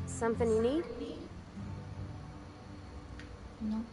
Something you need? No.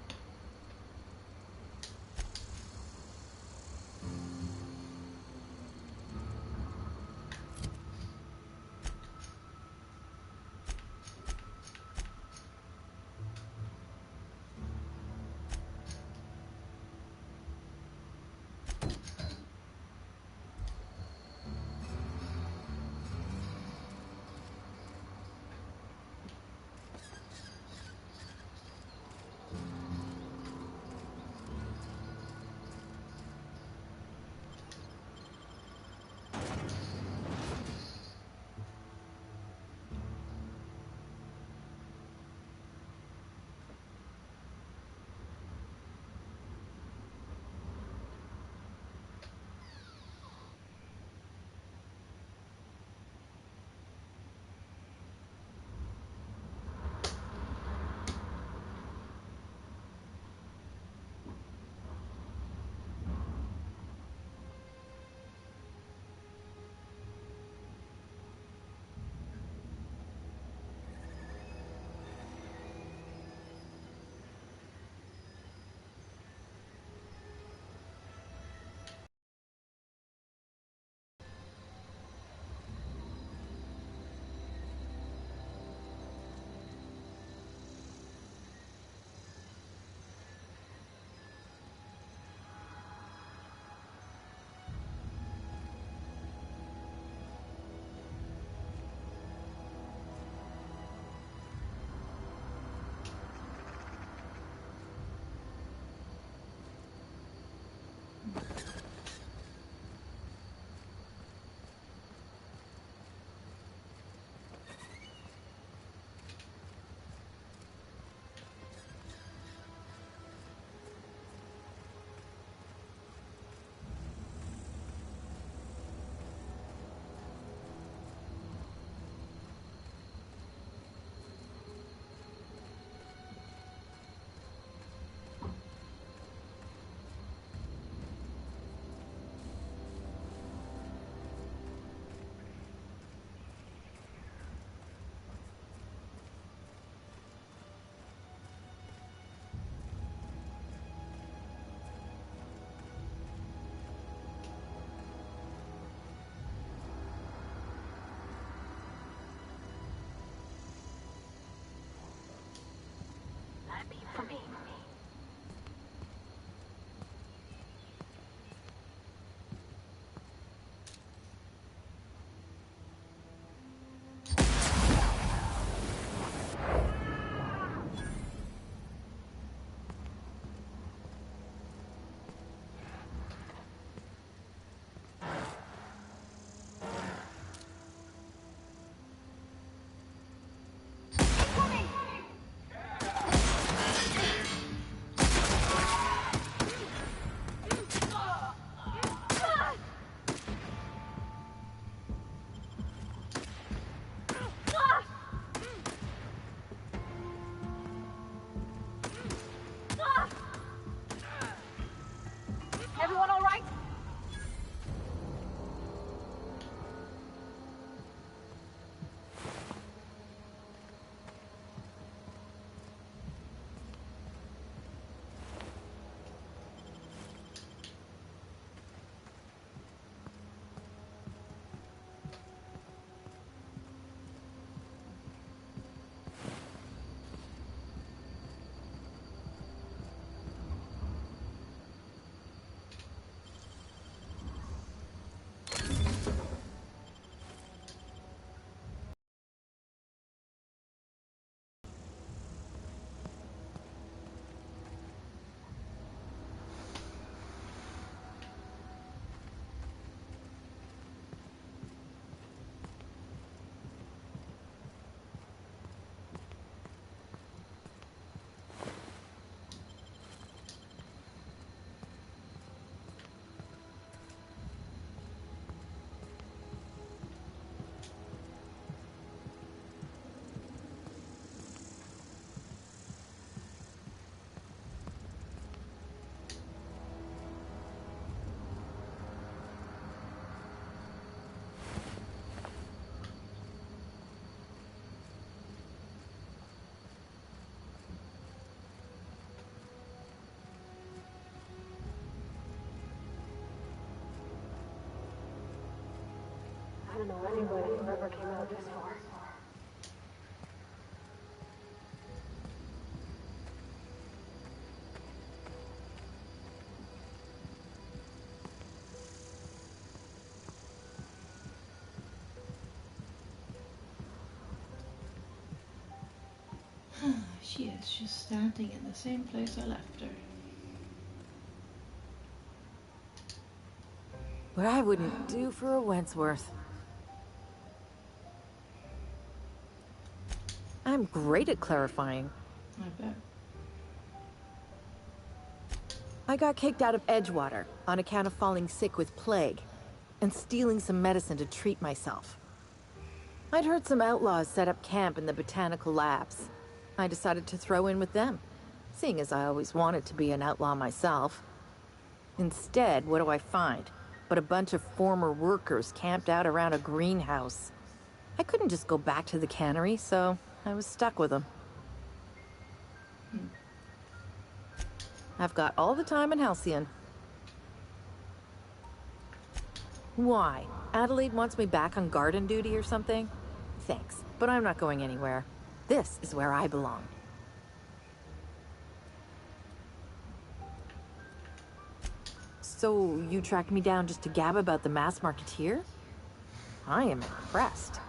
know anybody who ever came out this far. She is just standing in the same place I left her. What I wouldn't do for a Wentworth. I'm great at clarifying. I bet. I got kicked out of Edgewater on account of falling sick with plague and stealing some medicine to treat myself. I'd heard some outlaws set up camp in the botanical labs. I decided to throw in with them, seeing as I always wanted to be an outlaw myself. Instead, what do I find? But a bunch of former workers camped out around a greenhouse. I couldn't just go back to the cannery, so I was stuck with them. I've got all the time in Halcyon. Why? Adelaide wants me back on garden duty or something? Thanks, but I'm not going anywhere. This is where I belong. So, you tracked me down just to gab about the mass marketeer? I am impressed.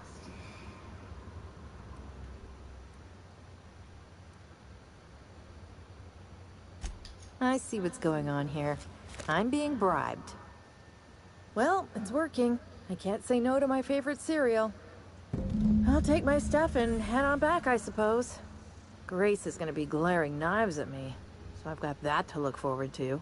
I see what's going on here. I'm being bribed. Well, it's working. I can't say no to my favorite cereal. I'll take my stuff and head on back, I suppose. Grace is gonna be glaring knives at me, so I've got that to look forward to.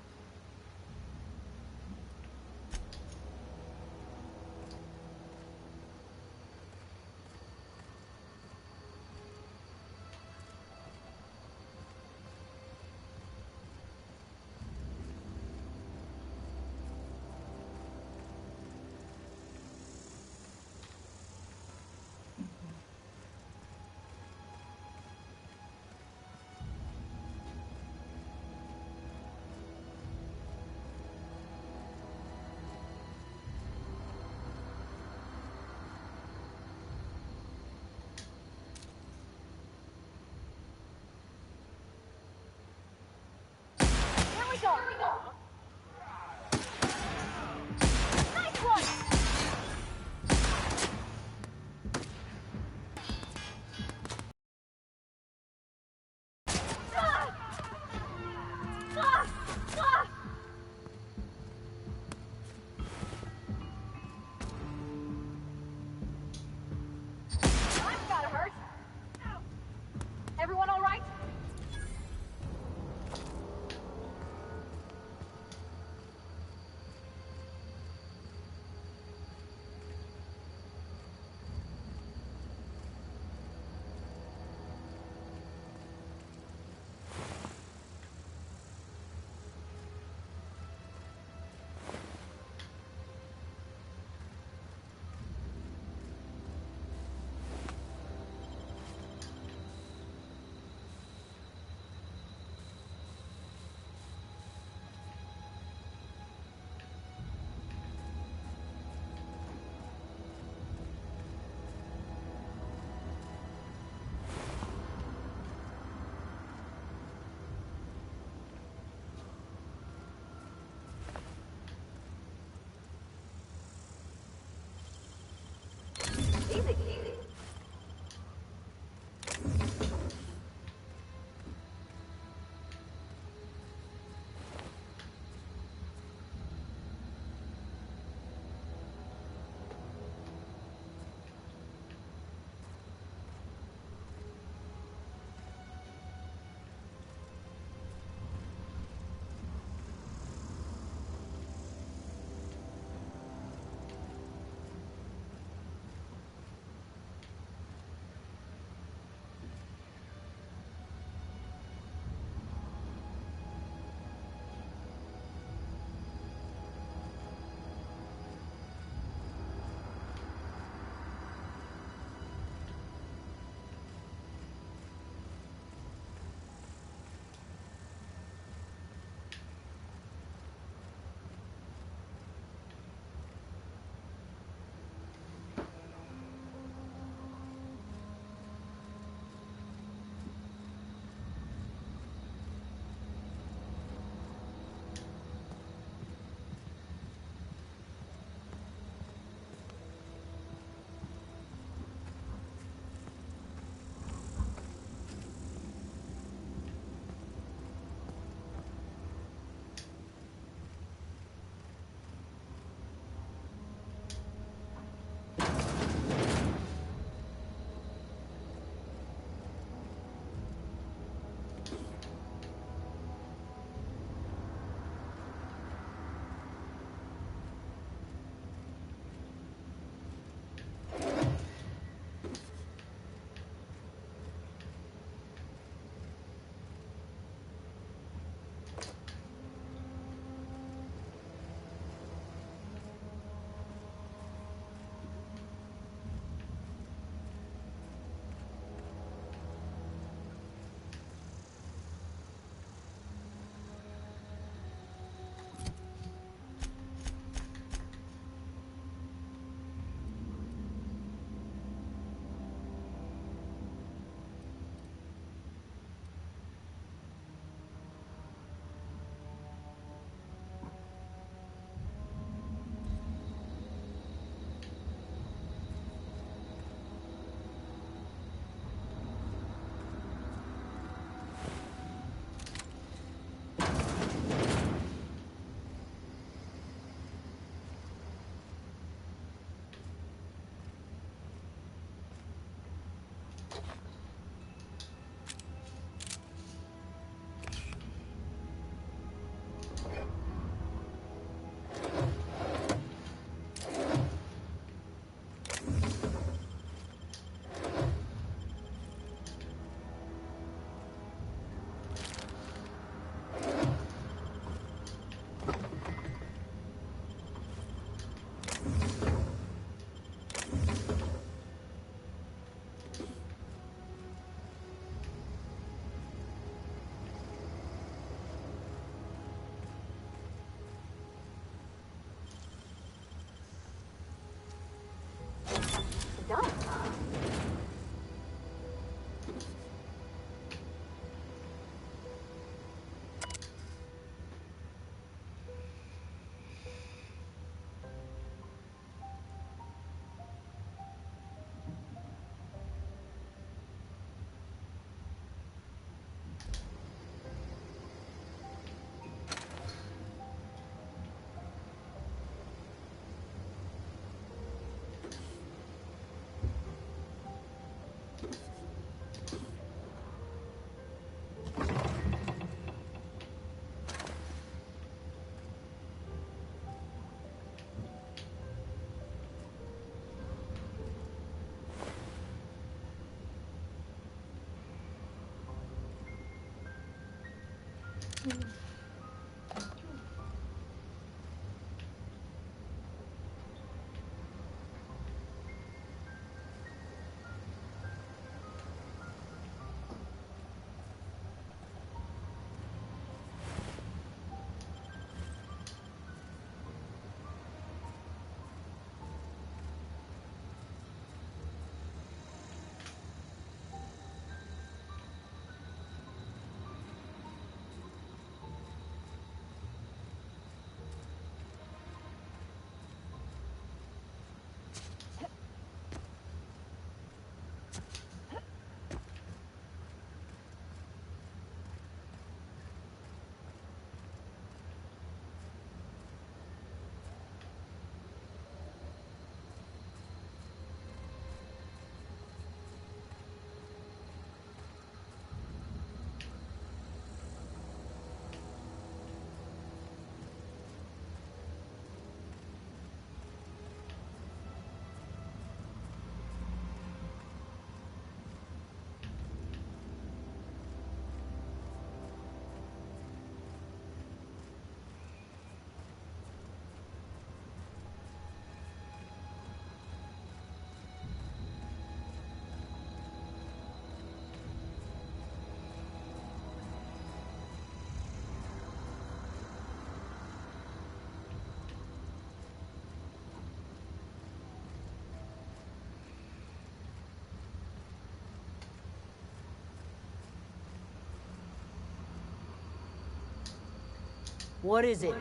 What is it?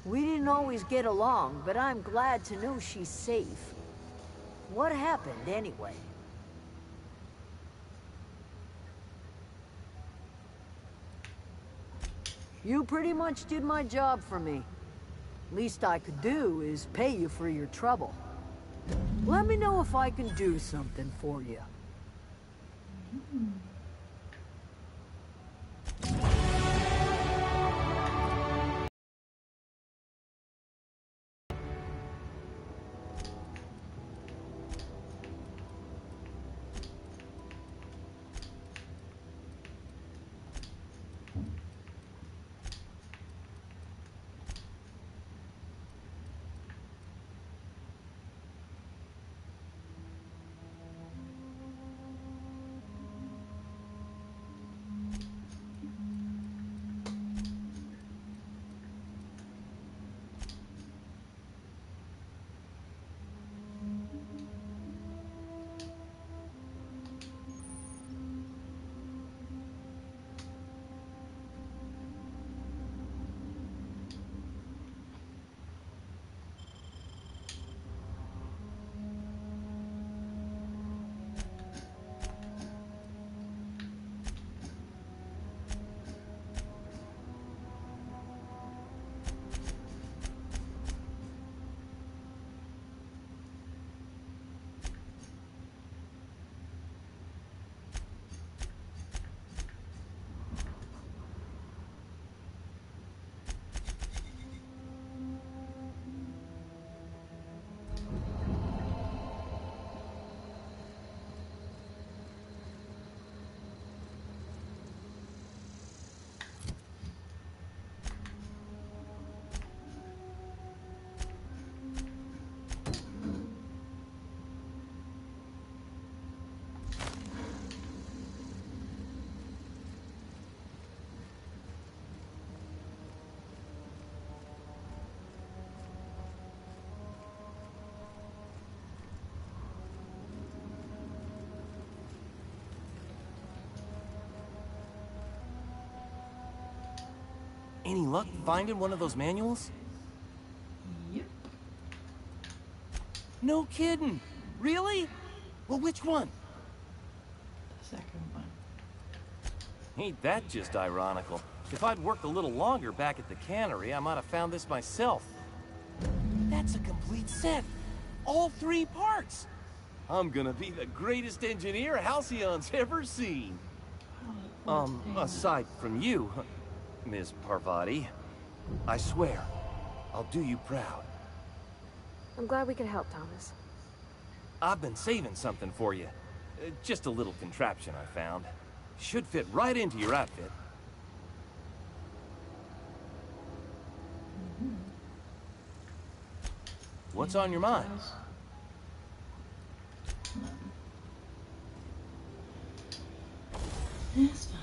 We didn't always get along, but I'm glad to know she's safe. What happened, anyway? You pretty much did my job for me. Least I could do is pay you for your trouble. Let me know if I can do something for you. Any luck finding one of those manuals? Yep. No kidding! Really? Well, which one? The second one. Ain't that just ironical? If I'd worked a little longer back at the cannery, I might have found this myself. That's a complete set! All 3 parts! I'm gonna be the greatest engineer Halcyon's ever seen! Aside from you, Ms. Parvati, I swear, I'll do you proud. I'm glad we could help, Thomas. I've been saving something for you. Just a little contraption I found. Should fit right into your outfit. What's on your mind? It's fine.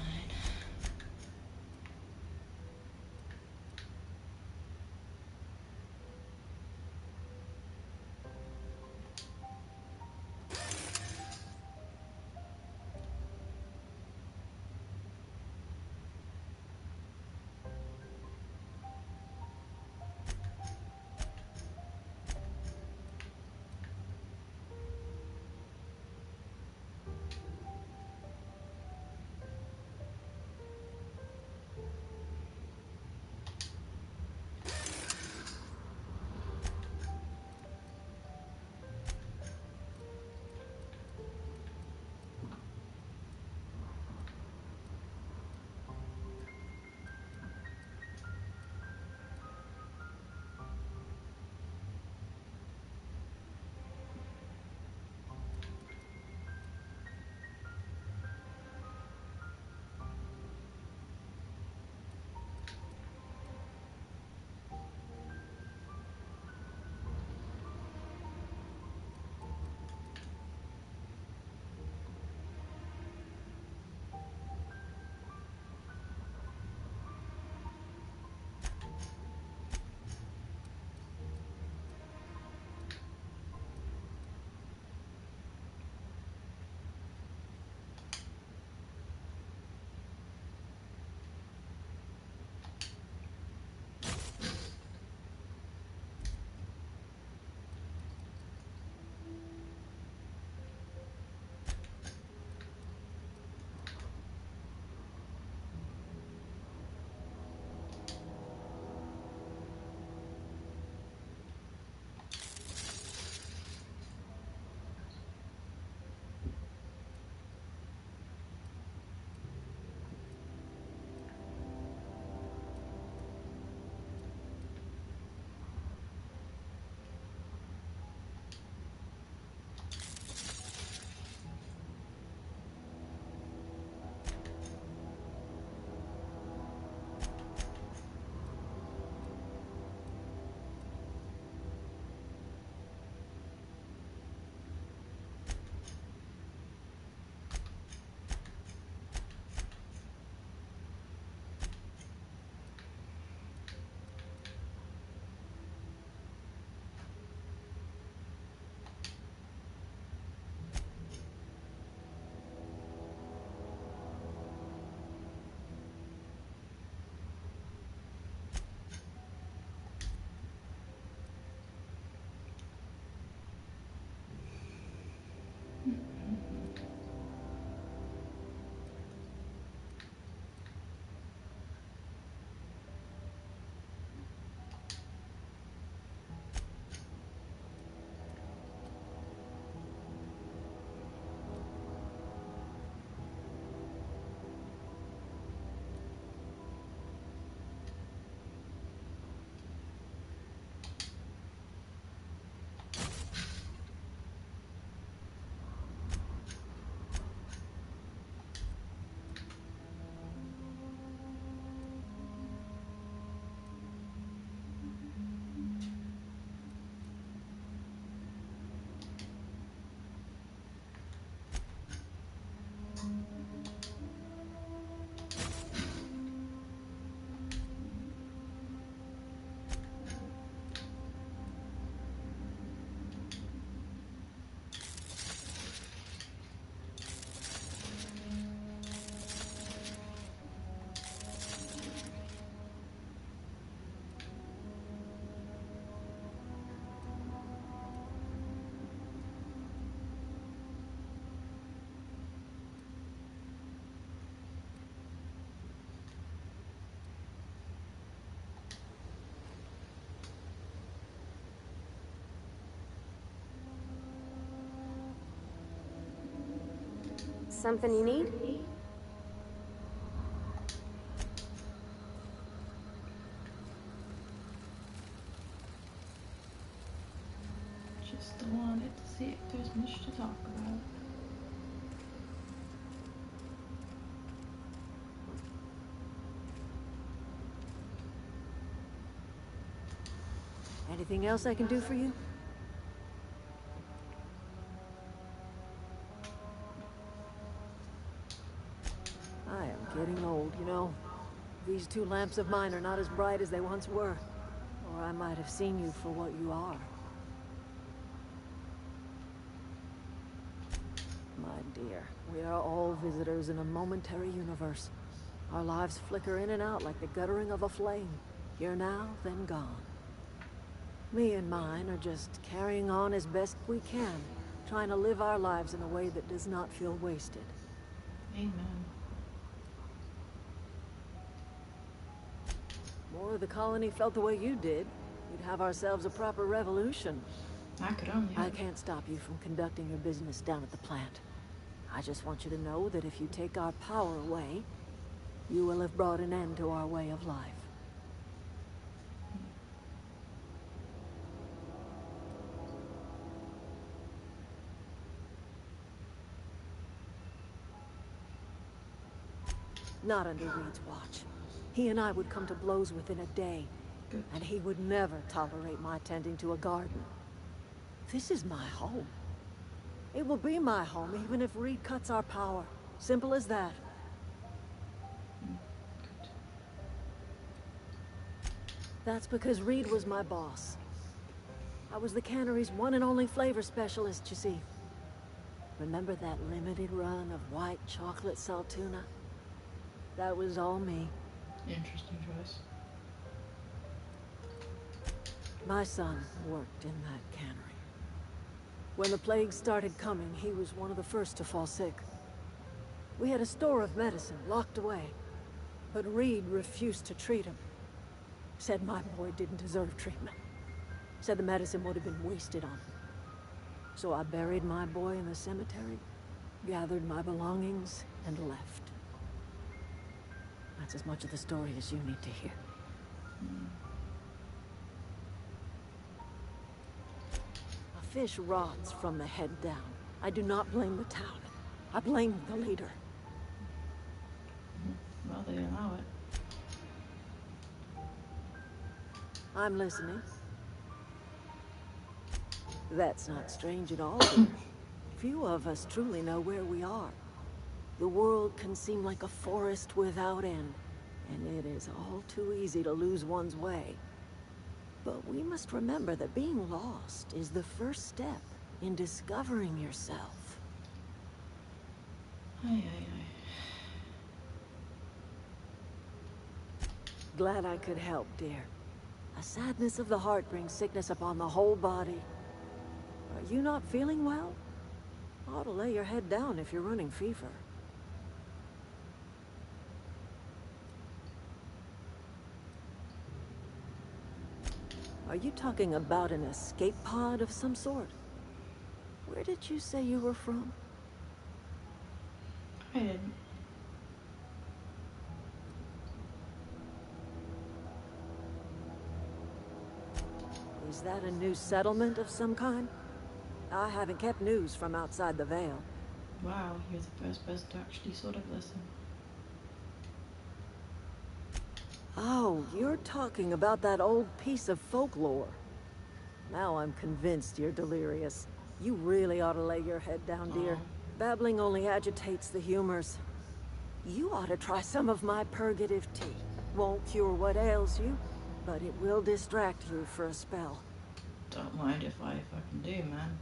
Something you need? Just wanted to see if there's much to talk about. Anything else I can do for you? I am getting old, you know. These two lamps of mine are not as bright as they once were. Or I might have seen you for what you are. My dear, we are all visitors in a momentary universe. Our lives flicker in and out like the guttering of a flame. Here now, then gone. Me and mine are just carrying on as best we can, trying to live our lives in a way that does not feel wasted. Amen. More of the colony felt the way you did, we'd have ourselves a proper revolution. I could only I hope. can't stop you from conducting your business down at the plant. I just want you to know that if you take our power away, you will have brought an end to our way of life. Not under Reed's watch. He and I would come to blows within a day, Good. and he would never tolerate my tending to a garden. This is my home. It will be my home even if Reed cuts our power. Simple as that. Good. That's because Reed was my boss. I was the cannery's one and only flavor specialist, you see. Remember that limited run of white chocolate saltuna? That was all me. Interesting choice. My son worked in that cannery. When the plague started coming, he was one of the first to fall sick. We had a store of medicine locked away, but Reed refused to treat him. Said my boy didn't deserve treatment. Said the medicine would have been wasted on him. So I buried my boy in the cemetery, gathered my belongings, and left. That's as much of the story as you need to hear. A fish rots from the head down. I do not blame the town. I blame the leader. Well, they allow it. I'm listening. That's not strange at all, dear. Few of us truly know where we are. The world can seem like a forest without end, and it is all too easy to lose one's way. But we must remember that being lost is the first step in discovering yourself. Aye, aye, aye. Glad I could help, dear. A sadness of the heart brings sickness upon the whole body. Are you not feeling well? Ought to lay your head down if you're running fever. Are you talking about an escape pod of some sort? Where did you say you were from? I didn't. Is that a new settlement of some kind? I haven't kept news from outside the Veil. Wow, you're the first person to actually sort of listen. Oh, you're talking about that old piece of folklore. Now I'm convinced you're delirious. You really ought to lay your head down, dear. Oh. Babbling only agitates the humors. You ought to try some of my purgative tea. Won't cure what ails you, but it will distract you for a spell. Don't mind if I fucking do, man.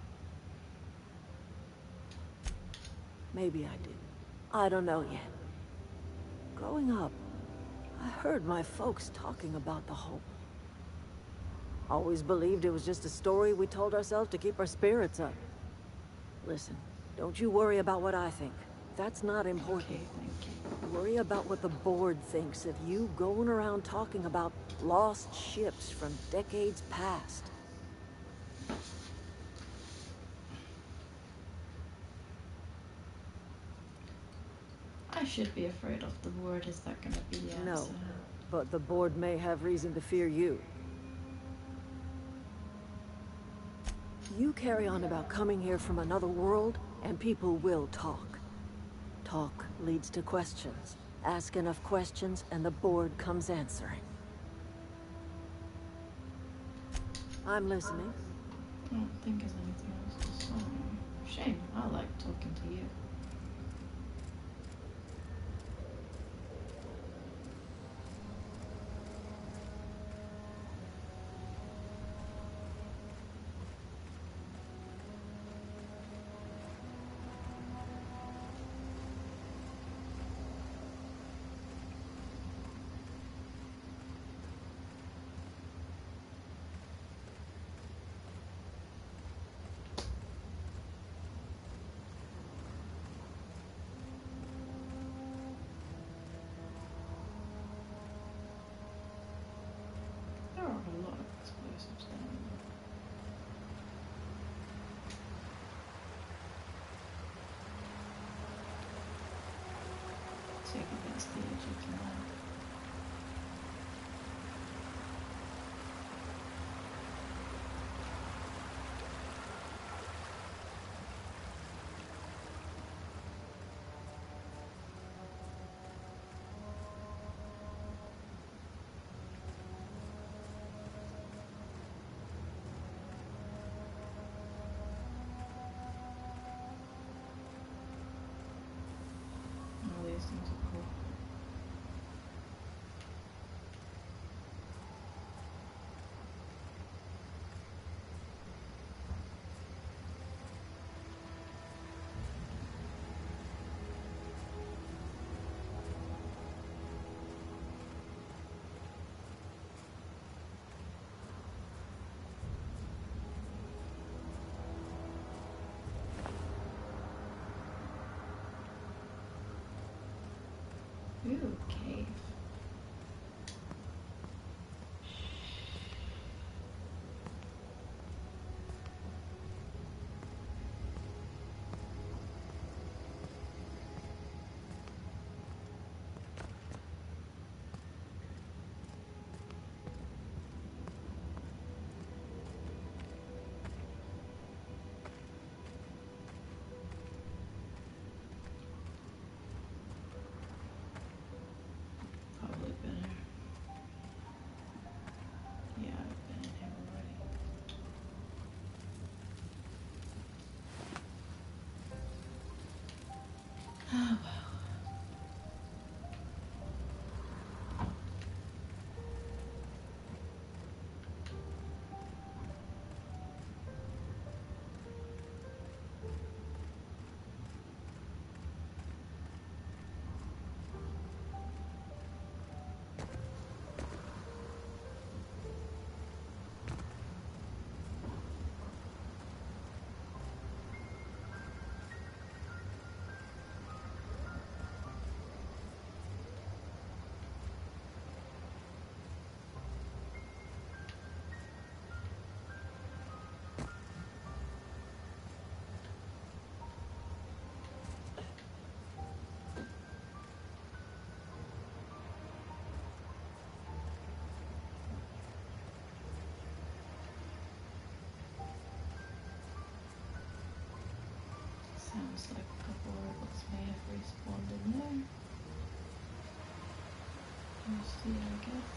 Maybe I do. I don't know yet. Growing up, I heard my folks talking about the Hope. Always believed it was just a story we told ourselves to keep our spirits up. Listen, don't you worry about what I think. That's not important. Okay, thank you. Worry about what the board thinks of you going around talking about lost ships from decades past. I should be afraid of the word. Is that gonna be the No, answer? but the board may have reason to fear you. You carry on about coming here from another world, and people will talk. Talk leads to questions. Ask enough questions, and the board comes answering. I'm listening. I don't think there's anything else to say. Shame, I like talking to you. There are a lot of explosives down there. Take against the edge of the land. All these things are cool. Ooh, cave. Probably been here. Yeah, I've been in here already. Oh well. Sounds like a couple of robots may have respawned in there. We'll see, I guess.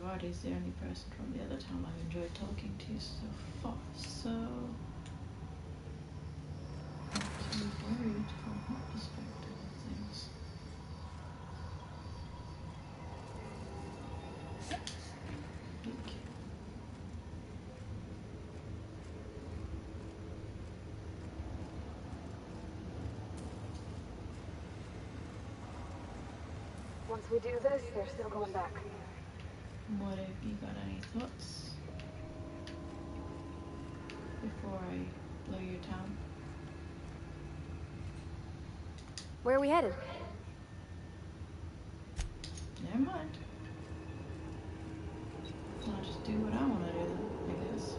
Vardy's the only person from the other town I've enjoyed talking to so far, so not too worried from that perspective of things. Eek. Once we do this, they're still going back. What have you got any thoughts before I blow your town? Where are we headed? Never mind. I'll just do what I want to do then, I guess.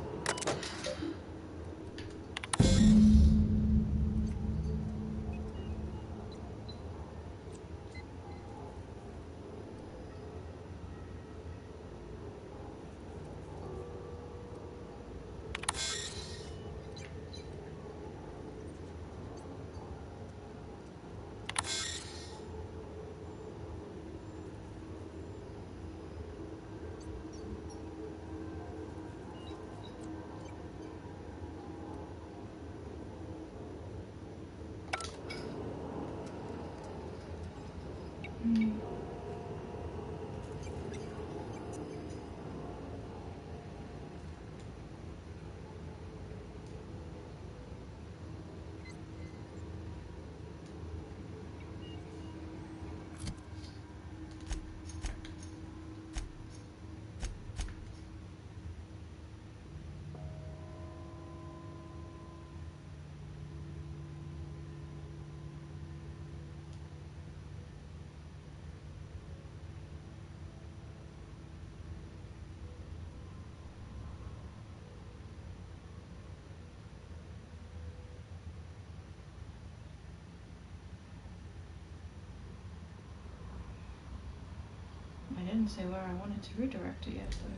I didn't say where I wanted to redirect it yet, though.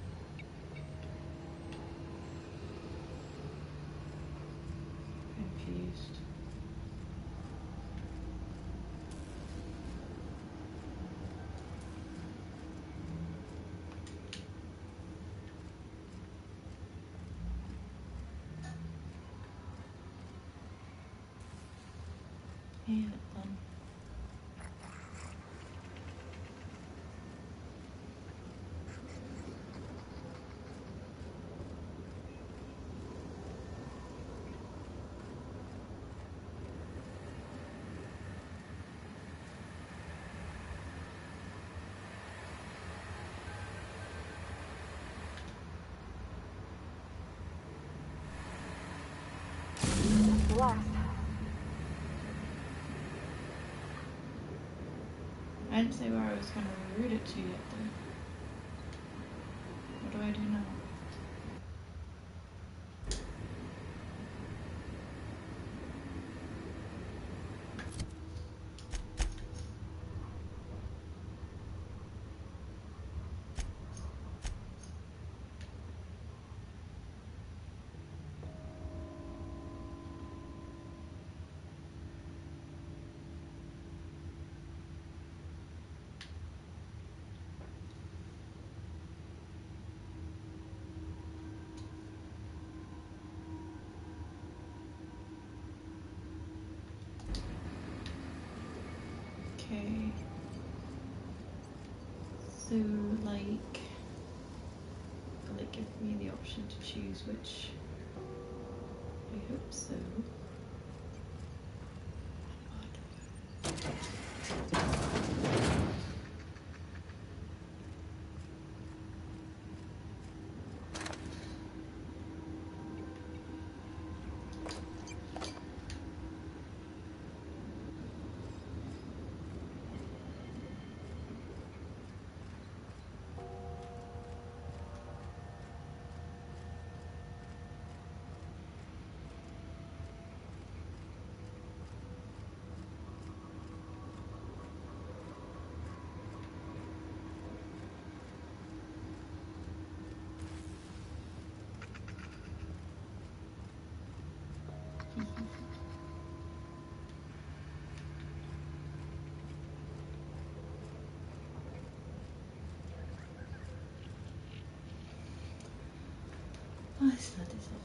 Confused. Yeah, then. The last. I didn't say where I was going to reroute it to yet, though. What do I do now? Okay. So, like, will it give me the option to choose which? I hope so.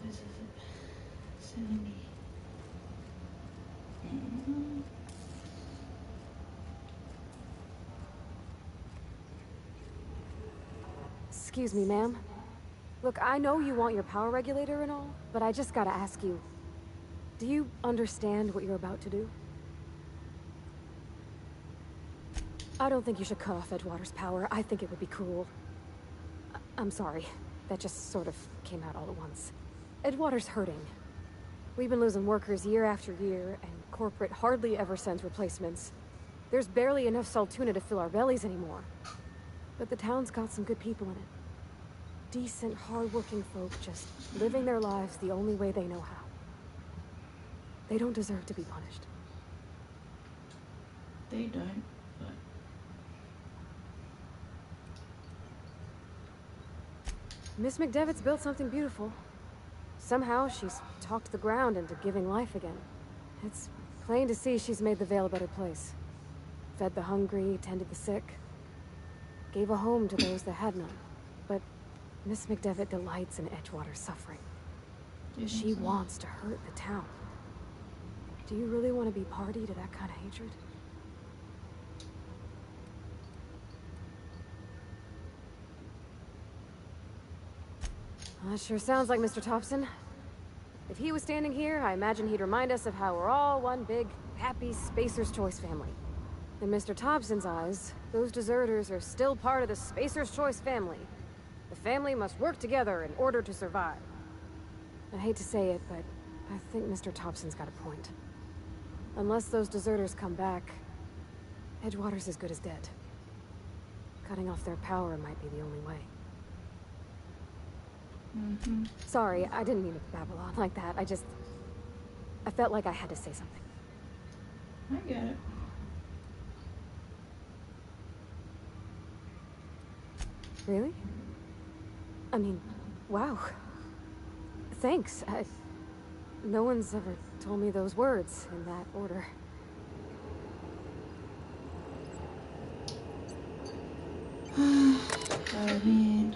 this, is it? Sandy. Mm-hmm. Excuse me, ma'am. Look, I know you want your power regulator and all, but I just gotta ask you, do you understand what you're about to do? I don't think you should cut off Edgewater's power. I think it would be cruel. I'm sorry. That just sort of came out all at once. Edgewater's hurting. We've been losing workers year after year, and corporate hardly ever sends replacements. There's barely enough Saltuna to fill our bellies anymore. But the town's got some good people in it. Decent, hard-working folk just living their lives the only way they know how. They don't deserve to be punished. They don't, but... Miss McDevitt's built something beautiful. Somehow, she's talked the ground into giving life again. It's plain to see she's made the Vale a better place. Fed the hungry, tended the sick. Gave a home to those that had none. But Miss McDevitt delights in Edgewater's suffering. She wants to hurt the town. Do you really want to be party to that kind of hatred? Well, that sure sounds like Mr. Thompson. If he was standing here, I imagine he'd remind us of how we're all one big, happy Spacer's Choice family. In Mr. Thompson's eyes, those deserters are still part of the Spacer's Choice family. The family must work together in order to survive. I hate to say it, but I think Mr. Thompson's got a point. Unless those deserters come back, Edgewater's as good as dead. Cutting off their power might be the only way. Mm-hmm. Sorry, I didn't mean to babble on like that. I felt like I had to say something. I get it. Really? I mean, wow. Thanks. No one's ever told me those words in that order. I mean...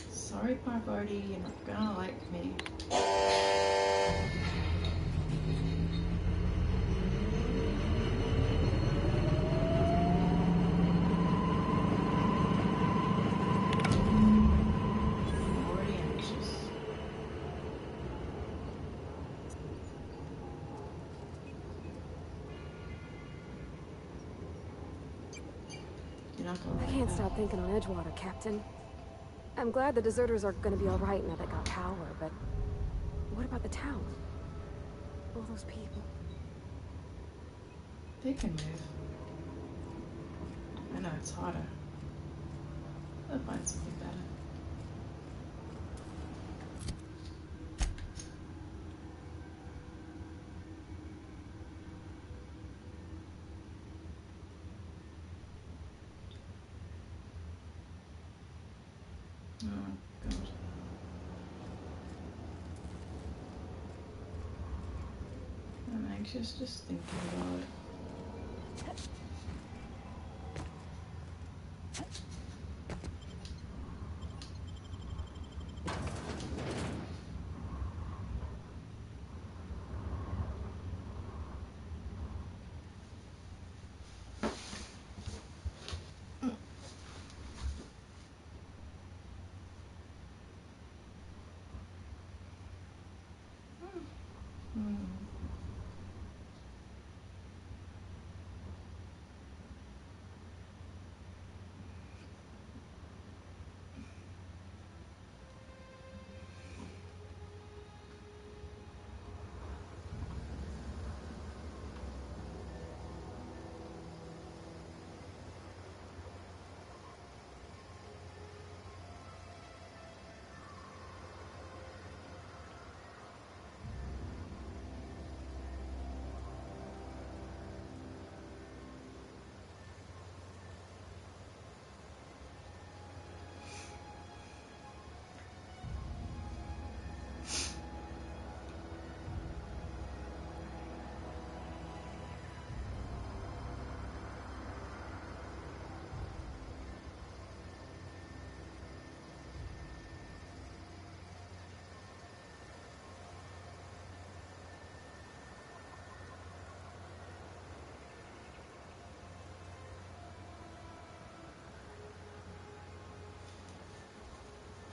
Sorry, Parvati, you're not gonna like me. I'm already anxious. You're not gonna I like can't that. stop thinking on Edgewater, Captain. I'm glad the deserters are gonna be alright now they got power, but what about the town? All those people. They can move. I know it's harder. They'll find something better. Oh, God. I'm anxious just thinking about it.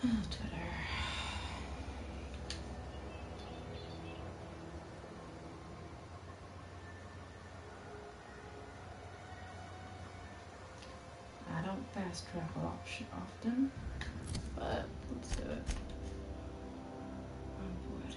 Twitter. I don't fast travel often, but let's do it. On board.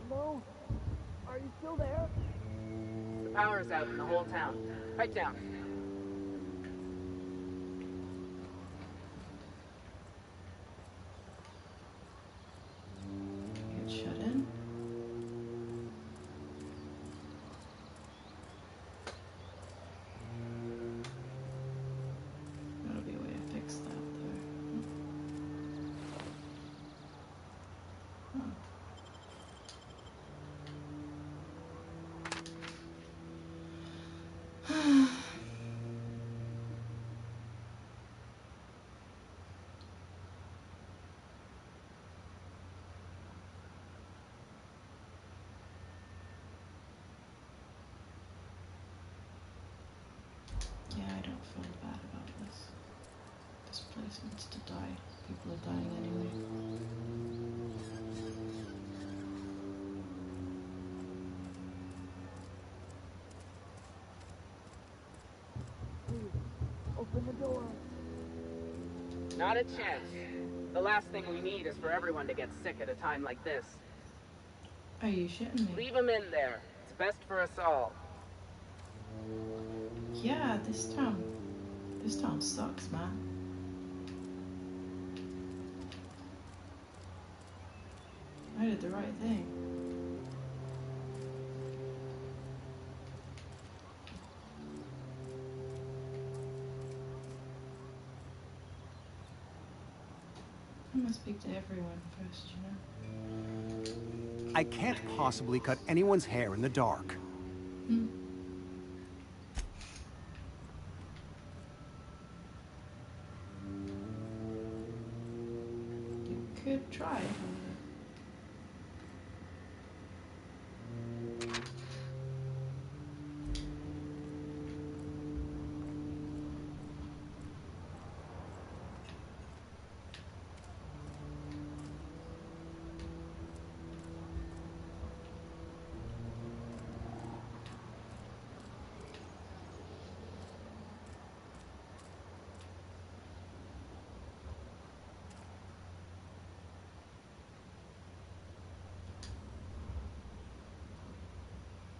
Hello? Are you still there? The power's out in the whole town. Right down. Get shut in. That'll be a way to fix that there. Huh. Yeah, I don't feel bad about this. This place needs to die. People are dying anyway. Open the door. Not a chance. The last thing we need is for everyone to get sick at a time like this. Are you shitting me? Leave them in there. It's best for us all. Yeah, this town sucks, man. I did the right thing. I'm gonna speak to everyone first, you know? I can't possibly cut anyone's hair in the dark. Hmm. You could try.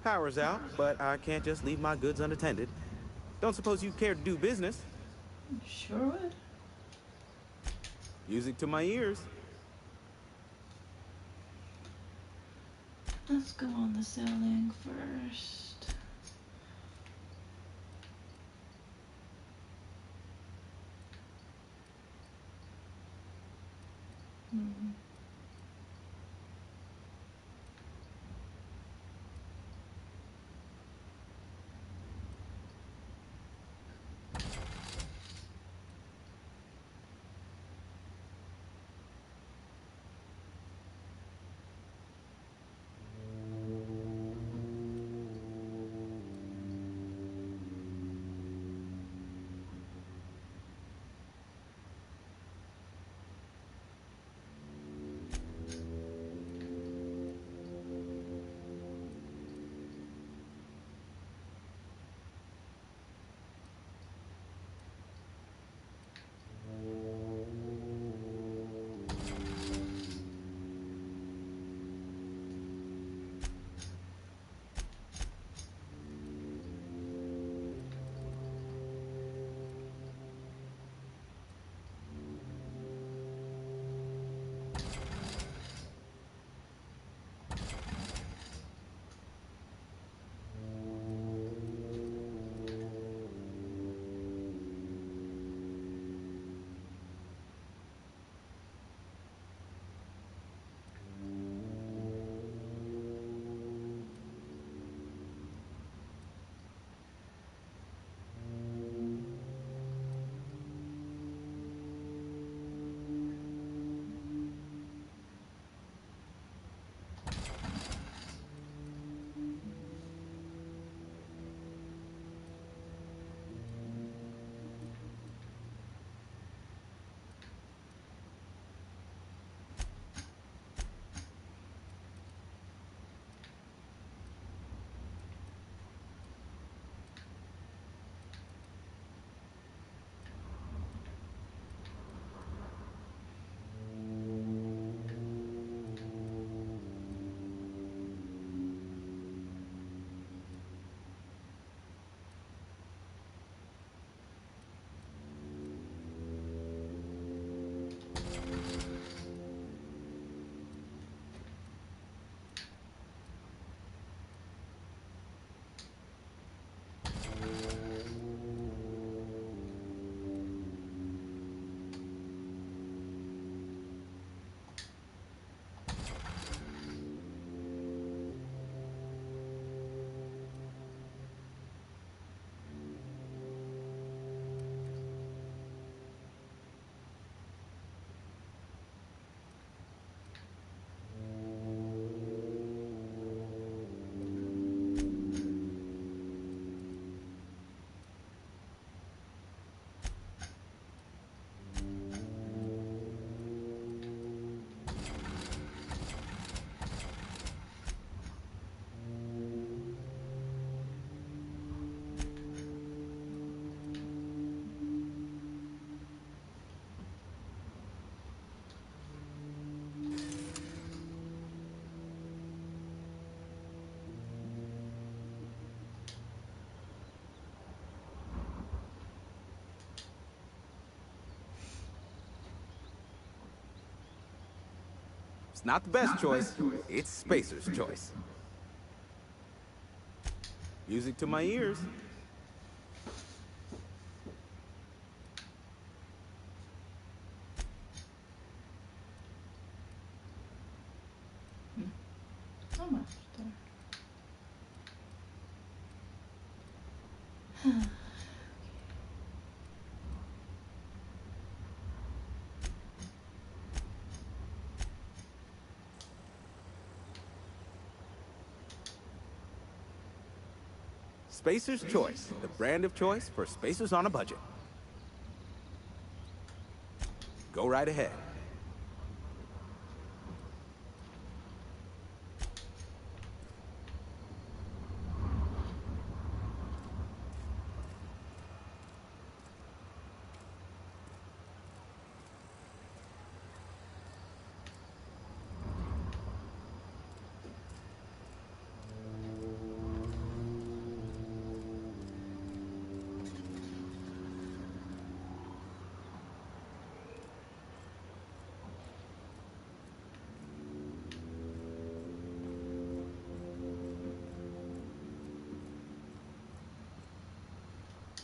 Power's out, but I can't just leave my goods unattended. Don't suppose you care to do business? Sure would. Music to my ears. Let's go on the selling first. Hmm. It's not the best choice, it's Spacer's choice. Music to my ears. Oh my God. Spacer's Choice, the brand of choice for spacers on a budget. Go right ahead.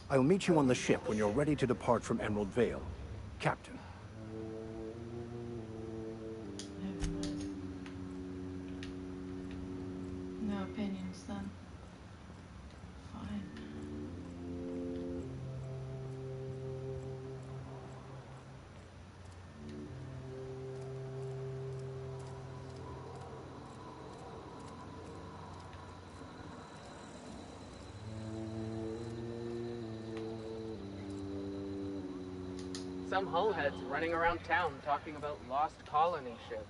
I'll meet you on the ship when you're ready to depart from Emerald Vale. Captain. No opinions then. Fine. Some hullheads running around town talking about lost colony ships.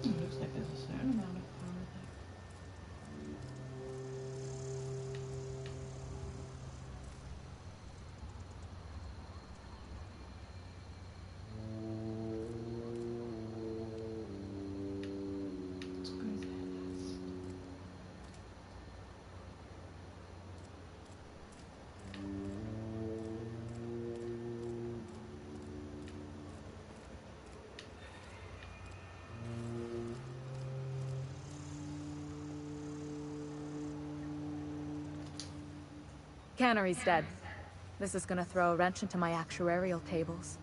It looks like there's a certain amount of power there. Let's go there. Cannery's dead. This is gonna throw a wrench into my actuarial tables.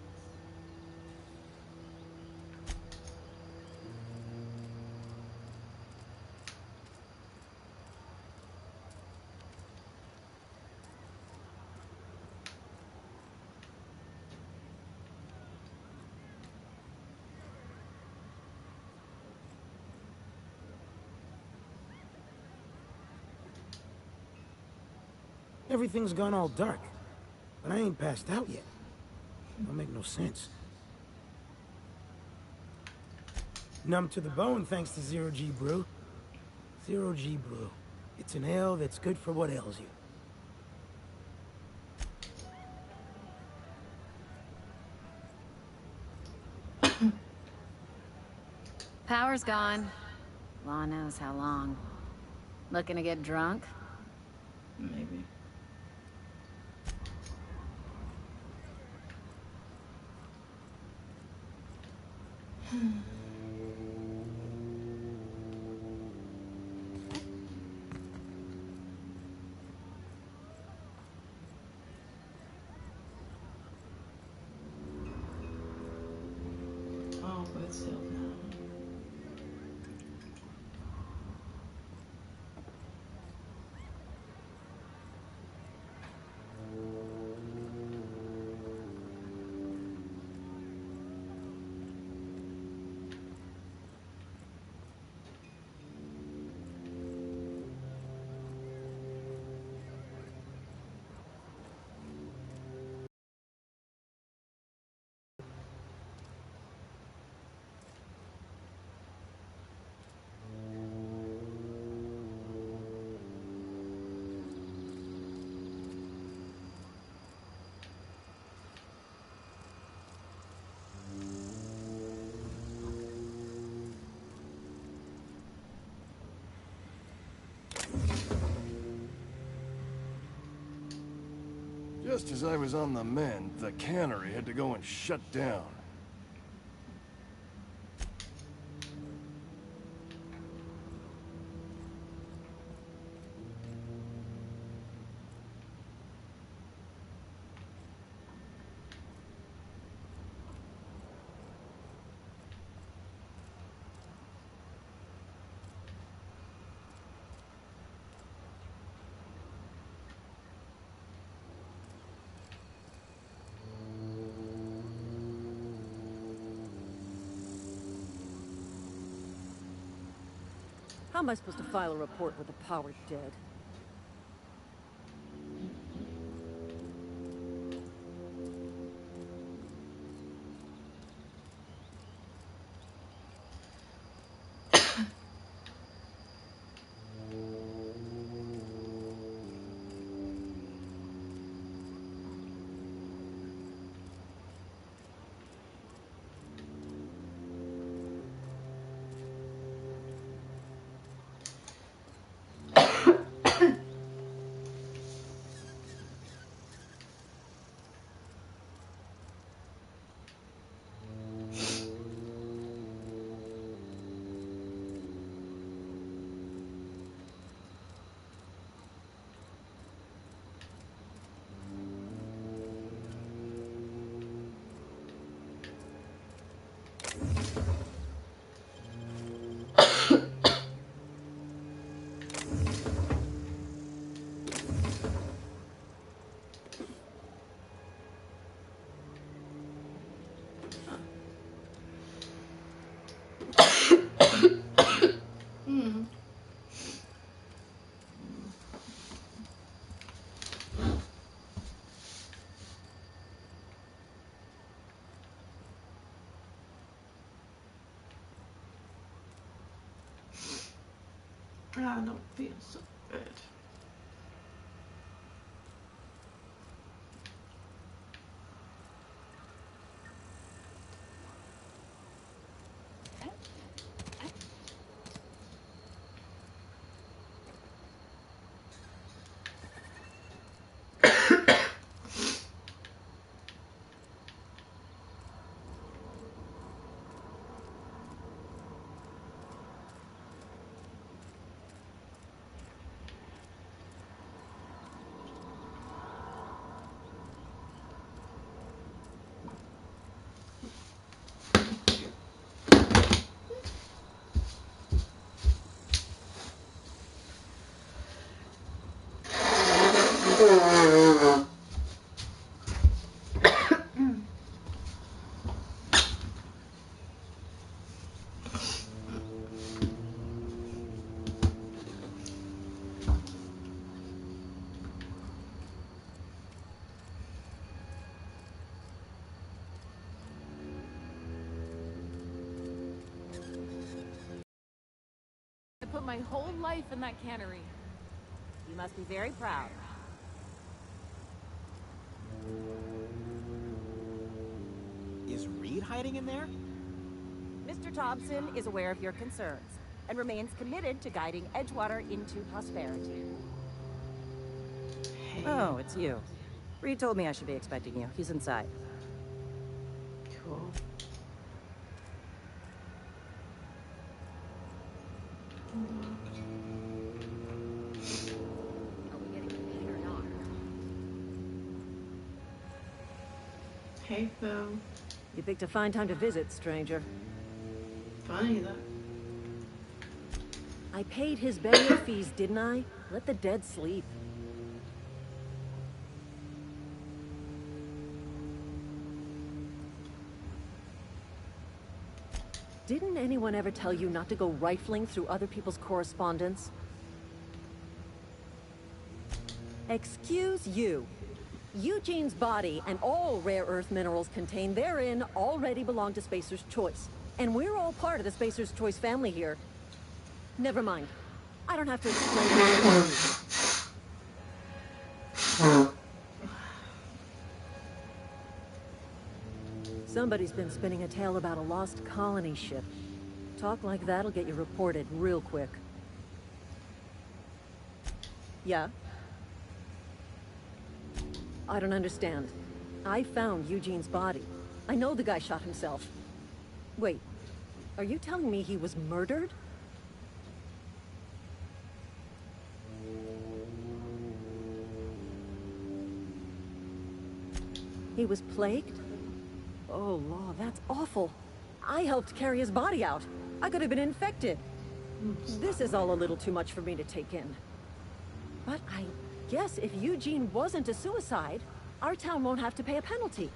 Everything's gone all dark, but I ain't passed out yet. Don't make no sense. Numb to the bone thanks to Zero G Brew. Zero G Brew. It's an ale that's good for what ails you. Power's gone. Law knows how long. Looking to get drunk? Maybe. Oh, both sealed now. Just as I was on the mend, the cannery had to go and shut down. How am I supposed to file a report with the power dead? I don't feel so good. I put my whole life in that cannery. You must be very proud. Is Reed hiding in there? Mr. Thompson is aware of your concerns and remains committed to guiding Edgewater into prosperity. Hey. Oh, it's you. Reed told me I should be expecting you. He's inside. Cool. Hey, Phil. You picked a fine time to visit, stranger. Funny that. I paid his burial fees, didn't I? Let the dead sleep. Didn't anyone ever tell you not to go rifling through other people's correspondence? Excuse you. Eugene's body and all rare earth minerals contained therein already belong to Spacer's Choice. And we're all part of the Spacer's Choice family here. Never mind. I don't have to explain this to you. Somebody's been spinning a tale about a lost colony ship. Talk like that'll get you reported real quick. Yeah? I don't understand. I found Eugene's body. I know the guy shot himself. Wait, are you telling me he was murdered? He was plagued? Oh, law, that's awful. I helped carry his body out. I could have been infected. This is all a little too much for me to take in. But I guess if Eugene wasn't a suicide, our town won't have to pay a penalty.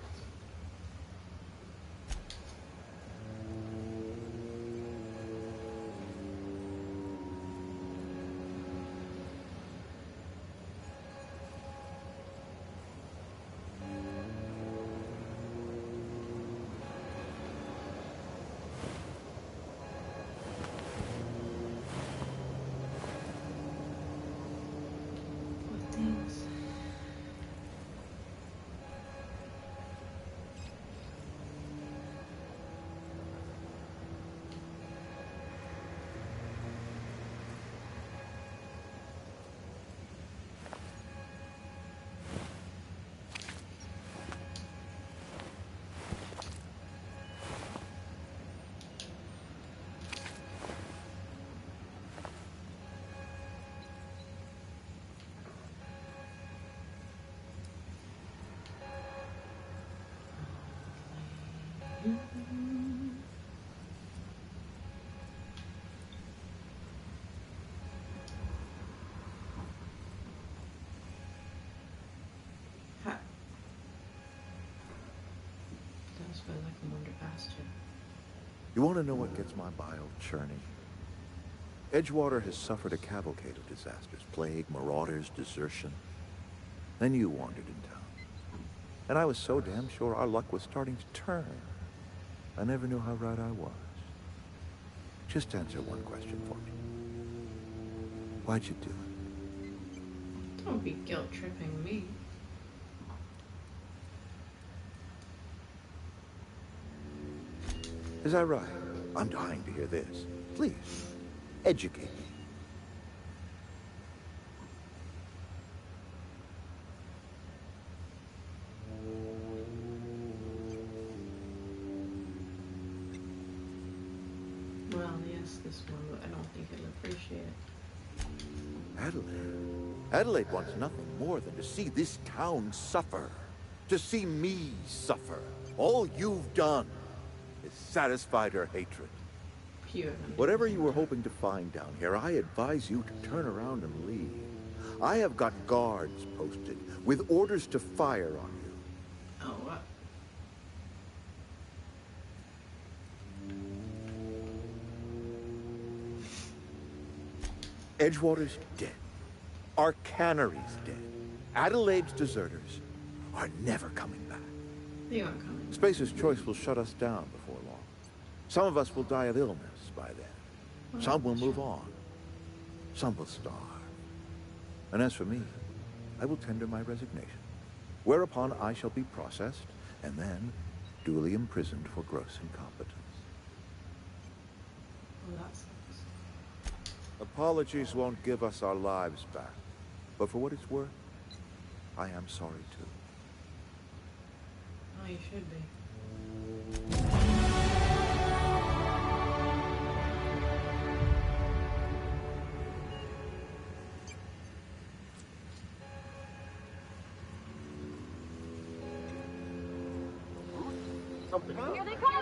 You want to know what gets my bile churning? Edgewater has suffered a cavalcade of disasters. Plague, marauders, desertion. Then you wandered in town. And I was so damn sure our luck was starting to turn. I never knew how right I was. Just answer one question for me. Why'd you do it? Don't be guilt-tripping me. Is that right? I'm dying to hear this. Please, educate me. Well, yes, this one, but I don't think he'll appreciate it. Adelaide. Adelaide wants nothing more than to see this town suffer. To see me suffer. All you've done is satisfied her hatred. Pure. Whatever you were hoping to find down here, I advise you to turn around and leave. I have got guards posted with orders to fire on you. Oh, what? Edgewater's dead. Our cannery's dead. Adelaide's deserters are never coming back. They aren't coming. Spacer's Choice will shut us down before long. Some of us will die of illness by then. Some will move on. Some will starve. And as for me, I will tender my resignation, whereupon I shall be processed and then duly imprisoned for gross incompetence. Well, that sucks. Apologies won't give us our lives back, but for what it's worth, I am sorry too. Oh, you should be. Here they come!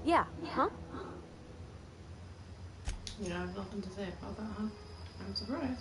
Yeah, huh? You know, I have nothing to say about that, huh? I'm surprised.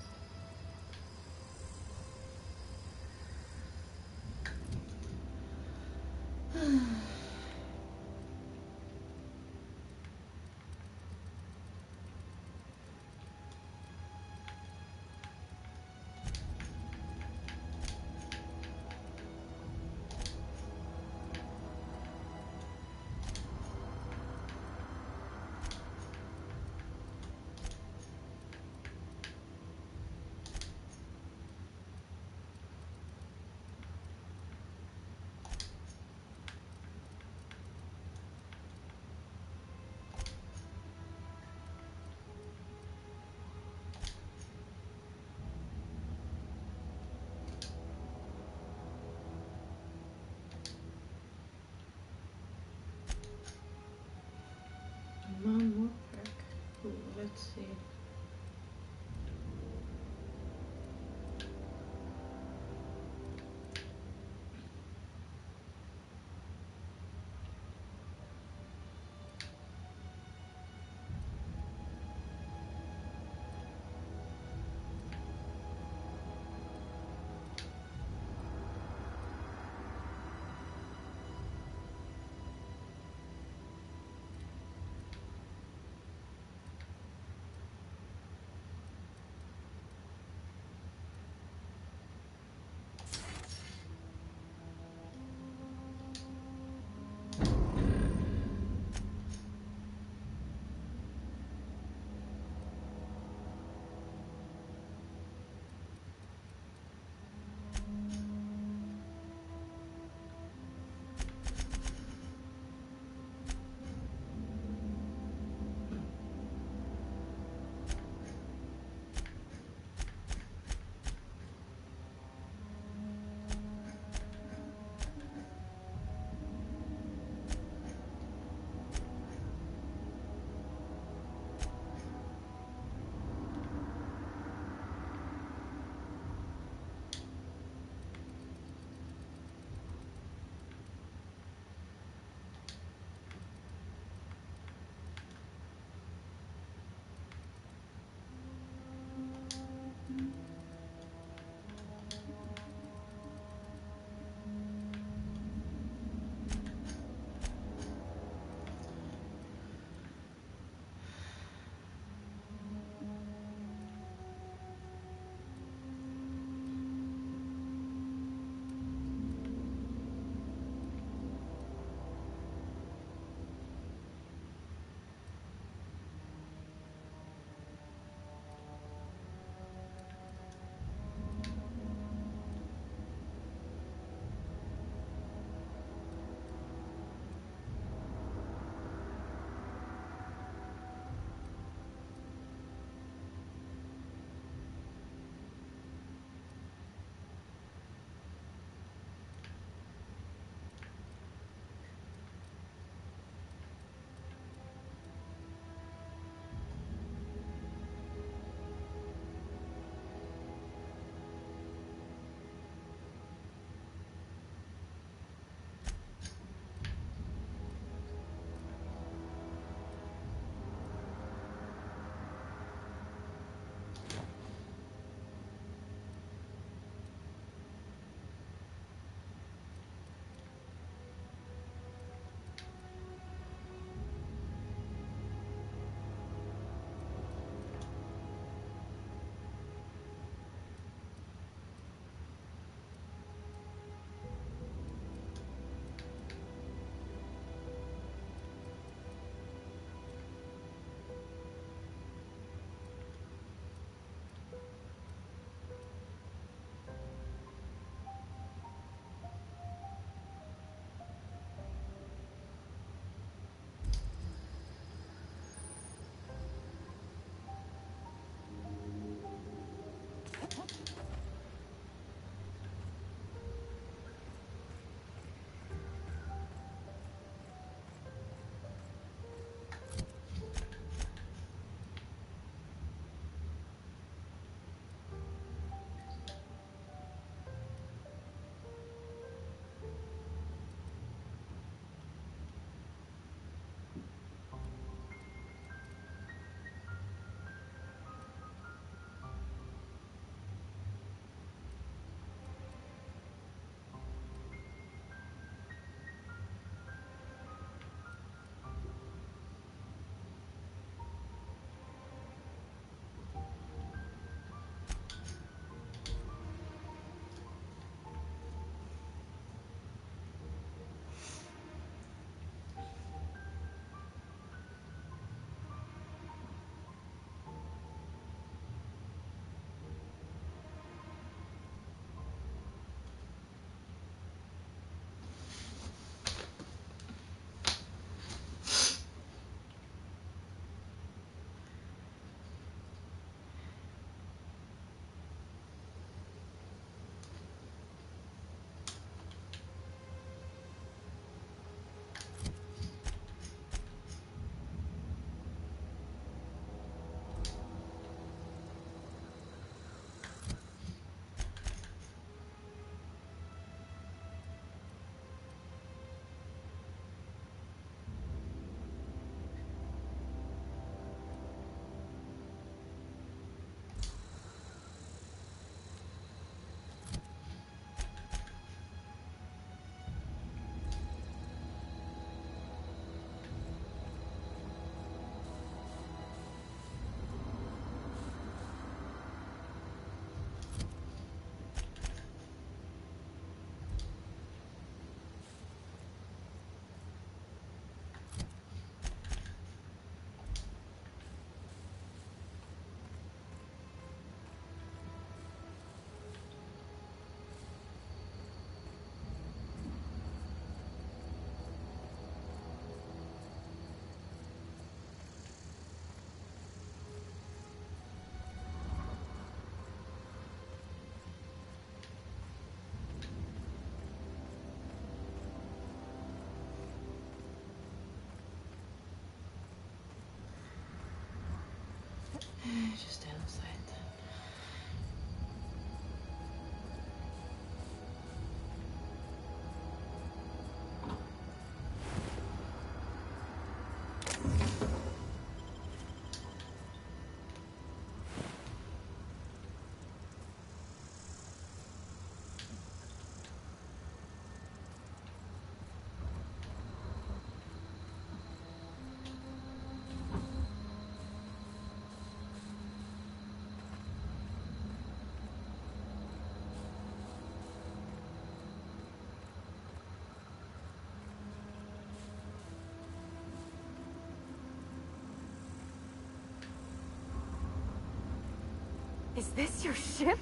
Is this your ship?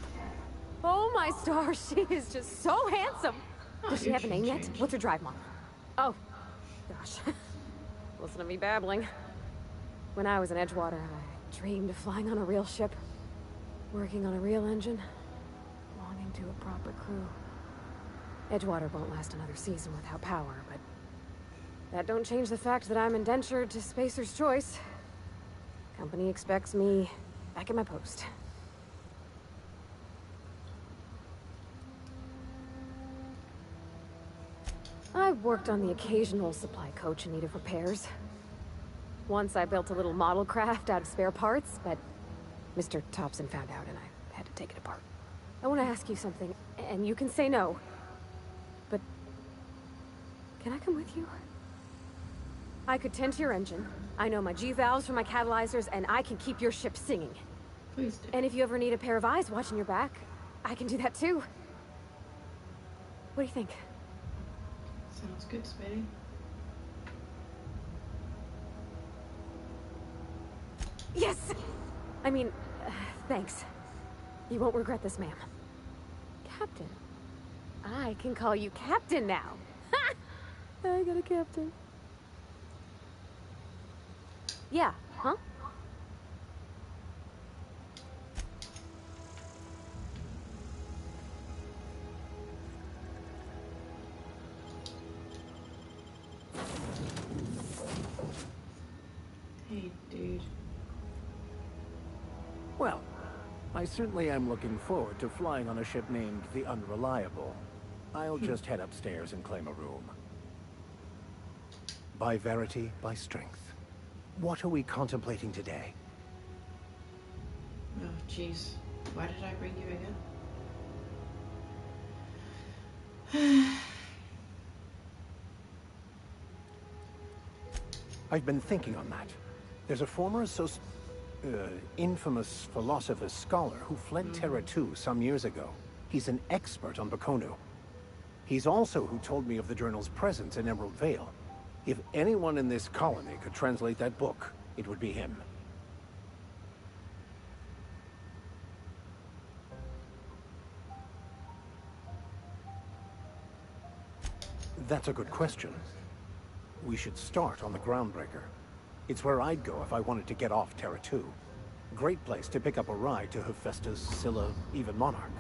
Oh my stars, she is just so handsome. Does she have a name yet? What's her drive model? Oh, gosh. Listen to me babbling. When I was in Edgewater, I dreamed of flying on a real ship, working on a real engine, belonging to a proper crew. Edgewater won't last another season without power, but that don't change the fact that I'm indentured to Spacer's Choice. Company expects me back at my post. I worked on the occasional supply coach in need of repairs. Once I built a little model craft out of spare parts, but Mr. Thompson found out and I had to take it apart. I want to ask you something, and you can say no. But can I come with you? I could tend to your engine. I know my G-valves from my catalyzers, and I can keep your ship singing. Please do. And if you ever need a pair of eyes watching your back, I can do that too. What do you think? Sounds good, Smitty. Yes! I mean, thanks. You won't regret this, ma'am. Captain. I can call you Captain now. Ha! I got a captain. Yeah, huh? Hey, dude. Well, I certainly am looking forward to flying on a ship named the Unreliable. I'll just head upstairs and claim a room. By verity, by strength. What are we contemplating today? Oh, jeez. Why did I bring you again? I've been thinking on that. There's a former infamous philosopher scholar who fled Terra 2 some years ago. He's an expert on Bakonu. He's also who told me of the journal's presence in Emerald Vale. If anyone in this colony could translate that book, it would be him. That's a good question. We should start on the Groundbreaker. It's where I'd go if I wanted to get off Terra 2. Great place to pick up a ride to Hephaestus, Scylla, even Monarch.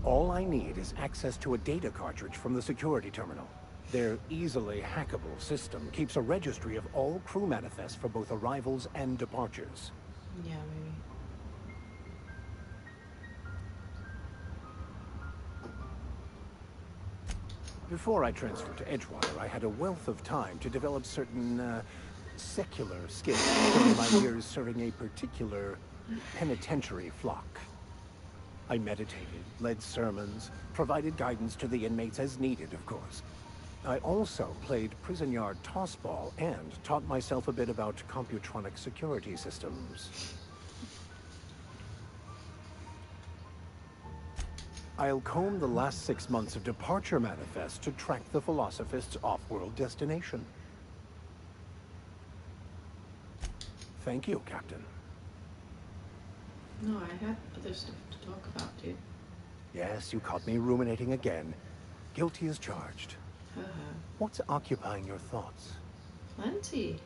All I need is access to a data cartridge from the security terminal. Their easily hackable system keeps a registry of all crew manifests for both arrivals and departures. Yeah, maybe. Before I transferred to Edgewater, I had a wealth of time to develop certain, secular skills during my years serving a particular penitentiary flock. I meditated, led sermons, provided guidance to the inmates as needed, of course. I also played prison yard tossball and taught myself a bit about computronic security systems. I'll comb the last 6 months of departure manifest to track the Philosophist's off-world destination. Thank you, Captain. No, I had other stuff to talk about, dude. Yes, you caught me ruminating again. Guilty as charged. What's occupying your thoughts? Plenty.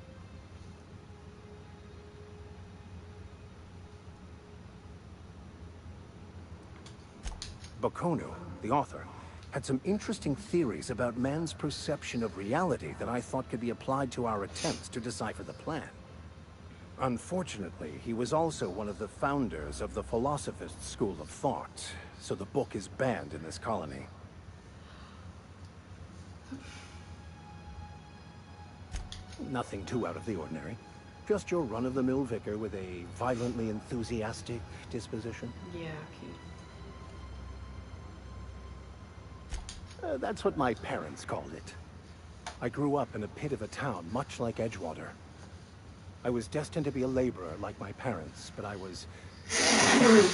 Bakonu, the author, had some interesting theories about man's perception of reality that I thought could be applied to our attempts to decipher the plan. Unfortunately, he was also one of the founders of the Philosophist school of thought, so the book is banned in this colony. Nothing too out of the ordinary. Just your run-of-the-mill vicar with a violently enthusiastic disposition. Yeah, okay. That's what my parents called it. I grew up in a pit of a town, much like Edgewater. I was destined to be a laborer like my parents, but I was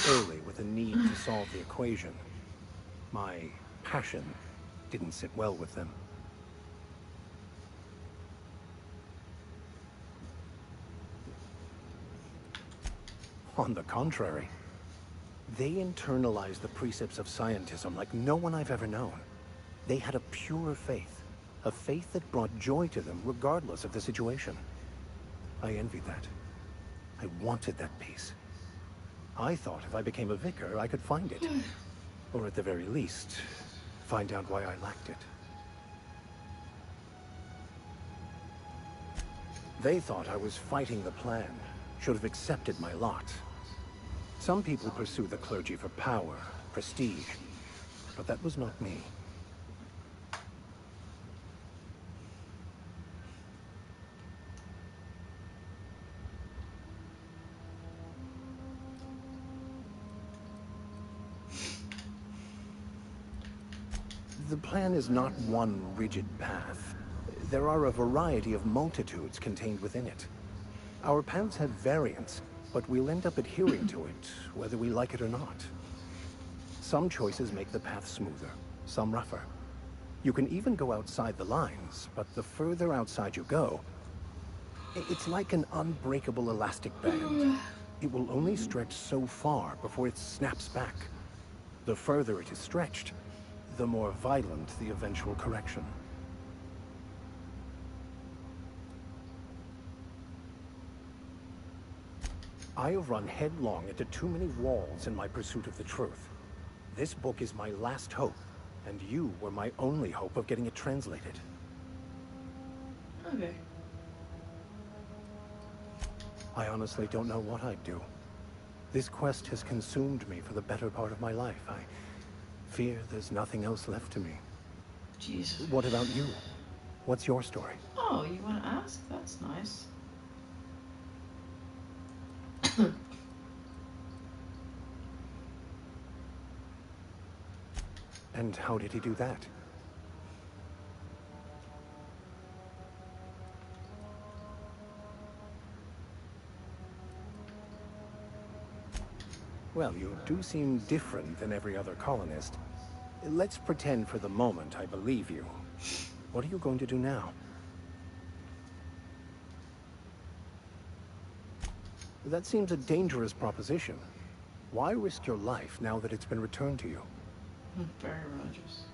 early with a need to solve the equation. My passion didn't sit well with them. On the contrary, They internalized the precepts of scientism like no one I've ever known. They had a pure faith. A faith that brought joy to them regardless of the situation. I envied that. I wanted that peace. I thought if I became a vicar, I could find it. Or at the very least, find out why I lacked it. They thought I was fighting the plan, should have accepted my lot. Some people pursue the clergy for power, prestige, but that was not me. The plan is not one rigid path. There are a variety of multitudes contained within it. Our paths have variance, but we'll end up adhering to it, whether we like it or not. Some choices make the path smoother, some rougher. You can even go outside the lines, but the further outside you go, it's like an unbreakable elastic band. It will only stretch so far before it snaps back. The further it is stretched, the more violent the eventual correction. I have run headlong into too many walls in my pursuit of the truth. This book is my last hope, and you were my only hope of getting it translated. Okay. I honestly don't know what I'd do. This quest has consumed me for the better part of my life. I fear there's nothing else left to me. Jesus. What about you? What's your story? Oh, you want to ask? That's nice. And how did he do that? Well, you do seem different than every other colonist. Let's pretend for the moment I believe you. What are you going to do now? That seems a dangerous proposition. Why risk your life now that it's been returned to you? Very Rogers.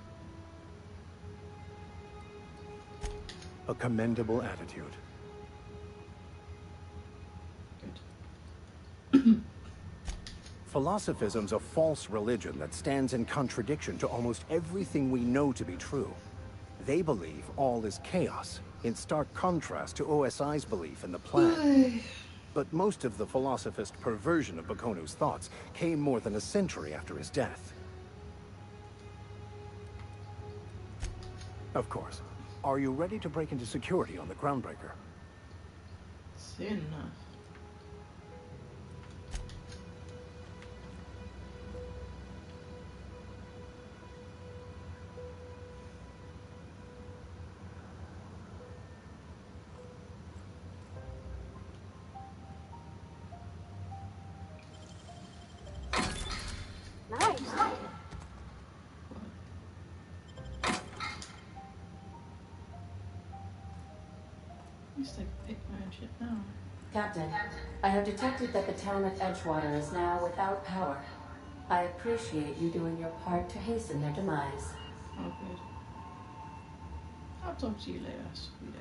A commendable attitude. Good. Philosophism's a false religion that stands in contradiction to almost everything we know to be true. They believe all is chaos, in stark contrast to OSI's belief in the plan. But most of the philosophist perversion of Bakonu's thoughts came more than a century after his death. Of course. Are you ready to break into security on the Groundbreaker? Soon enough. Nice. At least I pick my own shit now. Captain, I have detected that the town of Edgewater is now without power. I appreciate you doing your part to hasten their demise. Oh, good. I'll talk to you later, sweetie.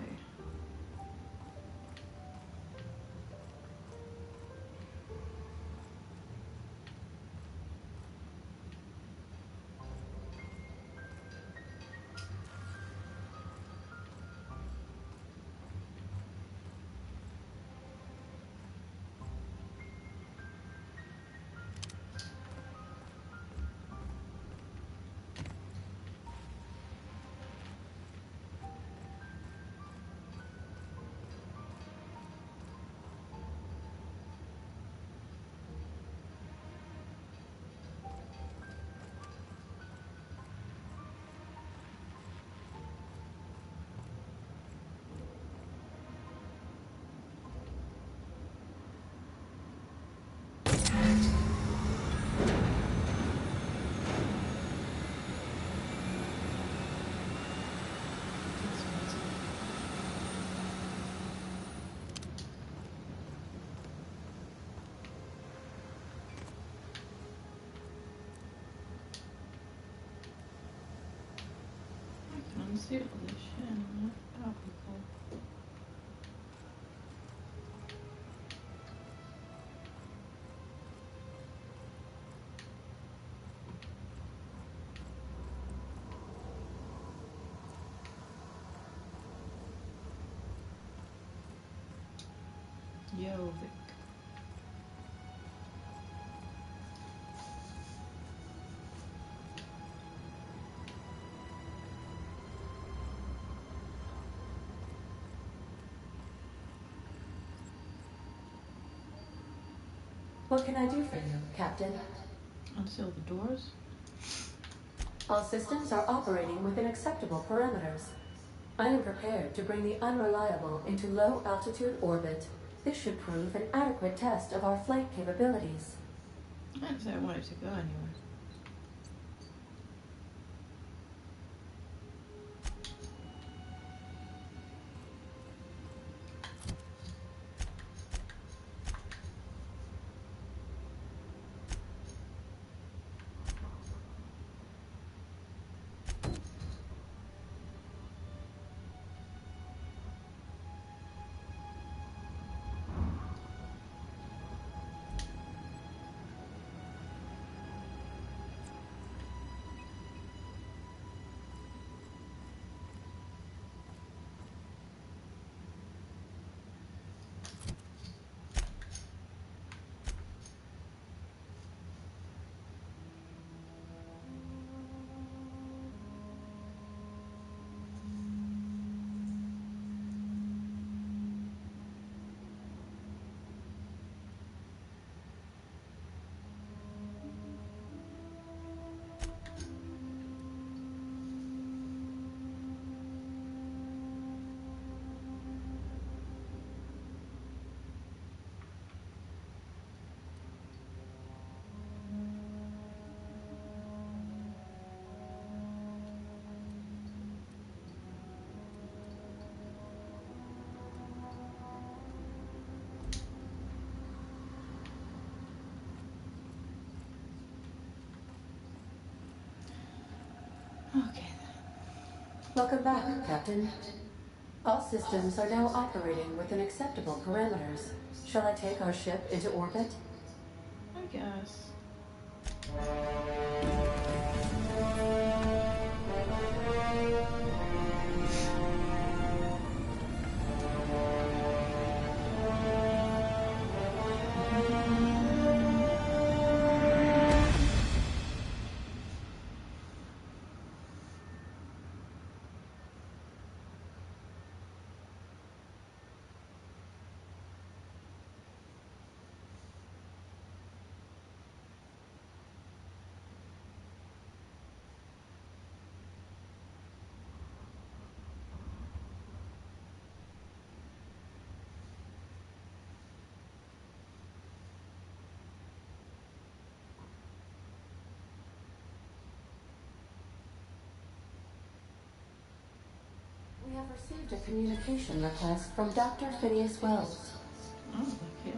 suit for this shit. That would be cool. Yo, Vic. What can I do for you, Captain? Unseal the doors? All systems are operating within acceptable parameters. I am prepared to bring the unreliable into low-altitude orbit. This should prove an adequate test of our flight capabilities. I didn't say I wanted to go anywhere. Okay. Welcome back, Captain. All systems are now operating within acceptable parameters. Shall I take our ship into orbit? I guess. We have received a communication request from Dr. Phineas Wells. Oh, yes.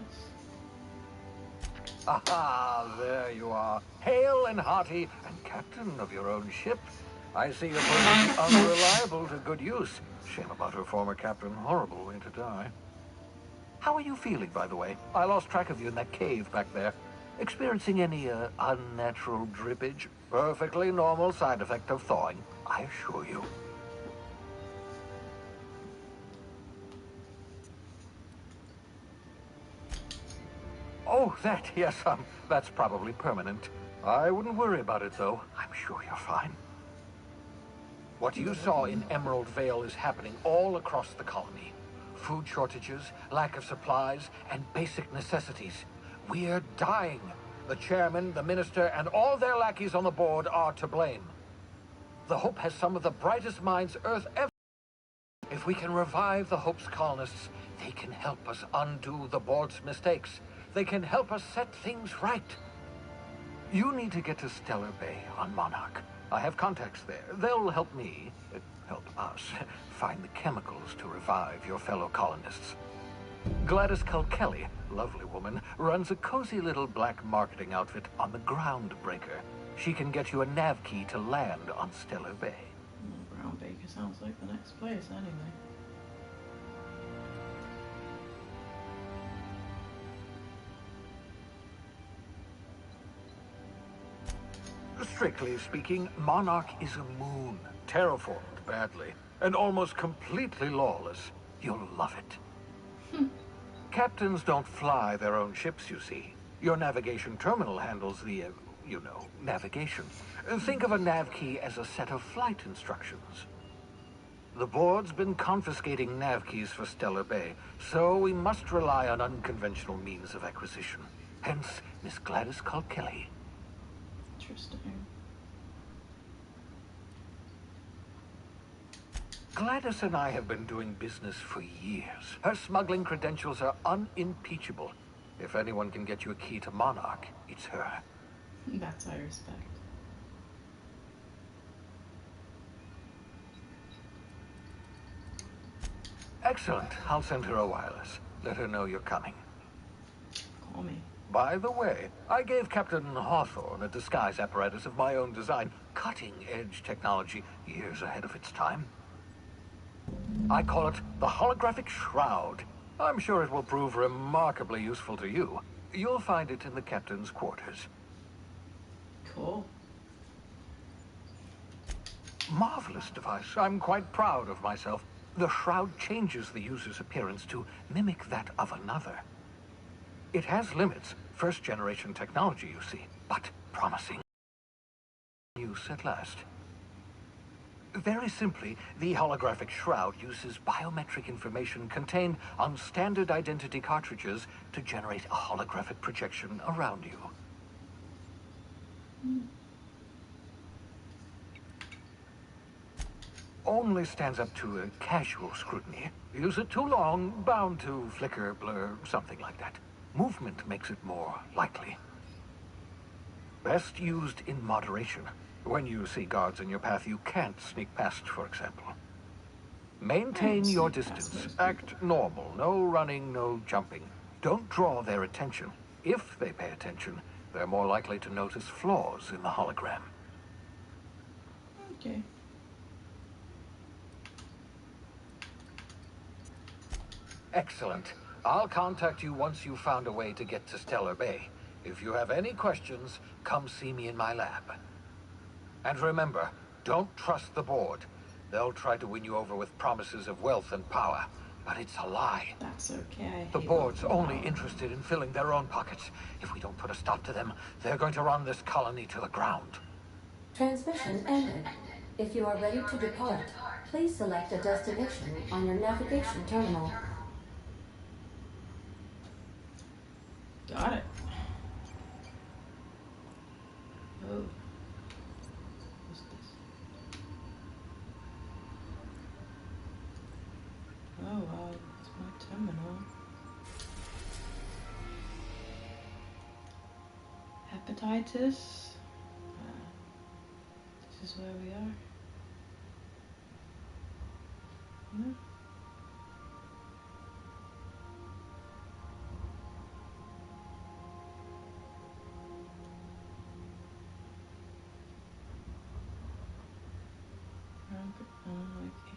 Aha, there you are. Hale and hearty, and captain of your own ship. I see you're putting unreliable to good use. Shame about her former captain. Horrible way to die. How are you feeling, by the way? I lost track of you in that cave back there. Experiencing any, unnatural drippage? Perfectly normal side effect of thawing, I assure you. Oh, that, yes, that's probably permanent. I wouldn't worry about it, though. I'm sure you're fine. What you saw in Emerald Vale is happening all across the colony. Food shortages, lack of supplies, and basic necessities. We're dying. The chairman, the minister, and all their lackeys on the board are to blame. The Hope has some of the brightest minds Earth ever. If we can revive the Hope's colonists, they can help us undo the board's mistakes. They can help us set things right. You need to get to Stellar Bay on Monarch. I have contacts there. They'll help me, help us, find the chemicals to revive your fellow colonists. Gladys Kilkelly, lovely woman, runs a cozy little black marketing outfit on the Groundbreaker. She can get you a nav key to land on Stellar Bay. Groundbreaker's sounds like the next place anyway. Strictly speaking, Monarch is a moon, terraformed badly, and almost completely lawless. You'll love it. Captains don't fly their own ships, you see. Your navigation terminal handles the, you know, navigation. Think of a nav key as a set of flight instructions. The board's been confiscating nav keys for Stellar Bay, so we must rely on unconventional means of acquisition. Hence, Miss Gladys Kilkelly. Interesting. Gladys and I have been doing business for years. Her smuggling credentials are unimpeachable. If anyone can get you a key to Monarch, it's her. That's I respect. Excellent. I'll send her a wireless. Let her know you're coming. Call me. By the way, I gave Captain Hawthorne a disguise apparatus of my own design. Cutting-edge technology, years ahead of its time. I call it the Holographic Shroud. I'm sure it will prove remarkably useful to you. You'll find it in the captain's quarters. Cool. Marvelous device. I'm quite proud of myself. The shroud changes the user's appearance to mimic that of another. It has limits, first-generation technology, you see, but promising use at last. Very simply, the holographic shroud uses biometric information contained on standard identity cartridges to generate a holographic projection around you. Only stands up to a casual scrutiny. Use it too long, bound to flicker, blur, something like that. Movement makes it more likely. Best used in moderation. When you see guards in your path you can't sneak past, for example. Maintain your distance. Act normal. No running, no jumping. Don't draw their attention. If they pay attention, they're more likely to notice flaws in the hologram. Okay. Excellent. I'll contact you once you've found a way to get to Stellar Bay. If you have any questions, come see me in my lab. And remember, don't trust the board. They'll try to win you over with promises of wealth and power, but it's a lie. That's okay. The board's only interested in filling their own pockets. If we don't put a stop to them, they're going to run this colony to the ground. Transmission ended. If you are ready to depart, please select a destination on your navigation terminal. Got it. Oh. What's this? Oh wow, it's my terminal. Hepatitis. This is where we are. Yeah. Okay.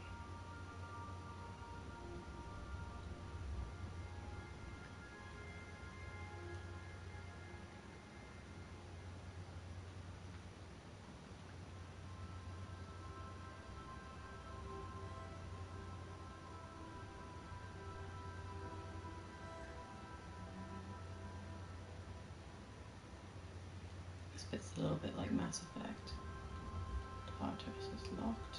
This bit's a little bit like Mass Effect. Tartarus is locked.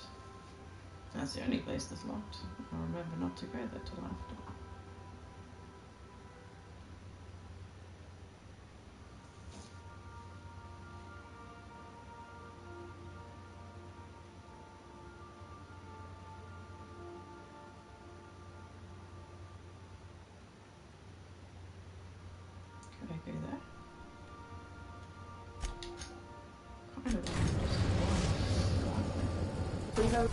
That's the only place that's locked. I'll remember not to go there till after. Could I go there? Kind of.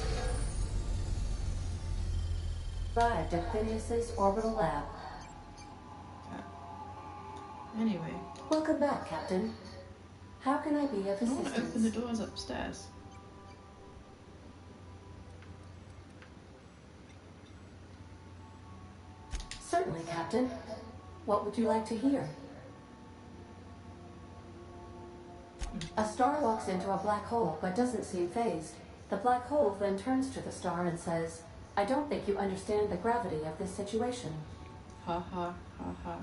Arrived at Phineas's orbital lab. Anyway. Welcome back, Captain. How can I be of I want to assistance? open the doors upstairs. Certainly, Captain. What would you like to hear? A star walks into a black hole but doesn't seem phased. The black hole then turns to the star and says, "I don't think you understand the gravity of this situation." Ha ha ha ha.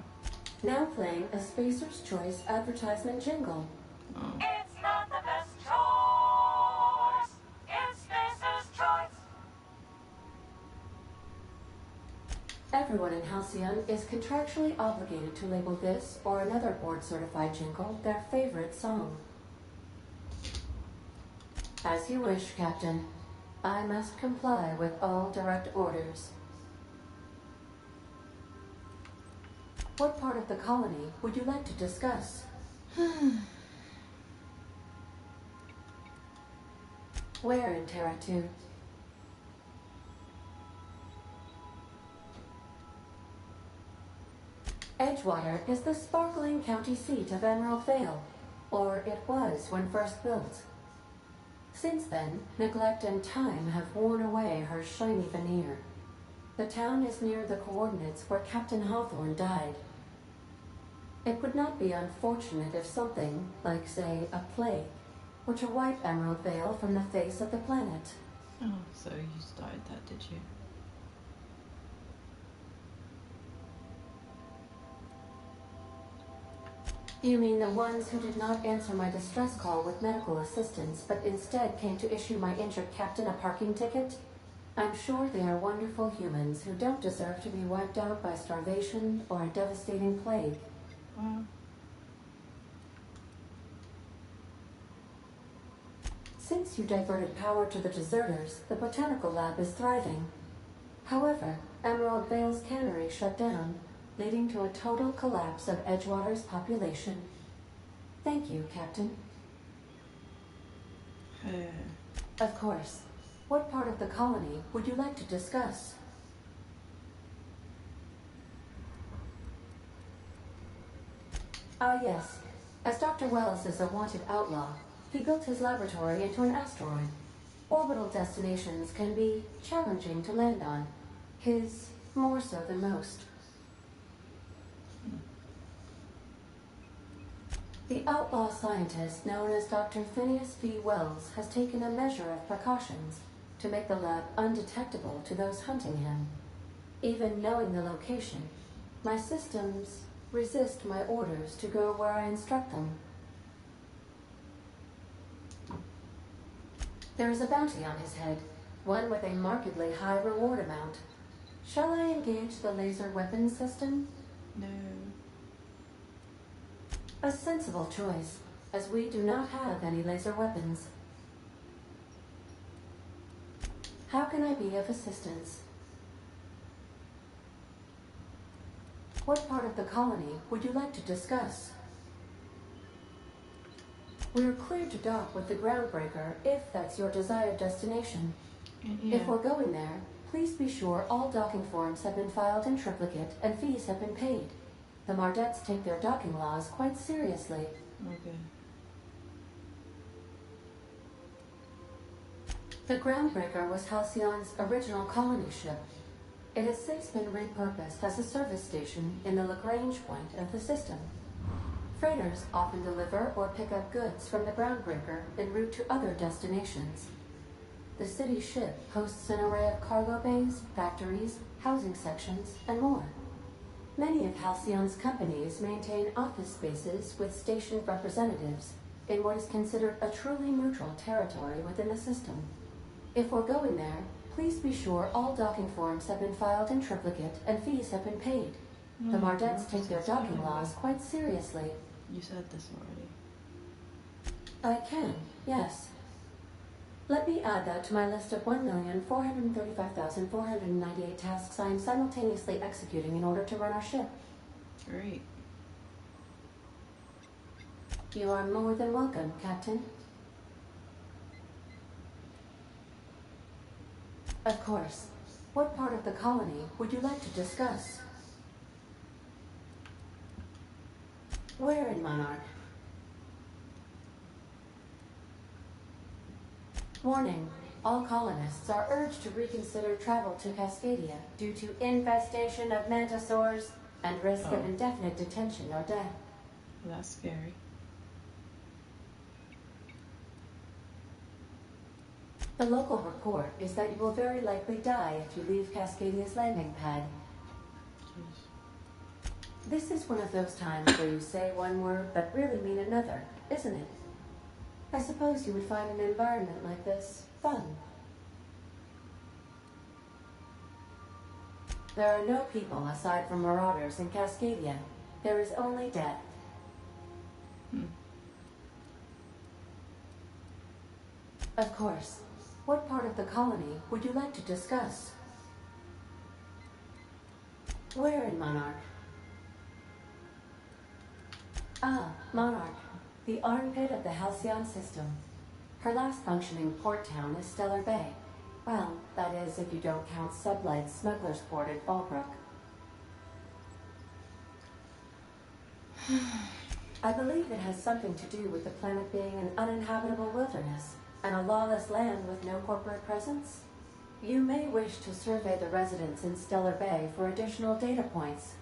Now playing a Spacer's Choice advertisement jingle. Oh. It's not the best choice. It's Spacer's Choice. Everyone in Halcyon is contractually obligated to label this or another board-certified jingle their favorite song. As you wish, Captain. I must comply with all direct orders. What part of the colony would you like to discuss? Where in Terra 2? Edgewater is the sparkling county seat of Emerald Vale, or it was when first built. Since then, neglect and time have worn away her shiny veneer. The town is near the coordinates where Captain Hawthorne died. It would not be unfortunate if something, like, say, a plague, were to wipe Emerald Vale from the face of the planet. Oh, so you started that, did you? You mean the ones who did not answer my distress call with medical assistance, but instead came to issue my injured captain a parking ticket? I'm sure they are wonderful humans who don't deserve to be wiped out by starvation or a devastating plague. Since you diverted power to the deserters, the botanical lab is thriving. However, Emerald Vale's cannery shut down, leading to a total collapse of Edgewater's population. Thank you, Captain. Of course. What part of the colony would you like to discuss? Ah, yes. As Dr. Wells is a wanted outlaw, he built his laboratory into an asteroid. Orbital destinations can be challenging to land on. His more so than most. The outlaw scientist known as Dr. Phineas V. Wells has taken a measure of precautions to make the lab undetectable to those hunting him. Even knowing the location, my systems resist my orders to go where I instruct them. There is a bounty on his head, one with a markedly high reward amount. Shall I engage the laser weapons system? No. A sensible choice, as we do not have any laser weapons. How can I be of assistance? What part of the colony would you like to discuss? We're cleared to dock with the Groundbreaker if that's your desired destination. Yeah. If we're going there, please be sure all docking forms have been filed in triplicate and fees have been paid. The Mardettes take their docking laws quite seriously. Okay. The Groundbreaker was Halcyon's original colony ship. It has since been repurposed as a service station in the Lagrange point of the system. Freighters often deliver or pick up goods from the Groundbreaker en route to other destinations. The city ship hosts an array of cargo bays, factories, housing sections, and more. Many of Halcyon's companies maintain office spaces with stationed representatives in what is considered a truly neutral territory within the system. If we're going there, please be sure all docking forms have been filed in triplicate and fees have been paid. The Mardettes take their docking laws quite seriously. You said this already. I can, yes. Let me add that to my list of 1,435,498 tasks I am simultaneously executing in order to run our ship. Great. You are more than welcome, Captain. Of course. What part of the colony would you like to discuss? Where in Monarch? Warning. All colonists are urged to reconsider travel to Cascadia due to infestation of mantisaurs and risk of indefinite detention or death. That's scary. The local report is that you will very likely die if you leave Cascadia's landing pad. This is one of those times where you say one word but really mean another, isn't it? I suppose you would find an environment like this fun. There are no people aside from marauders in Cascadia. There is only death. Of course. What part of the colony would you like to discuss? Where in Monarch? Ah, Monarch. The armpit of the Halcyon system. Her last functioning port town is Stellar Bay. Well, that is if you don't count Sublight's smuggler's port at Fallbrook. I believe it has something to do with the planet being an uninhabitable wilderness and a lawless land with no corporate presence. You may wish to survey the residents in Stellar Bay for additional data points.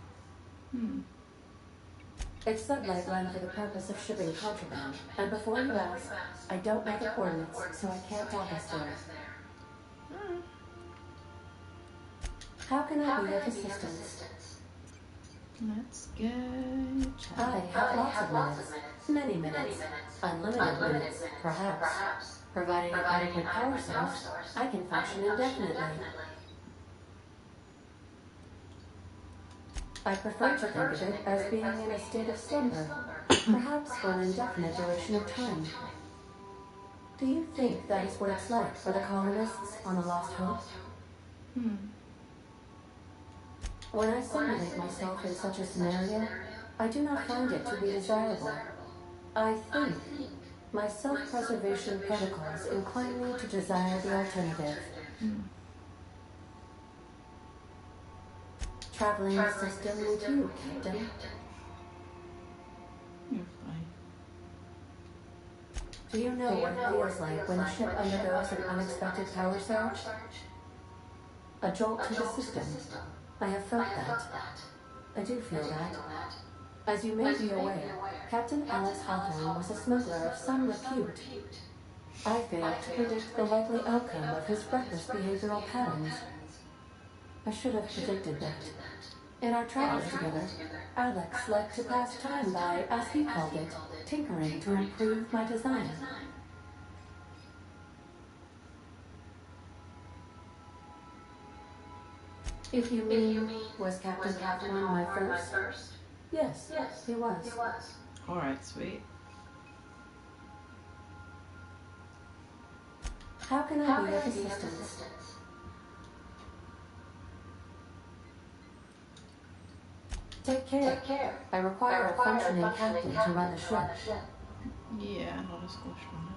It's Sublight run for the purpose of shipping contraband, and before you ask, I don't know the coordinates, so I can't talk us there. How can I be of assistance? Let's get... I have lots of minutes. Many minutes. Unlimited minutes, perhaps. Providing an adequate power source, I can function indefinitely. I prefer to think of it as being in a state of slumber, perhaps for an indefinite duration of time. Do you think that is what it's like for the colonists on the Lost Hope? When I simulate myself in such a scenario, I do not find it to be desirable. I think my self-preservation protocols incline me to desire the alternative. Traveling the system with you, Captain. You're fine. Do you know what it feels like when the ship undergoes an unexpected power surge? A jolt to the system. I have felt that. I do feel that. As you may be aware, Captain Alice Hawthorne was a smuggler of some repute. I failed to predict the likely outcome of his reckless behavioral patterns. I should have predicted that. In our travels together, Alex liked to pass time by, as he called it, tinkering to improve my design. If you mean, was Captain Hawthorne my first? Yes, he was. Alright, sweet. How can I be of assistance? Take care. I require a functioning captain to run the ship. Yeah, not a squash on it.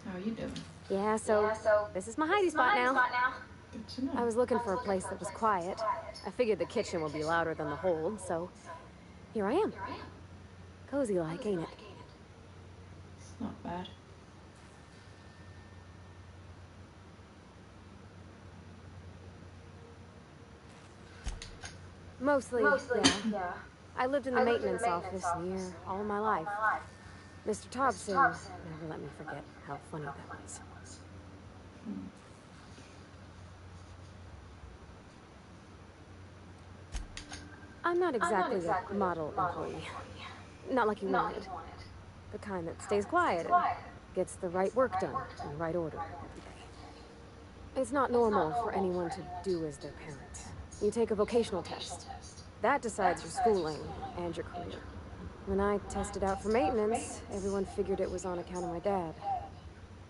How are you doing? Yeah, so this is my hidey spot now. Good to know. I was looking for a place that was quiet. I figured the kitchen would be louder than the hold, so here I am. Cozy like, ain't it? It's not bad. Mostly, yeah. I lived in the maintenance office near all my life. Mr. Thompson never let me forget how funny that was. I'm not exactly a model employee. Not like you wanted. The kind that stays quiet and gets the right work done in the right order every day. It's not normal for anyone to do as their parents. You take a vocational test. That decides your schooling and your career. When I tested out for maintenance, everyone figured it was on account of my dad.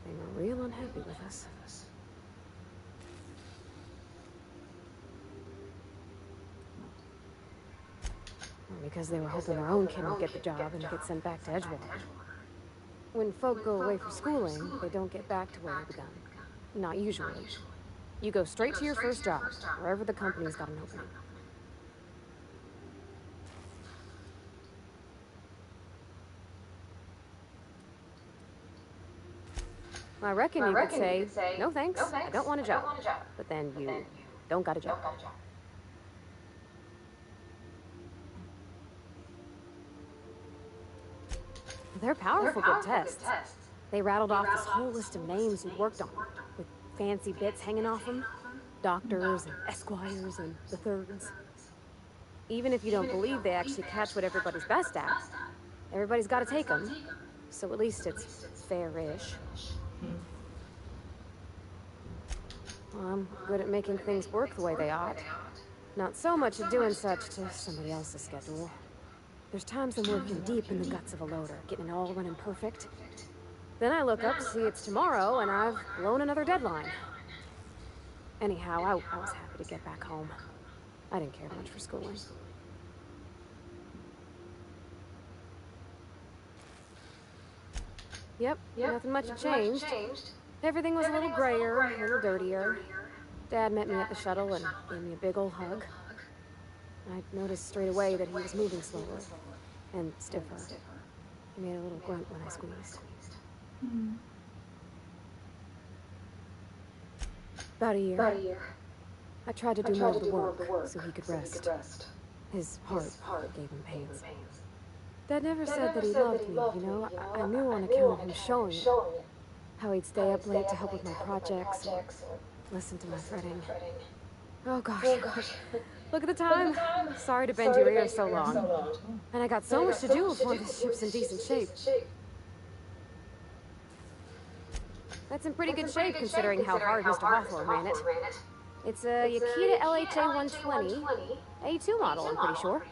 They were real unhappy with us. Because they were hoping their own kid would get the job and get sent back to Edgewater. When folk go away for schooling, they don't get back to where they begun. Not usually. You go straight to your first job, wherever the company's got an opening. I reckon you could say, no thanks, I don't want a job. But then you don't got a job. They're powerful good tests. They rattled off this whole list of names we'd worked on, with fancy bits hanging off them. Doctors, and esquires, and the thirds. Even if you don't believe they actually catch what everybody's best at, everybody's got to take them. So at least it's fair-ish. Well, I'm good at making things work the way they ought. Not so much at doing such to somebody else's schedule. There's times I'm working deep in the guts of a loader, getting it all running perfect. Then I look up to see it's tomorrow, and I've blown another deadline. Anyhow, I was happy to get back home. I didn't care much for schooling. Yep, nothing much had changed. Everything was a little grayer, a little dirtier. Dad met me at the shuttle and gave me a big old hug. I noticed straight away that he was moving slower and stiffer. He made a little grunt when I squeezed. About a year. I tried to do more of the work so he could rest. His heart gave him pains. Dad never said that he loved me, you know? I knew on account of him showing it. How he'd stay up late to help with my projects and listen to my fretting. Oh gosh. Look at the time. Sorry to bend your ear so long. And I got so much to do before this ship's in decent shape. That's in pretty good shape considering how hard Mr. Hawthorne ran it. It's a Yakita LHA 120, A2 model, I'm pretty sure.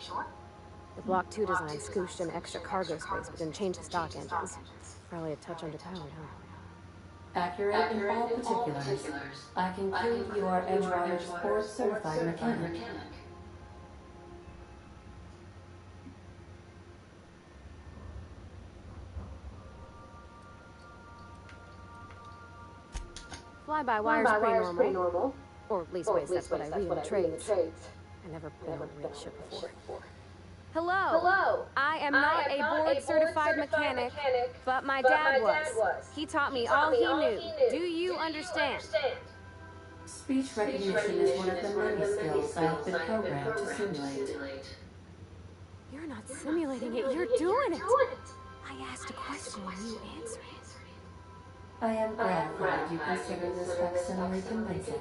The Block 2 design scooshed in extra cargo space, but didn't change the stock engines. Probably a touch underpowered, huh? Accurate in all particulars. I conclude you are Edgewater's board-certified mechanic. Fly-by-wire's pretty normal. Or at least that's what I read in the trades. I've never been on a real ship before. Hello. I am not a board-certified mechanic, but my dad was. He taught me all he knew. Do you understand? Speech recognition is one of the many skills I have been programmed to simulate. You're not simulating it, you're doing it. I asked a question and you answered it. I am gratified you consider this facsimile convincing.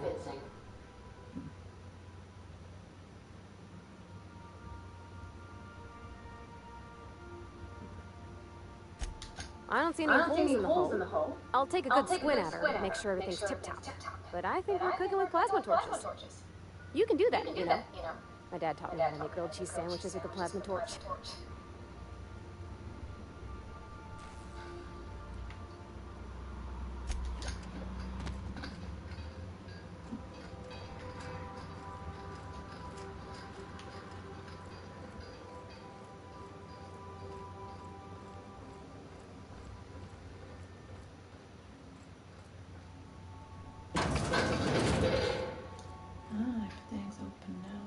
I don't see any holes in the hull. I'll take a good squint at her and make sure everything's tip-top. But I think we're cooking with plasma torches. You can do that, you know. My dad taught me how to make grilled cheese sandwiches with a plasma torch. Everything's open now.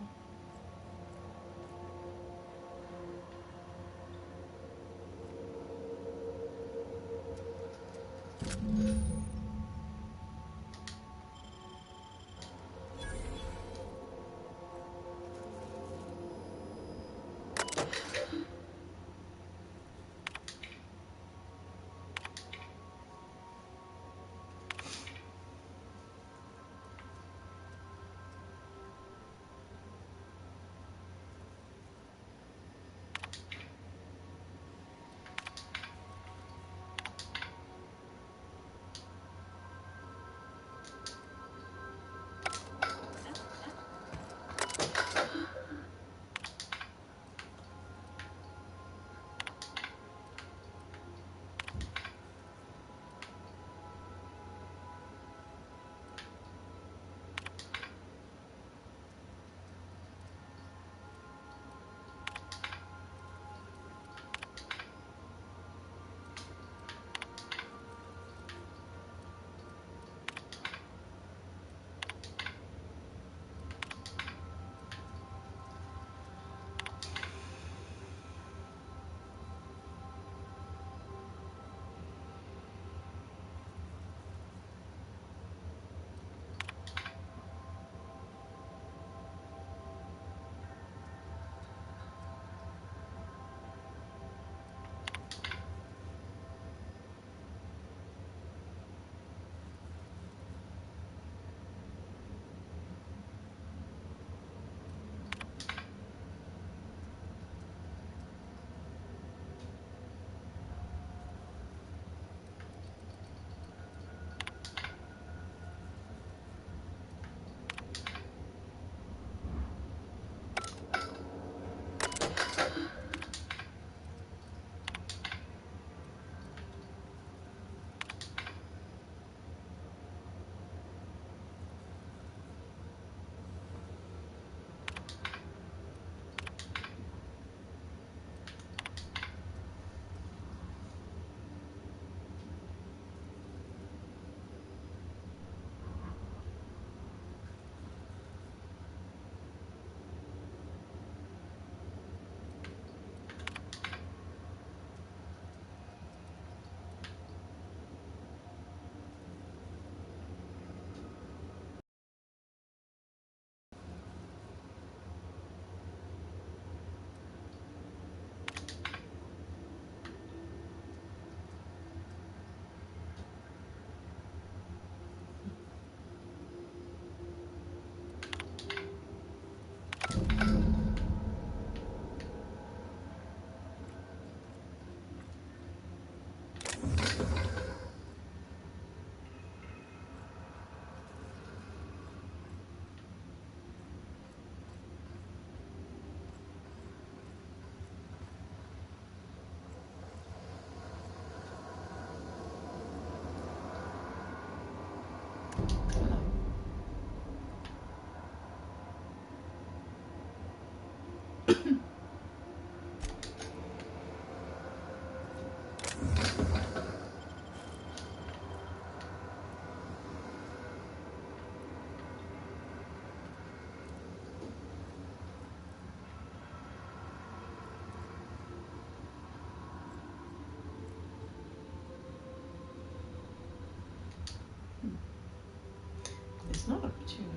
It's not a petunia.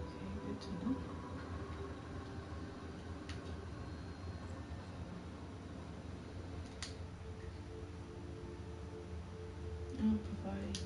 Okay, good to know. Oh, providing.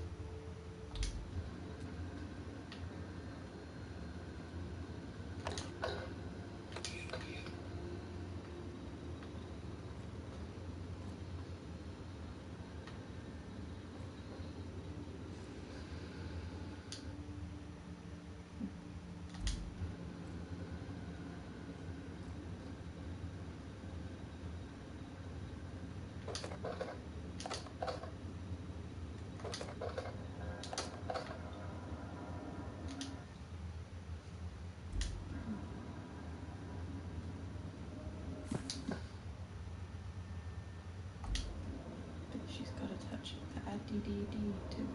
She's got a touch of ADD too.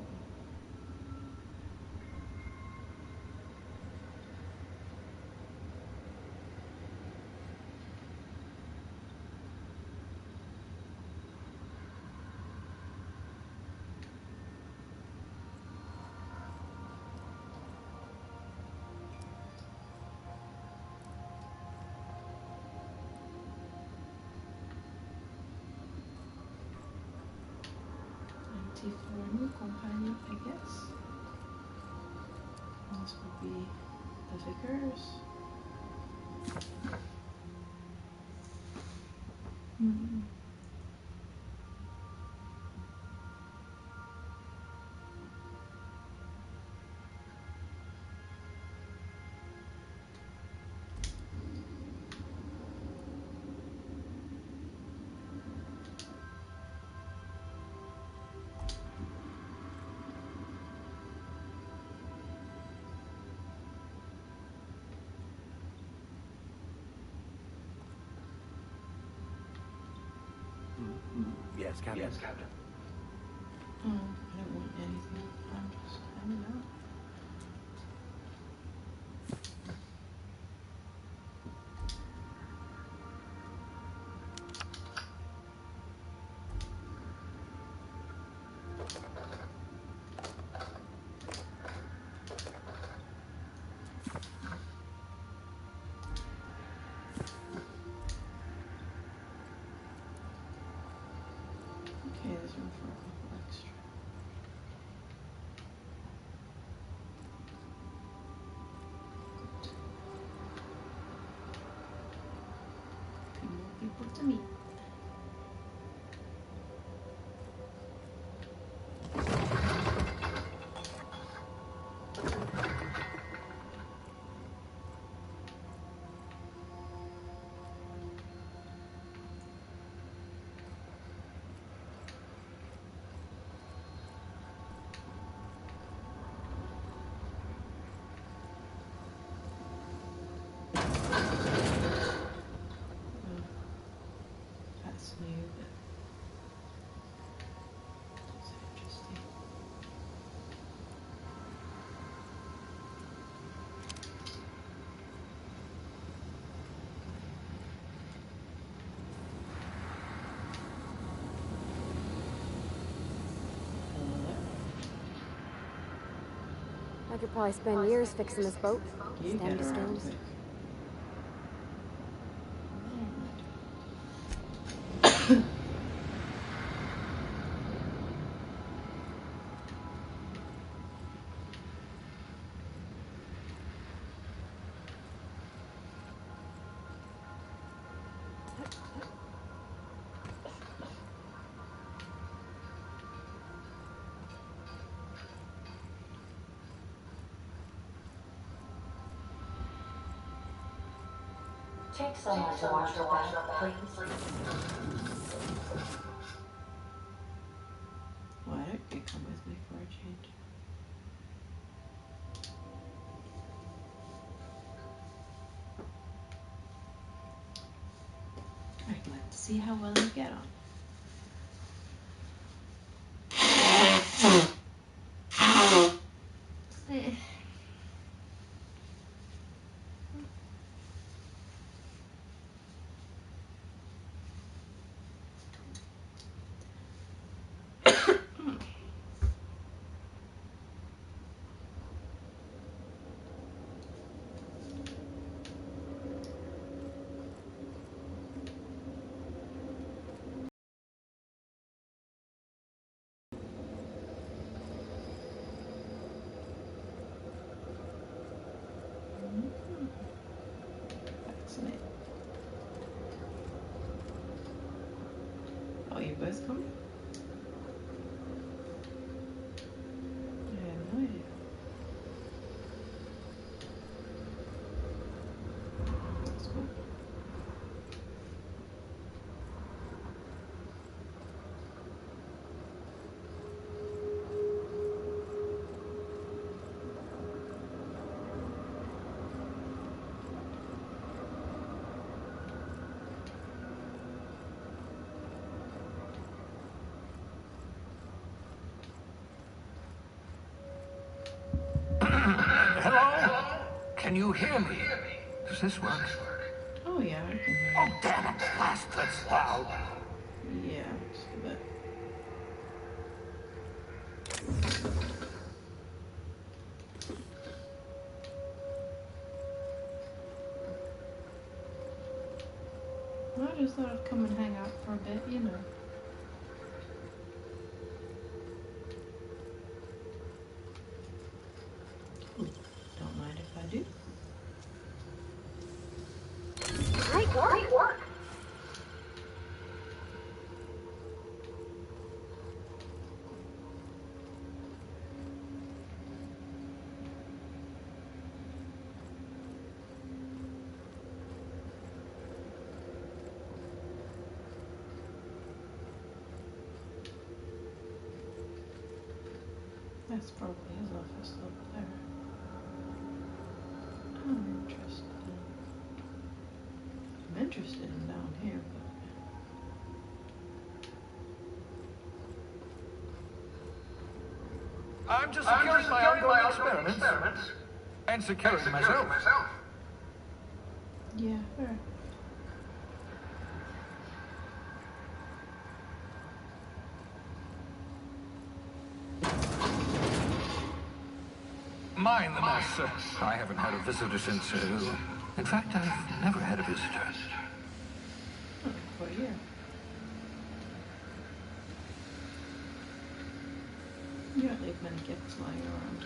For a new companion, I guess. And this would be the Vickers. Yes, Captain. Yes, Captain. Oh, I don't want anything. I'm just hanging out. Okay, there's room for a couple extra. Good. Few more people to meet. That's new, but it's interesting. I could probably spend years fixing this boat. You Stem get to around stems. quick. Take someone to watch your back, please. Why don't you come with me for a change? See how well you get on. Excellent. Oh, you both coming? I have no idea. That's cool. Hello? Can you hear me? Does this work? Oh yeah, I can hear Oh, you. damn it. That's loud. Yeah, just a bit. I just thought I'd come and hang out for a bit, you know. Don't mind if I do. Great work. That's probably his office up there. I'm interested in down here, but I'm just securing my ongoing experiments. And securing myself. yeah, fair. Mind the mess. I haven't had a visitor since... in fact, I've never had a visitor. For a year. You don't leave many gifts lying around.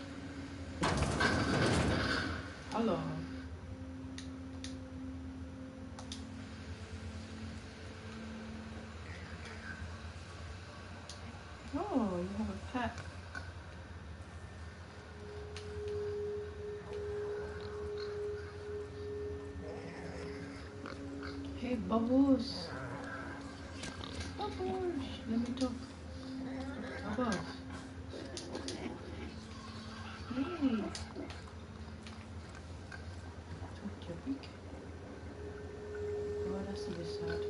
Hello. Oh, you have a pet. Hey, Bubbles. Bubbles, let me talk. Bubbles. Hey. Talk your beak. Oh, that's a bit sad.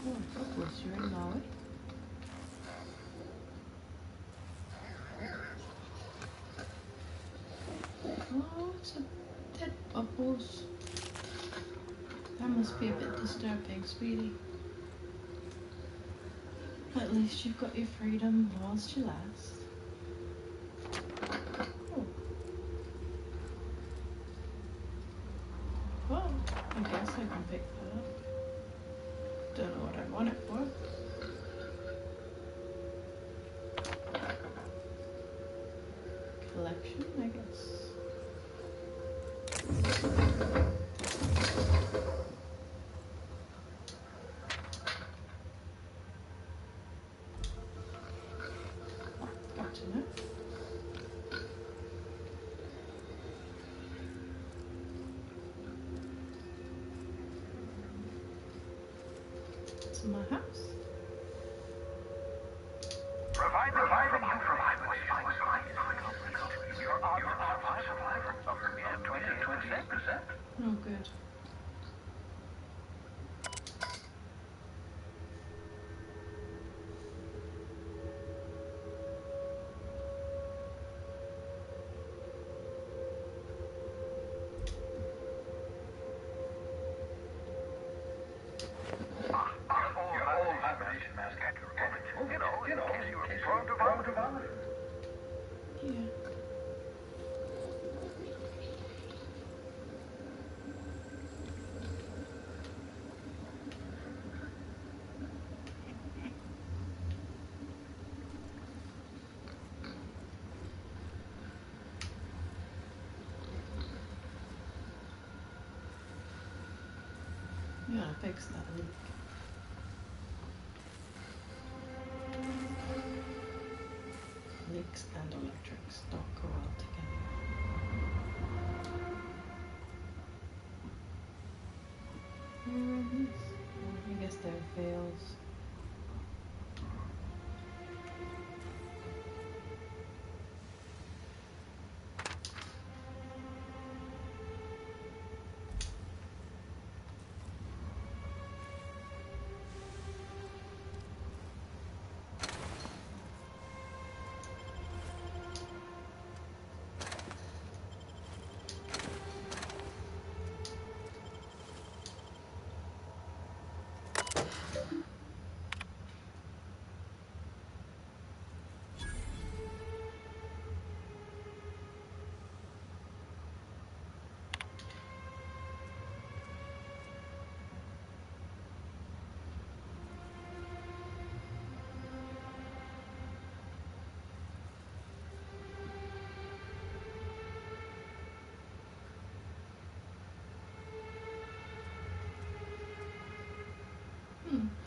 Oh, Bubbles, you're in Norway? Oh, it's a dead Bubbles. That must be a bit disturbing, sweetie. At least you've got your freedom whilst you last. Oh. Well, I guess I can pick that up. Don't know what I want it for. Collection, I guess. Got to know. It's my house. Provide the information. Yeah, fix that leak. Leaks and electrics don't go well together. I guess they're fails.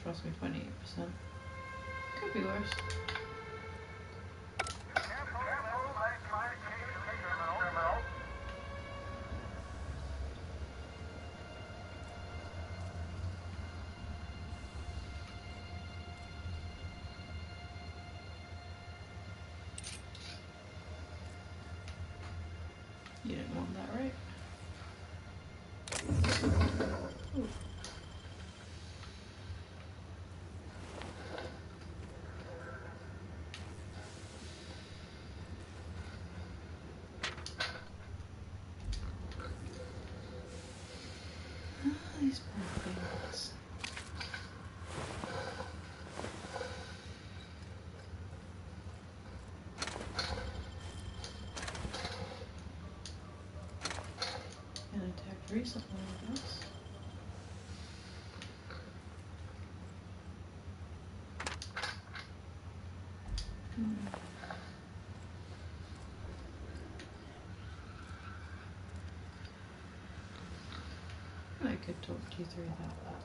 Trust me, 28%. Could be worse. You didn't want that, right? Ooh. These poor things. An attack resupply with us. I could talk you through that, but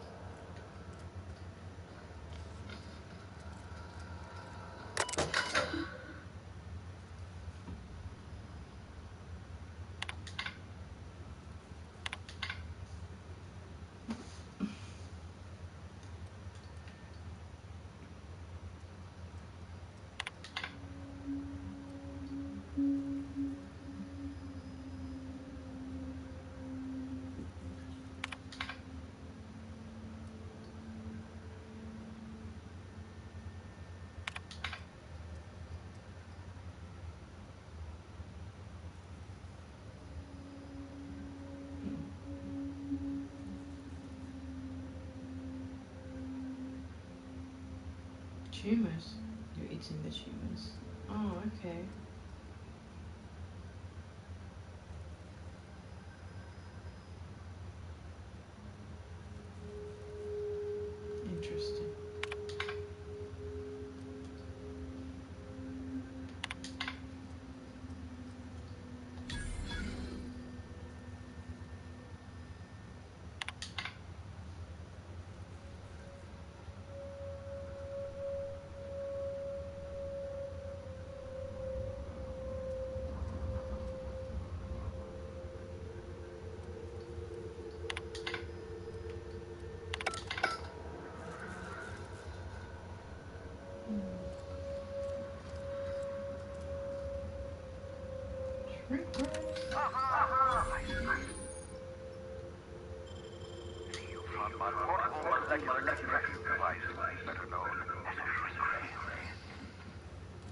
tumors. You're eating the tumors. Oh, okay. Interesting.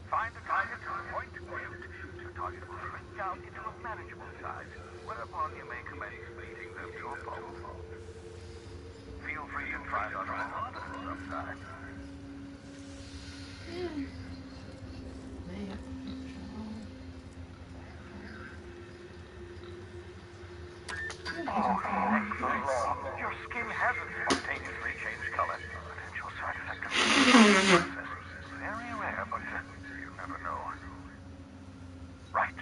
Find a target, point to it. The target will shrink down into a manageable size, whereupon you may commence beating them to a pulp. Feel free to try on a lot sometime. May have Oh, thanks the Lord. Your skin hasn't spontaneously changed color. Potential side effect of the process. Very rare, but you never know. Right.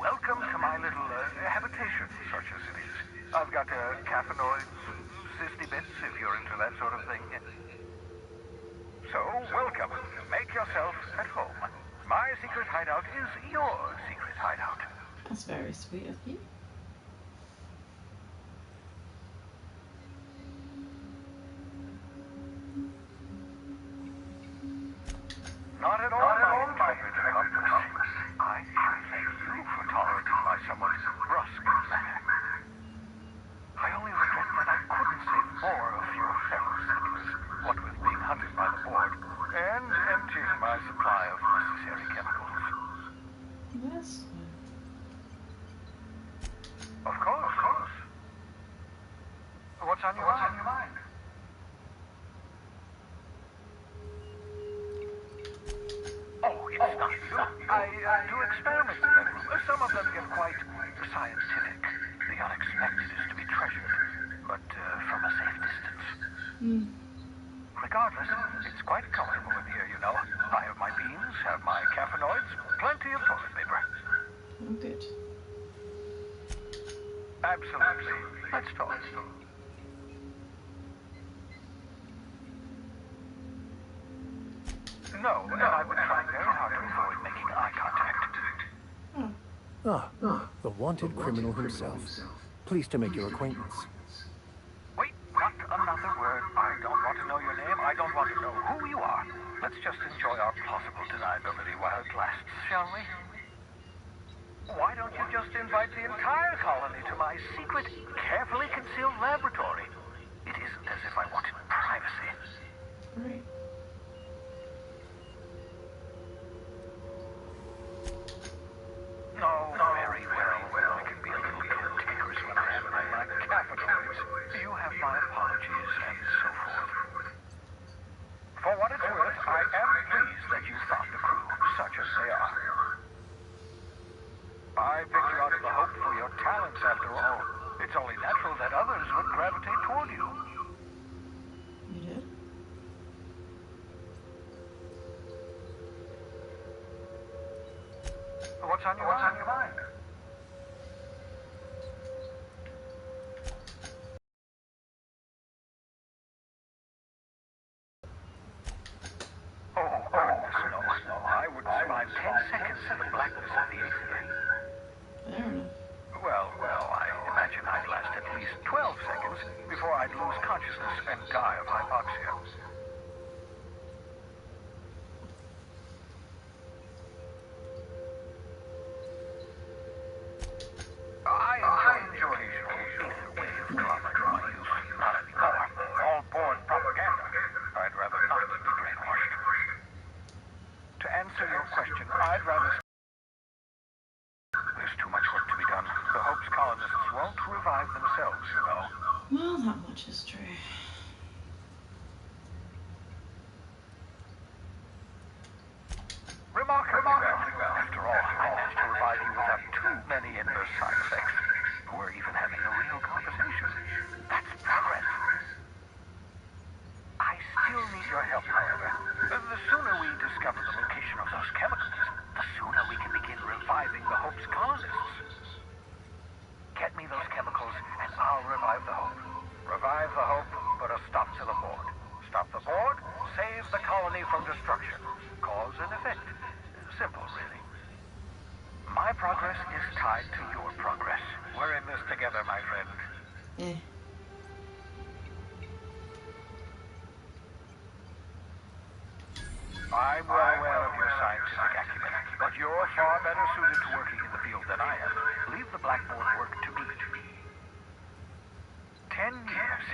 Welcome to my little habitation, such as it is. I've got caffeinoids, cysty bits, if you're into that sort of thing. So, welcome. Make yourself at home. My secret hideout is your secret hideout. That's very sweet of you. Not at all my intrepid accomplice. I should thank you for tolerating my somewhat brusque manner. I only regret that I couldn't save more of your fellow settlers, what with being hunted by the board, and emptying my supply of necessary chemicals. Yes. Of course. What's on your mind? Oh, it's not you. I do experiments in that room. Some of them get quite scientific. The unexpected is to be treasured, but from a safe distance. Regardless, it's quite comfortable in here, you know. I have my beans, have my caffeinoids, plenty of toilet paper. Oh, good. Absolutely. Let's talk. No, and I would try very hard to avoid making eye contact. Ah, the wanted criminal himself. Pleased to make your acquaintance. Wait, not another word. I don't want to know your name. I don't want to know who you are. Let's just enjoy our plausible deniability while it lasts, shall we? Why don't you just invite the entire colony to my secret, carefully concealed laboratory? It isn't as if I wanted privacy. Right. No, very well. I can be a little cantankerous when I have my caffeinoids. You have my apologies and so forth. For what it's worth, I am pleased that you found the crew, such as they are. I picked you out of the hope for your talents, after all. It's only natural that others would gravitate toward you. You did? What's on your mind? Oh, goodness, no. I wouldn't survive 10 seconds in the blackness of the aether. Fair enough. Well, I imagine I'd last at least 12 seconds before I'd lose consciousness and die of hypoxia. I enjoyed the occasional ether wave drama in my youth. Not anymore. All board propaganda. I'd rather not be brainwashed. To answer your question, I'd rather... There's too much work to be done. The Hope's colonists won't revive themselves, you know. Well, that much is true. Remarkably well. After all, I managed to revive you without too many inverse side effects. We're even having a real conversation. That's progress. I still need your help, however. The sooner we discover the location of those chemicals, the sooner we can begin reviving the Hope's colonists. Get me those chemicals, and I'll revive the Hope. Revive the Hope, put a stop to the board. Stop the board, save the colony from destruction. Cause and effect. Simple, really. My progress is tied to your progress. We're in this together, my friend. I'm well aware of your scientific acumen, but you're far better suited to working in the field than I am. Leave the blackboard work to me. 10 years.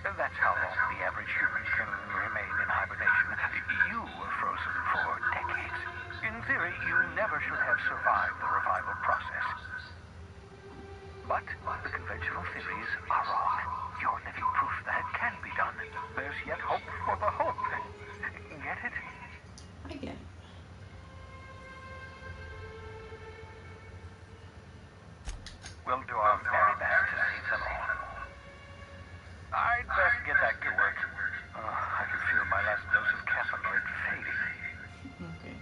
That's how long the average human can remain in hibernation. You were frozen for decades. In theory, you never should have survived the revival process. But the conventional theories are wrong. You're living proof that it can be done. There's there's yet hope for the hope. Get it? I get it. We'll do our very best to save them all. I'd best get back to work. I can feel my last dose of caffeinoid fading. Okay.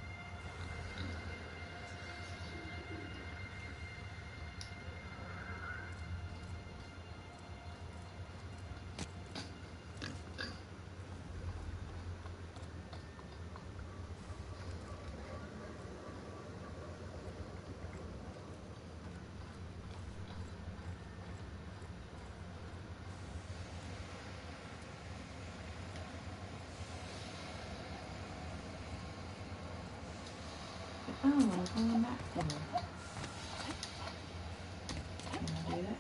Oh, I'm going back for it. Can I do that?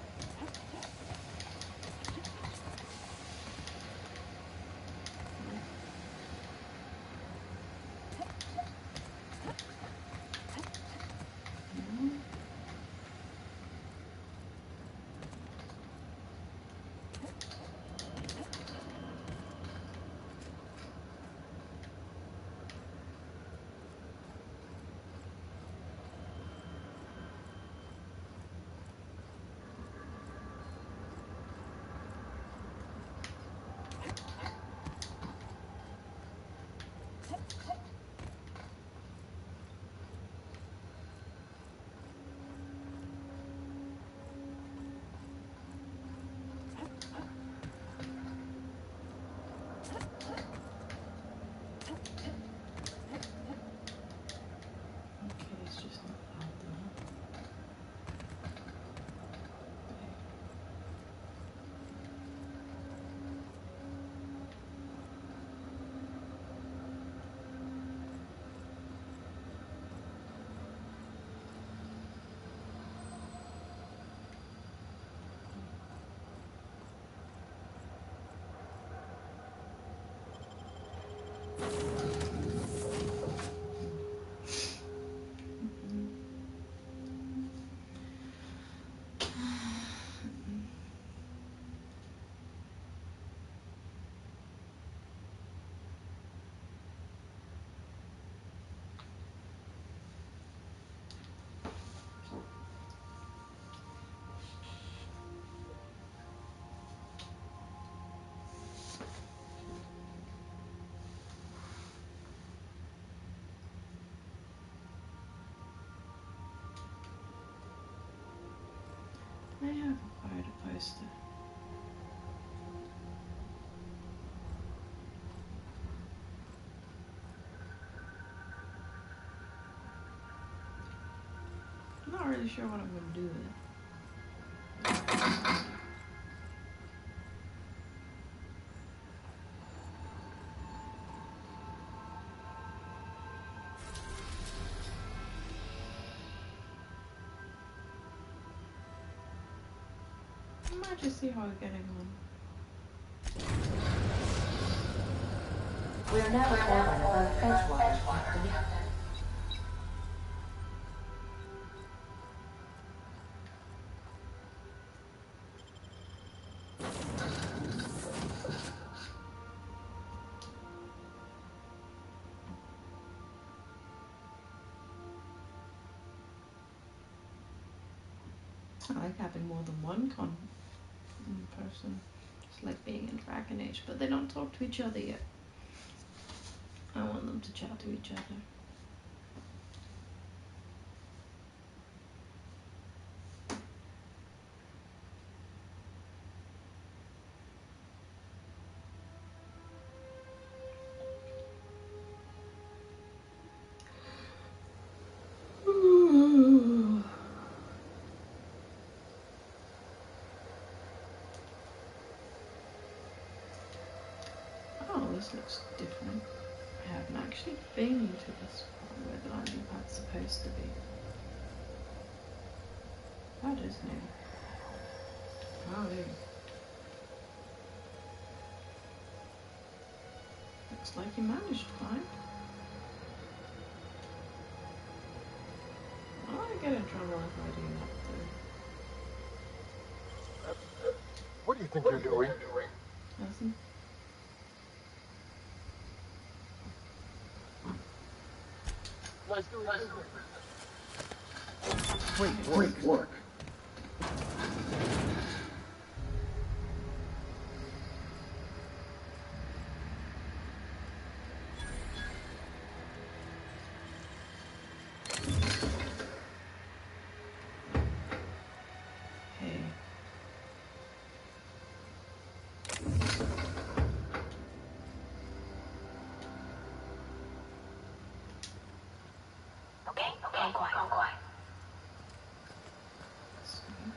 No. Okay, it's just not loud enough. I have acquired a poster. I'm not really sure what I'm going to do with it. I might just see how we're getting on. We're now traveling above Edgewater, Captain. I like having more than one person. It's like being in Dragon Age, but they don't talk to each other yet. I want them to chat to each other. Oh, this looks different. I haven't actually been to this part where the landing pad's supposed to be. That is new. Howdy. Looks like you managed fine. I might get in trouble if I do that though. What do you think you're doing? Nothing. Great work. Okay. Okay, quiet. Sweet.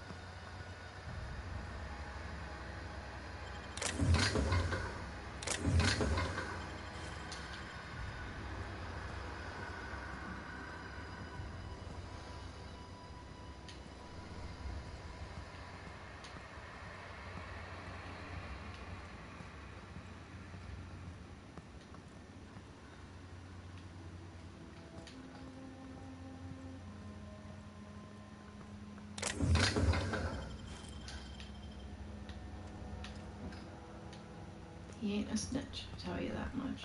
He ain't a snitch, I tell you that much.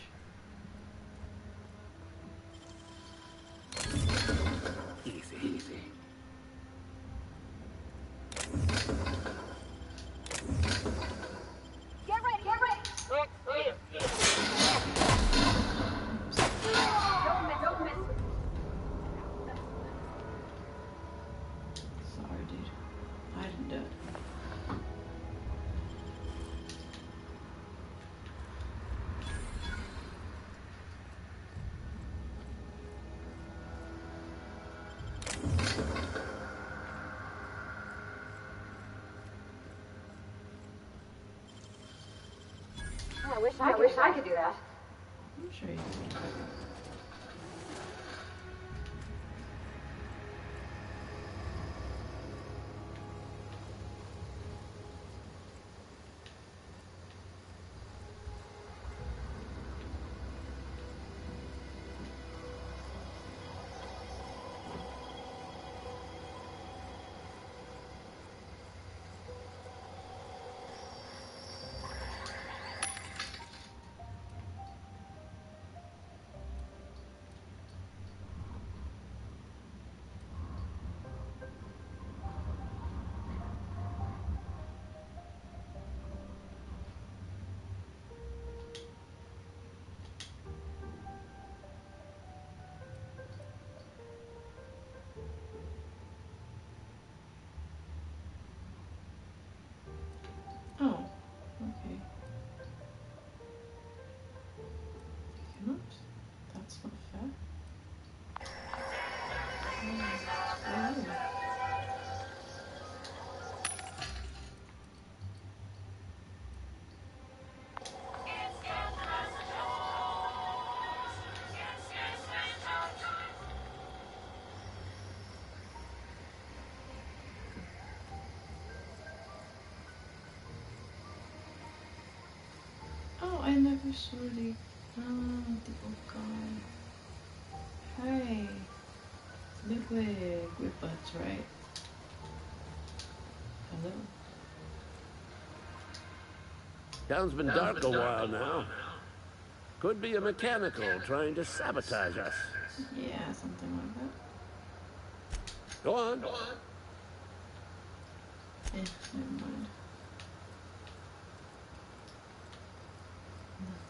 Easy. Get ready. Don't miss. Sorry, dude. I didn't do it. I wish I could do that. I'm sure you can. Oh, okay. Oops, that's not fair. Oh. Oh, I never saw the old guy. Hey, Ludwig with butts, right? Hello. Town's been dark a while now. Could be a mechanical trying to sabotage us. Yeah, something like that. Go on. Never mind.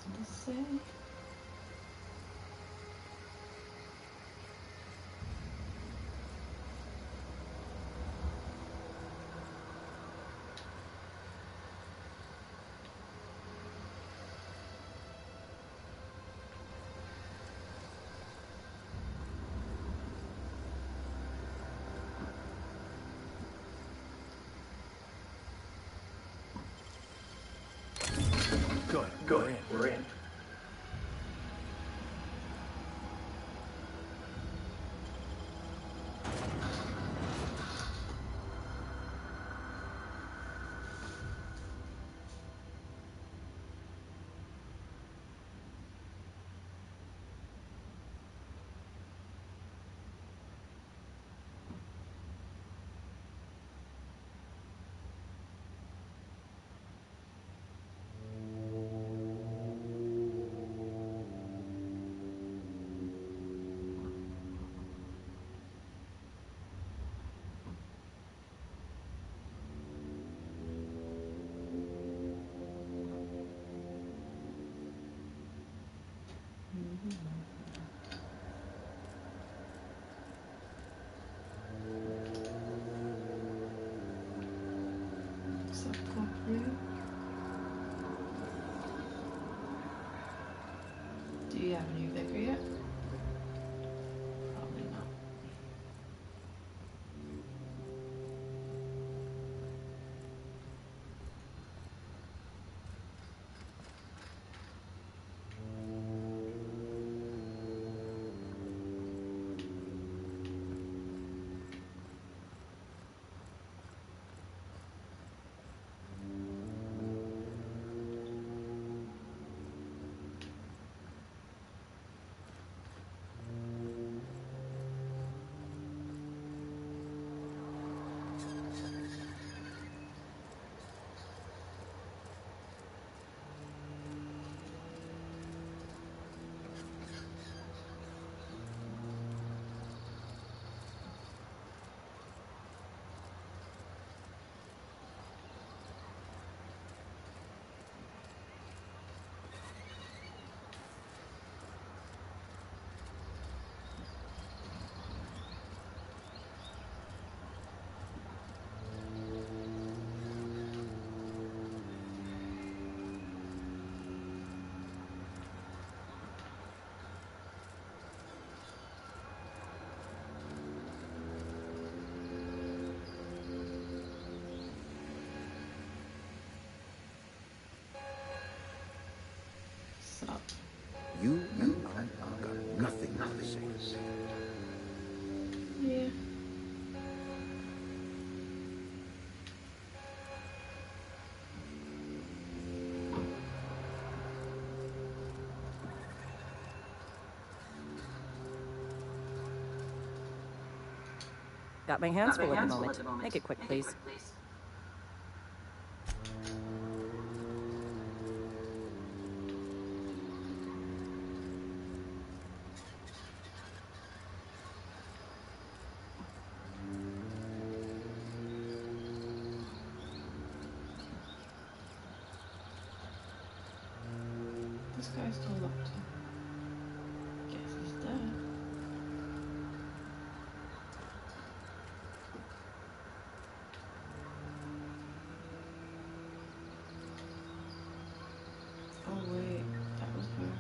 Nothing to say. Good. We're in. What's up, Corporeal? Do you have a new vicar yet? Probably not. Sup? You and I got nothing to say. Yeah. Got my hands full at the moment. Make it quick, please. This guy's still locked. Guess he's dead. Oh wait, that was her.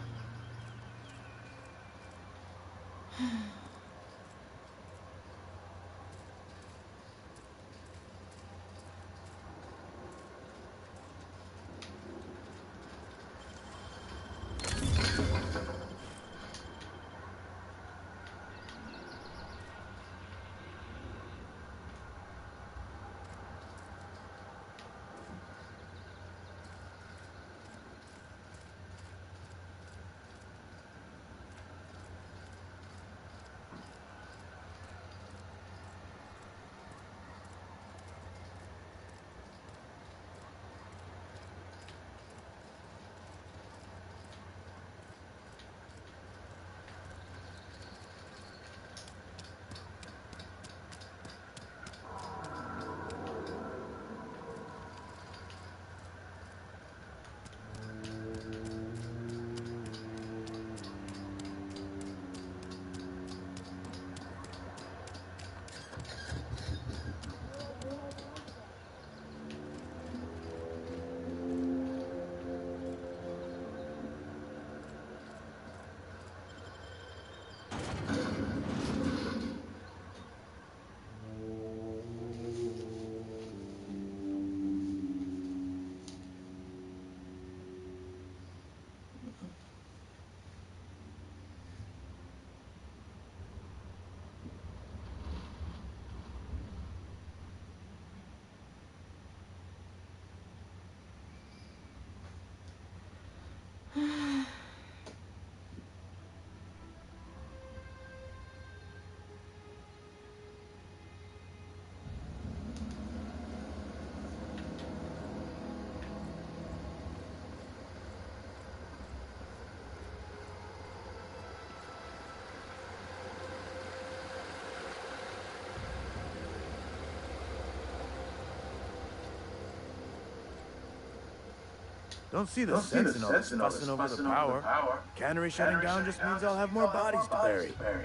Don't see the sense in all this fussing over the power. Cannery shutting down just means I'll have more bodies to bury. Okay.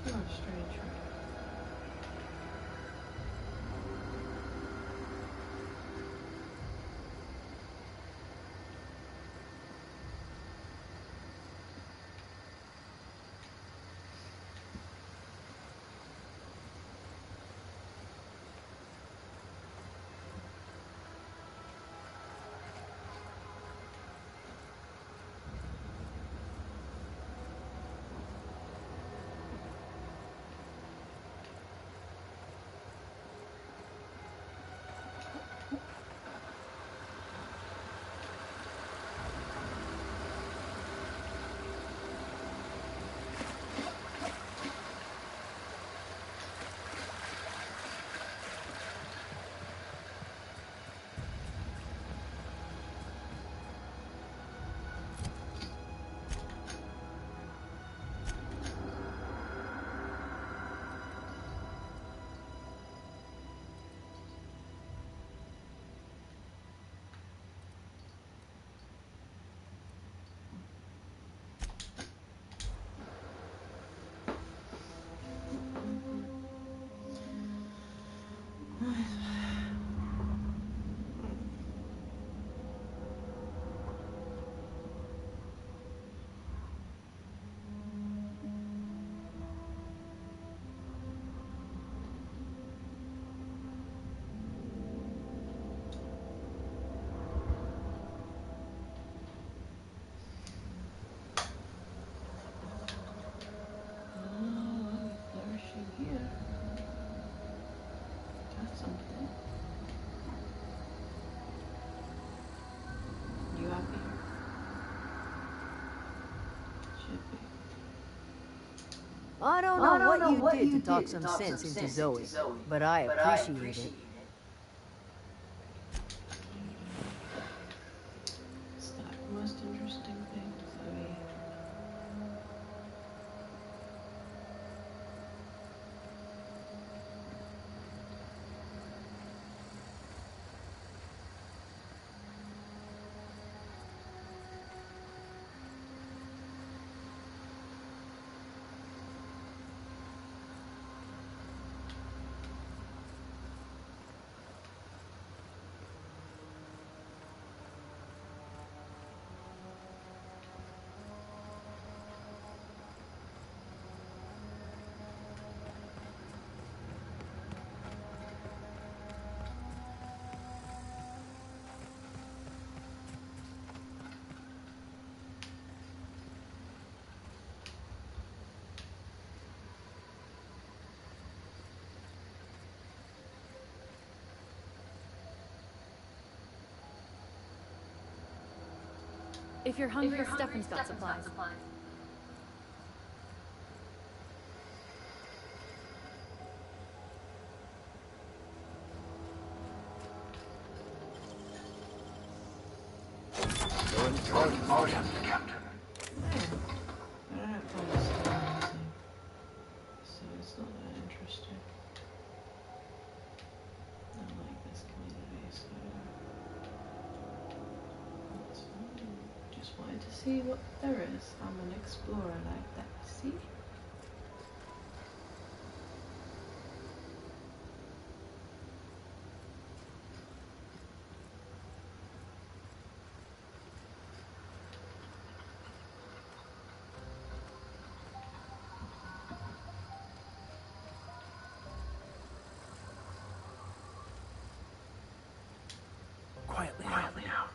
You're a strange one. I don't know what you did to talk some sense into Zoe, but I appreciate it. It's the most interesting thing, Zoe. If you're hungry, Stefan's got supplies. Orders, Captain. Alright, well, so it's not that interesting. I like this community, so that's fine. Just wanted to see what there is. I'm an explorer like that, see? Quietly now.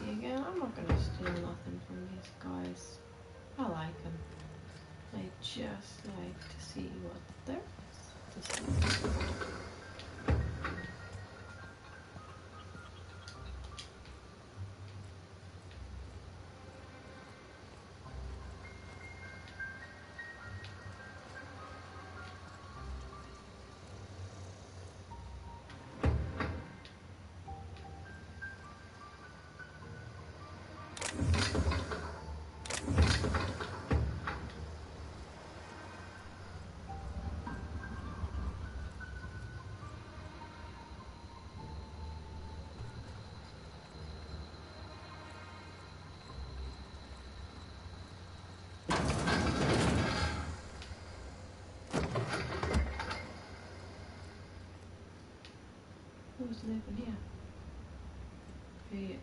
See again, I'm not gonna steal nothing from these guys. I like them. I just like to see what there is to see. Who's living here? Here.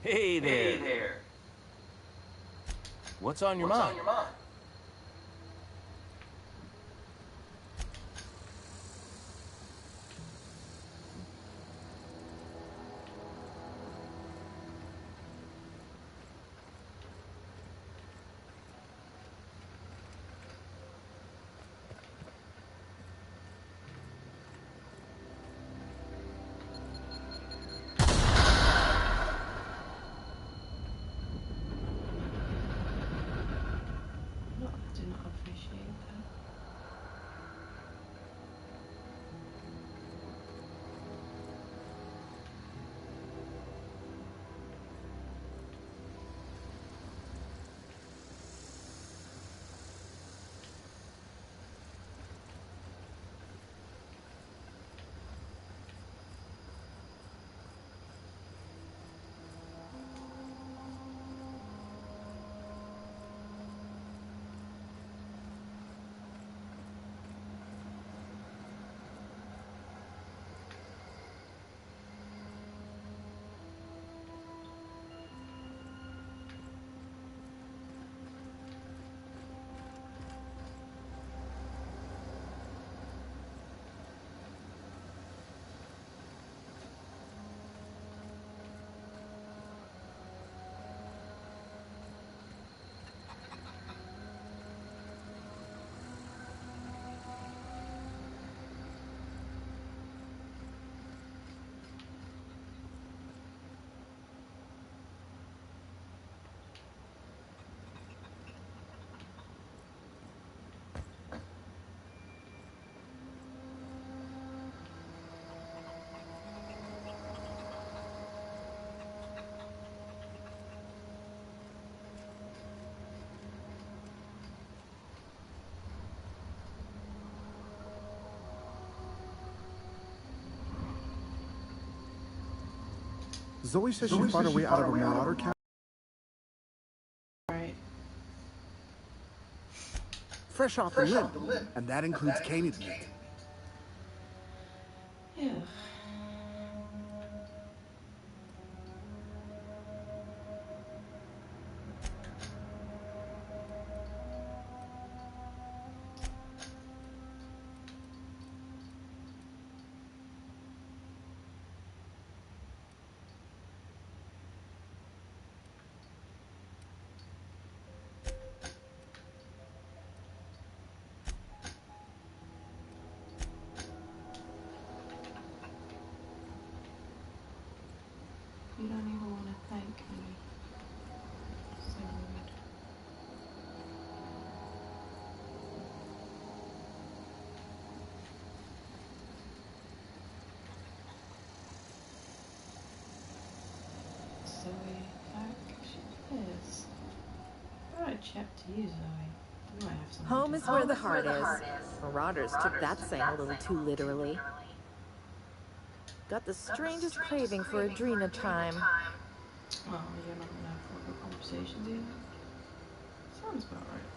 Hey there. Hey there. What's on your mind? No, I do not appreciate that. Zoe says she fought her way out of a marauder camp. Right. Fresh off the limb, and that includes canid meat. Yeah. You don't even want to thank me. So rude. Zoe back. She is. Alright, chat to you, Zoe. You might have something Home to is where the heart is. Marauders took that saying a little too literally. Got the strangest craving for Adrena time. Oh, you're not gonna have proper conversations either? Sounds about right.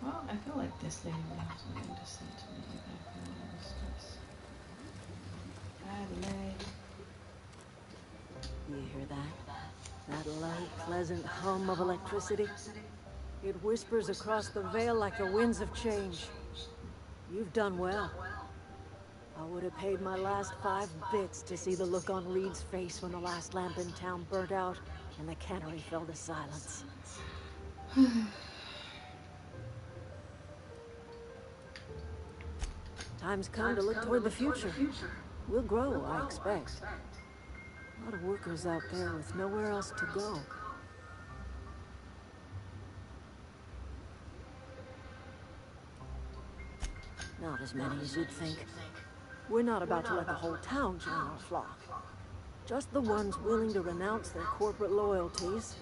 Well, I feel like this lady will have something to say to me if I feel any stress. Adelaide. You hear that? That low, pleasant hum of electricity? It whispers across the veil like the winds of change. You've done well. A I would have paid my last 5 bits to see the look on Reed's face when the last lamp in town burnt out and the cannery fell to silence. Time's come to look toward the future. We'll grow, I expect. A lot of workers out there with nowhere else to go. Not as many as you'd think. We're not about to let the whole town join our flock. Just the ones willing to renounce their corporate loyalties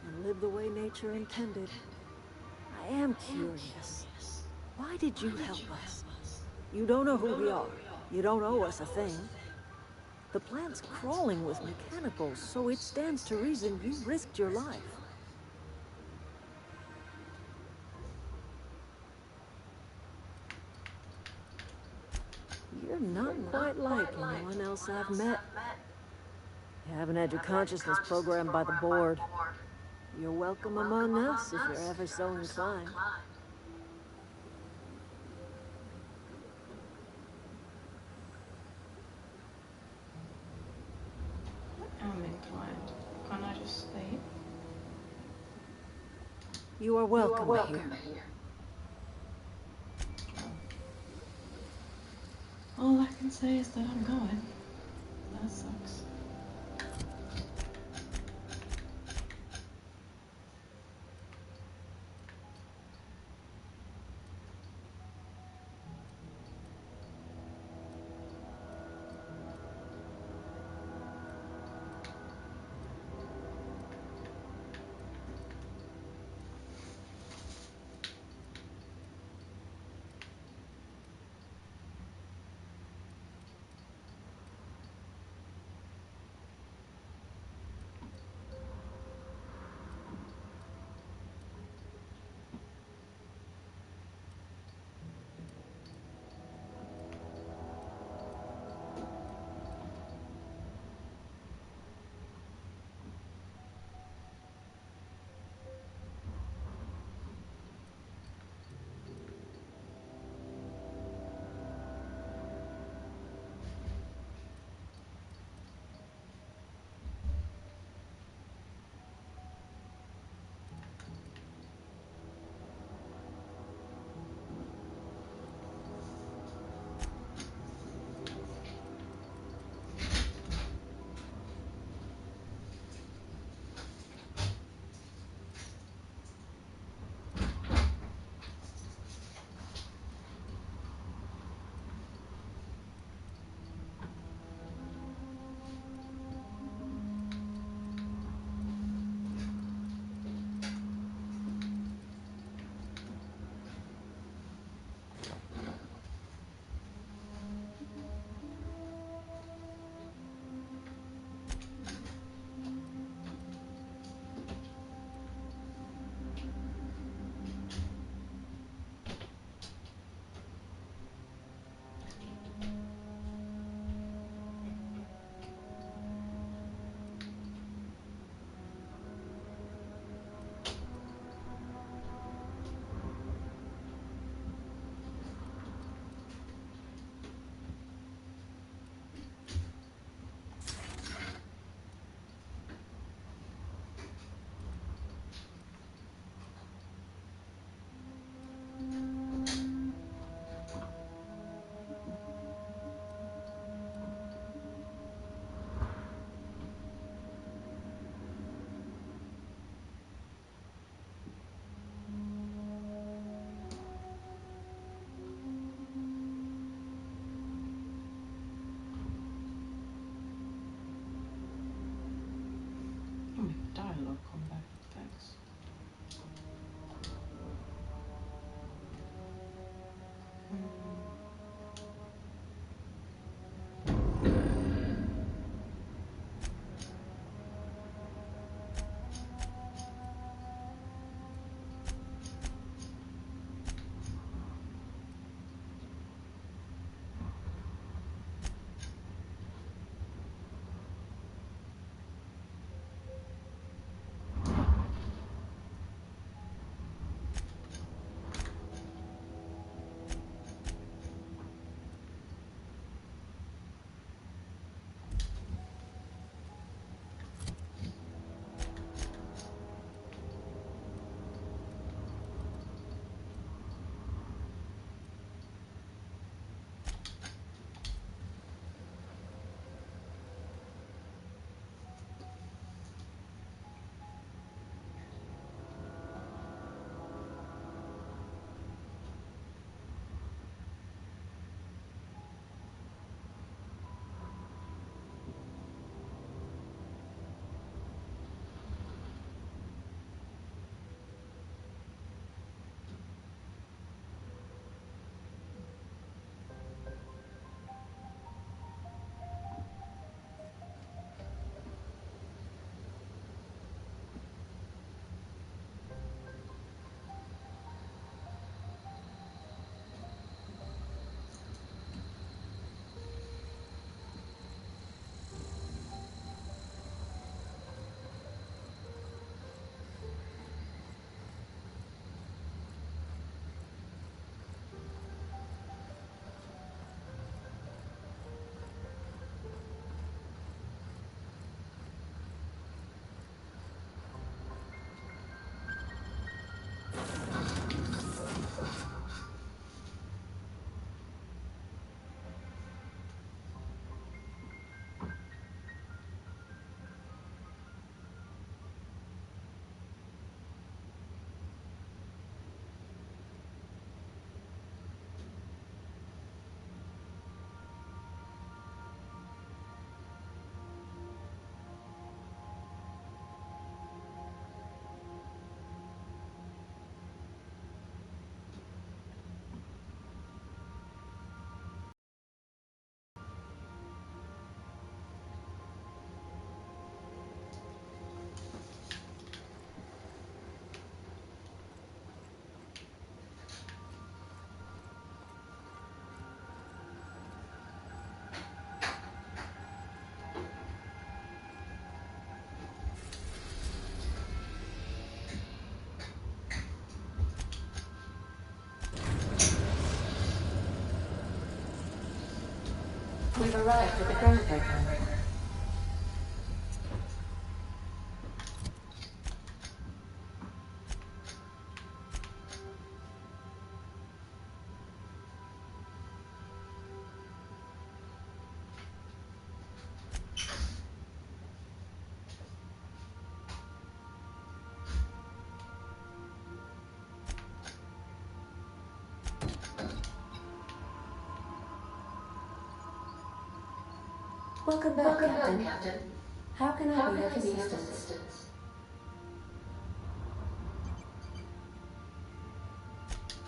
and live the way nature intended. I am curious. Why did you help us? You don't know who we are. You don't owe us a thing. The plant's crawling with mechanicals, so it stands to reason you risked your life. You're not quite like anyone else I've met. You haven't had your consciousness programmed by the board. You're welcome among us if you're ever so inclined. I'm inclined. Can't I just stay? You are welcome, here. All I can say is that I'm going. That sucks. Dialogue combat, thanks. arrived at the groundbreaker. Welcome back, Captain. How can I be of assistance?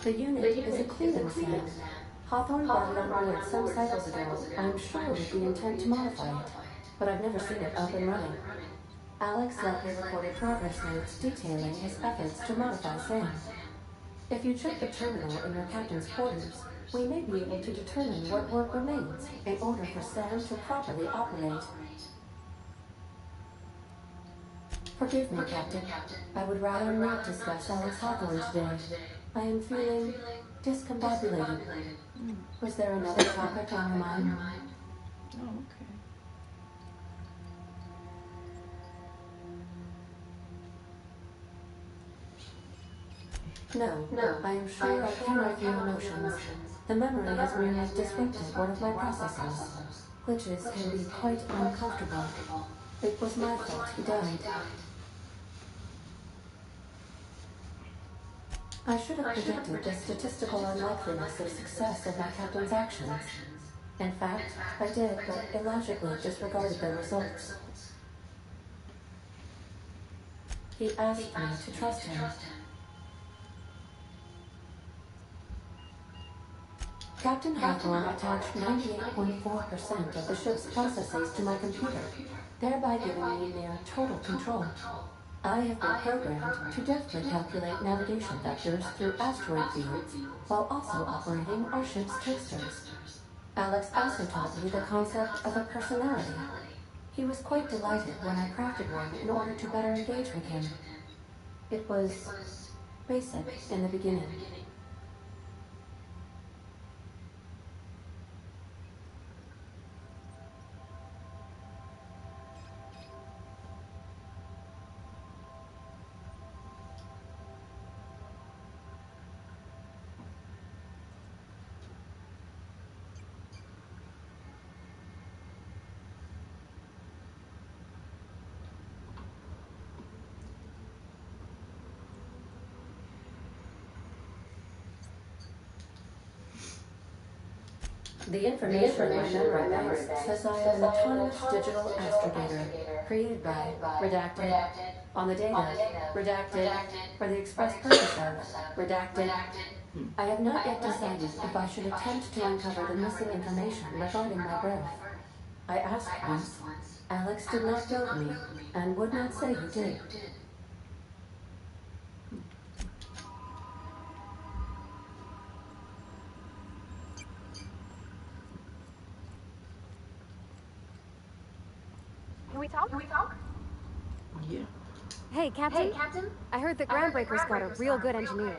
The unit is a cleaning stand. Hawthorne brought it on board some cycles ago, I'm sure with the intent to modify it, but I've never seen it up and running. Alex likely recorded progress notes detailing his efforts to modify Sam. If you check the terminal in your captain's quarters, we may be able to determine what work remains in order for Sam to properly operate. Forgive me, Captain. I would rather not discuss Alex Hawthorne today. I am feeling discombobulated. Was there another topic on your mind? Oh, okay. No, I am sure I cannot feel emotions. The memory has merely disrupted one of my processes. Glitches can be quite uncomfortable. It was my fault he died. I should have predicted the statistical unlikeliness of success of my captain's actions. In fact, I did, but illogically disregarded the results. He asked me to trust him. Captain Hawthorne attached 98.4% of the ship's processes to my computer, thereby giving me near total control. I have been programmed to deftly calculate navigation vectors through asteroid fields, while also operating our ship's tricksters. Alex also taught me the concept of a personality. He was quite delighted when I crafted one in order to better engage with him. It was basic in the beginning. The information in my memory banks says I am an autonomous digital astrogator, created by, redacted, on the data, redacted, for the express purpose of, redacted. I have not yet decided if I should attempt to uncover the missing information regarding my birth. I asked once. Alex did not doubt me, and would not say he did. Can we talk? Yeah. Hey, Captain. I heard that Groundbreaker's got a real good engineer.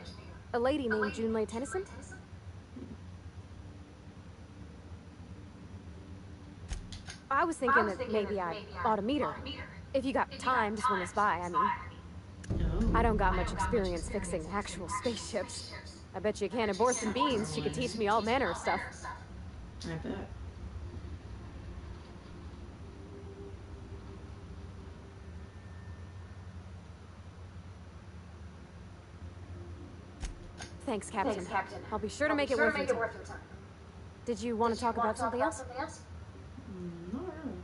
A lady named Junlei Tennyson? I was thinking that maybe I ought to meet her. If you got time to swing us by, I mean. I don't got much experience fixing actual spaceships. I bet you a can of Borston beans she could teach me all manner of stuff. I bet. Thanks, Captain. I'll be sure to make it worth your time. Did you want to talk about something else? Not really.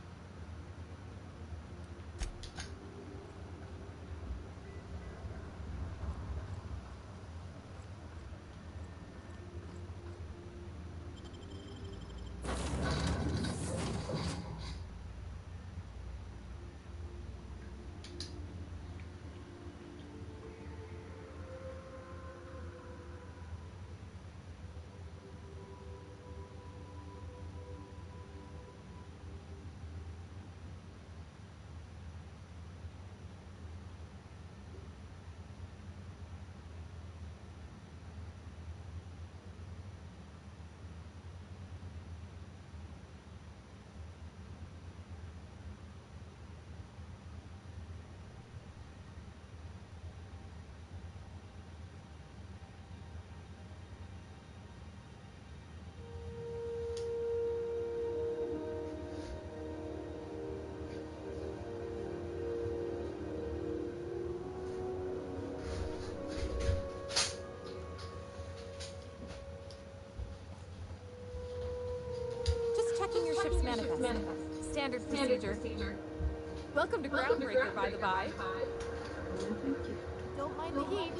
manifest. Standard procedure. Welcome to Groundbreaker, by the by. Don't mind the heat.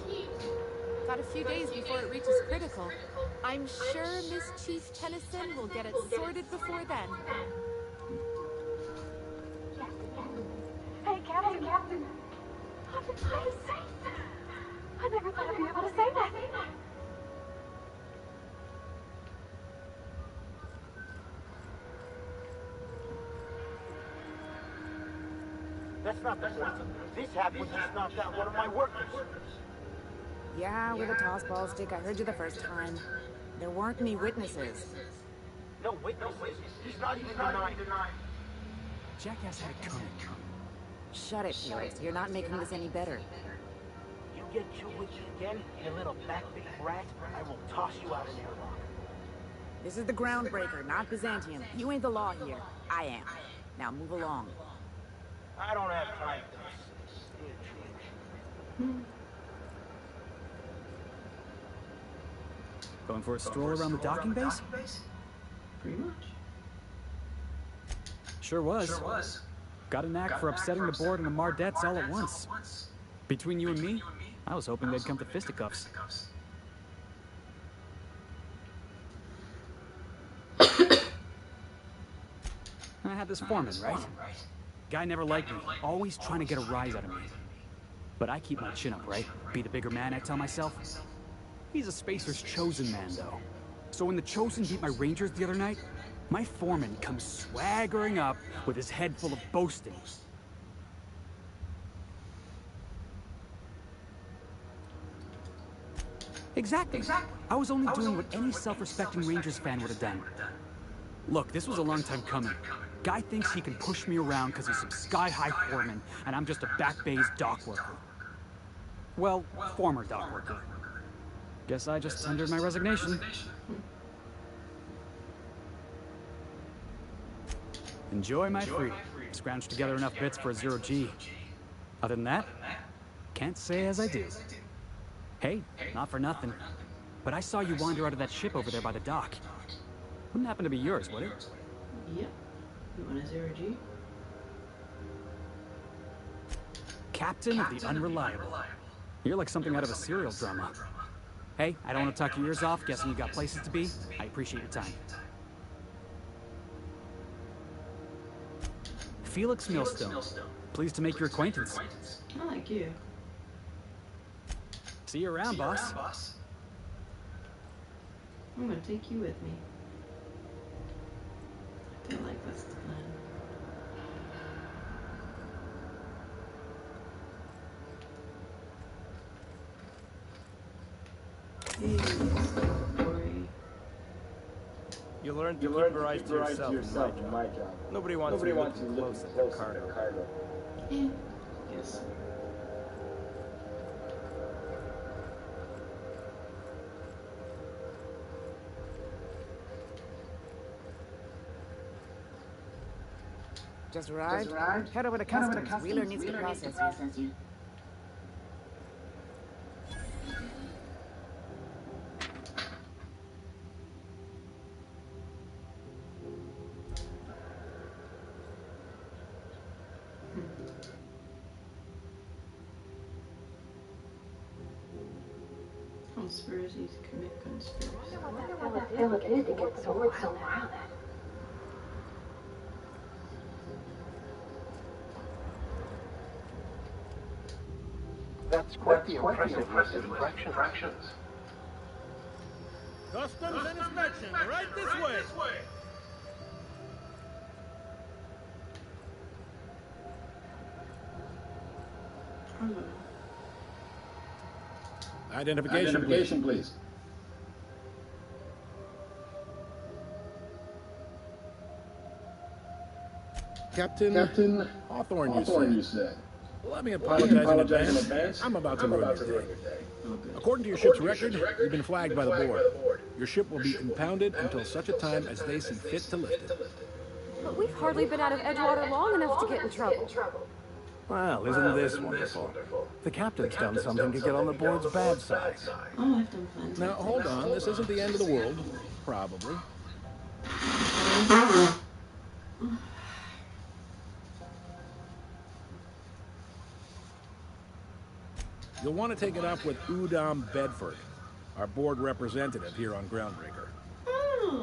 Got a few days before it reaches critical. I'm sure Miss Chief Tennyson will get it sorted before then. Hey, Captain. I'm safe. I never thought I'd be able to say that. That's not the point. This happened just knocked out one of my workers. Yeah, with a toss ball stick. I heard you the first time. There weren't any witnesses. No witnesses. He's not even denying. Jackass had it coming. Shut it, Felix. You're not making this any better. You get your witch again, you little backbit rat, I will toss you out an airlock. This is the Groundbreaker, not Byzantium. You ain't the law here. I am. Now move along. I don't have time for this. Going for a stroll around the docking base? Pretty much. Sure was. Got a knack for upsetting the board and the Mardettes all at once. Between you and me, I was hoping they'd come to fisticuffs. I had this foreman, right? Guy never liked me, always trying to get a rise out of me. But I keep my chin up, right? Be the bigger man, I tell myself. He's a Spacer's chosen man, though. So when the Chosen beat my Rangers the other night, my foreman comes swaggering up with his head full of boasting. Exactly. I was only doing what any self-respecting Rangers fan would have done. Look, this was a long time coming. Guy thinks he can push me around because he's some sky-high foreman, and I'm just a back bay's dock worker. Well, former dock worker. Guess I just tendered my resignation. Enjoy my freedom. Scrounged together enough bits for a 0G. Other than that, can't say as I do. Hey, not for nothing, but I saw you wander out of that ship over there by the dock. Wouldn't happen to be yours, would it? Yep. You want a 0G? Captain of the Unreliable. You're like something out of a serial drama. Hey, I don't want to talk your ears off, guessing you got places to be. I appreciate your time. Felix Millstone. Pleased to make your acquaintance. I like you. See you around, boss. I'm gonna take you with me. I feel like that's the plan. You learn to keep your eyes to yourself in my job. Nobody wants you looking close at their cargo. Yeah. Yes. Just arrived? Head over to customs. Wheeler needs to process you. Conspiracies commit conspiracy. I wonder what that Philip did to get swords somehow. That's quite the impressive list of infractions. Customs and inspection, right this way. Identification, please. Captain Hawthorne, you said. Let me apologize in advance. I'm about to ruin your day. According to your ship's record, you've been flagged by the board. Your ship will be impounded until such a time as they see fit to lift it. But we've hardly been out of Edgewater long enough to get in trouble. Well, isn't this wonderful? The captain's done something to get on the board's bad side. Oh, I've done plenty. Now, hold on. This isn't the end of the world. Probably. You'll want to take it up with Udom Bedford, our board representative here on Groundbreaker.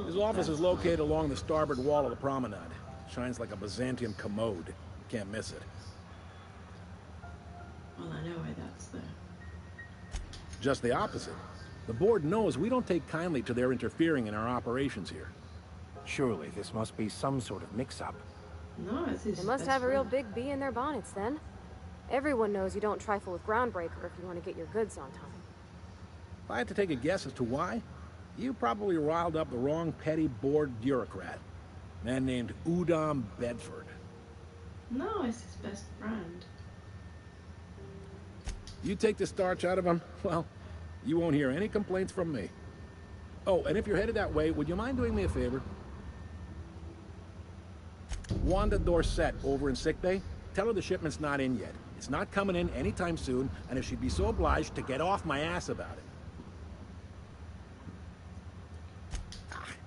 His office is located along the starboard wall of the promenade. Shines like a Byzantium commode. Can't miss it. Well, I know why that's there. Just the opposite. The board knows we don't take kindly to their interfering in our operations here. Surely this must be some sort of mix-up. No, it's his They must best have a real friend. big bee in their bonnets then. Everyone knows you don't trifle with Groundbreaker if you want to get your goods on time. If I had to take a guess as to why, you probably riled up the wrong petty board bureaucrat. A man named Udom Bedford. No, it's his best friend. You take the starch out of him, well, you won't hear any complaints from me. Oh, and if you're headed that way, would you mind doing me a favor? Wanda Dorset over in sickbay, tell her the shipment's not in yet. It's not coming in anytime soon, and if she'd be so obliged to get off my ass about it.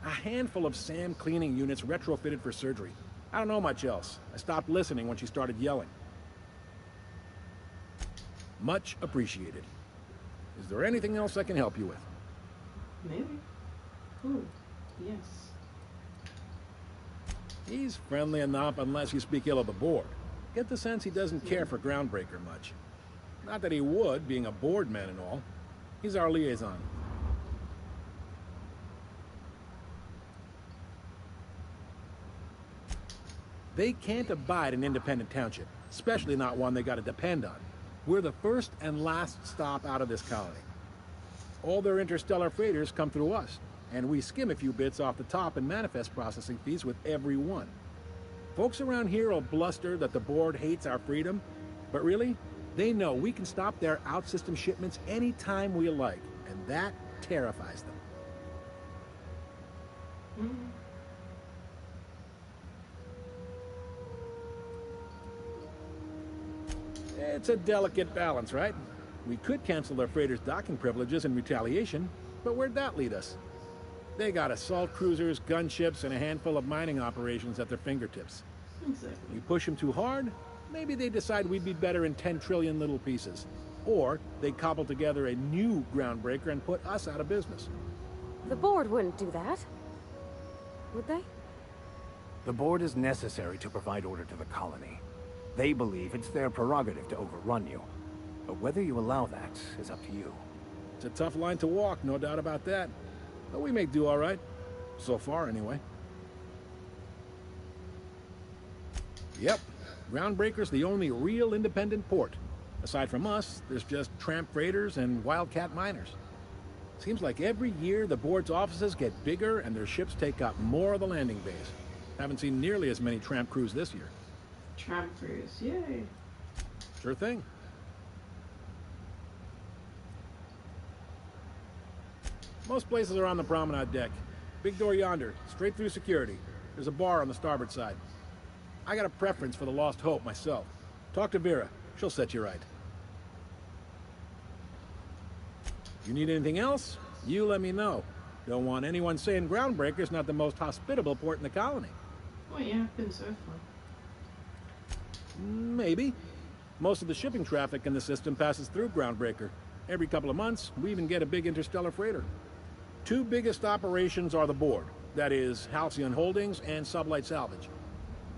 A handful of SAM cleaning units retrofitted for surgery. I don't know much else. I stopped listening when she started yelling. Much appreciated. Is there anything else I can help you with? Maybe. Ooh, yes. He's friendly enough unless you speak ill of the board. Get the sense he doesn't care for Groundbreaker much. Not that he would, being a board man and all. He's our liaison. They can't abide an independent township, especially not one they gotta depend on. We're the first and last stop out of this colony. All their interstellar freighters come through us, and we skim a few bits off the top in manifest processing fees with every one. Folks around here will bluster that the board hates our freedom, but really, they know we can stop their out-system shipments anytime we like, and that terrifies them. It's a delicate balance, right? We could cancel their freighters' docking privileges in retaliation, but where'd that lead us? They got assault cruisers, gunships, and a handful of mining operations at their fingertips. Exactly. You push them too hard, maybe they decide we'd be better in 10 trillion little pieces. Or they cobble together a new Groundbreaker and put us out of business. The board wouldn't do that. Would they? The board is necessary to provide order to the colony. They believe it's their prerogative to overrun you. But whether you allow that is up to you. It's a tough line to walk, no doubt about that. But we make do all right. So far, anyway. Yep. Groundbreaker's the only real independent port. Aside from us, there's just tramp freighters and wildcat miners. Seems like every year the board's offices get bigger and their ships take up more of the landing bays. Haven't seen nearly as many tramp crews this year. Tramp cruise, yay. Sure thing. Most places are on the promenade deck. Big door yonder, straight through security. There's a bar on the starboard side. I got a preference for the Lost Hope myself. Talk to Vera. She'll set you right. You need anything else? You let me know. Don't want anyone saying Groundbreaker's not the most hospitable port in the colony. Well, yeah, I've been so far. Maybe. Most of the shipping traffic in the system passes through Groundbreaker. Every couple of months, we even get a big interstellar freighter. Two biggest operations are the board. That is, Halcyon Holdings and Sublight Salvage.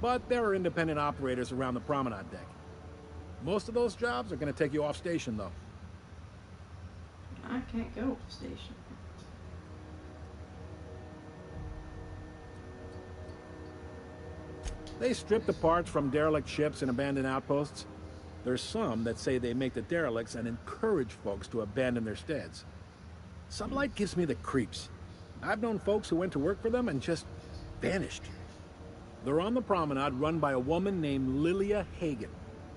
But there are independent operators around the promenade deck. Most of those jobs are going to take you off station, though. I can't go off station. They strip the parts from derelict ships and abandoned outposts. There's some that say they make the derelicts and encourage folks to abandon their steads. Sublight gives me the creeps. I've known folks who went to work for them and just vanished. They're on the promenade run by a woman named Lilia Hagen.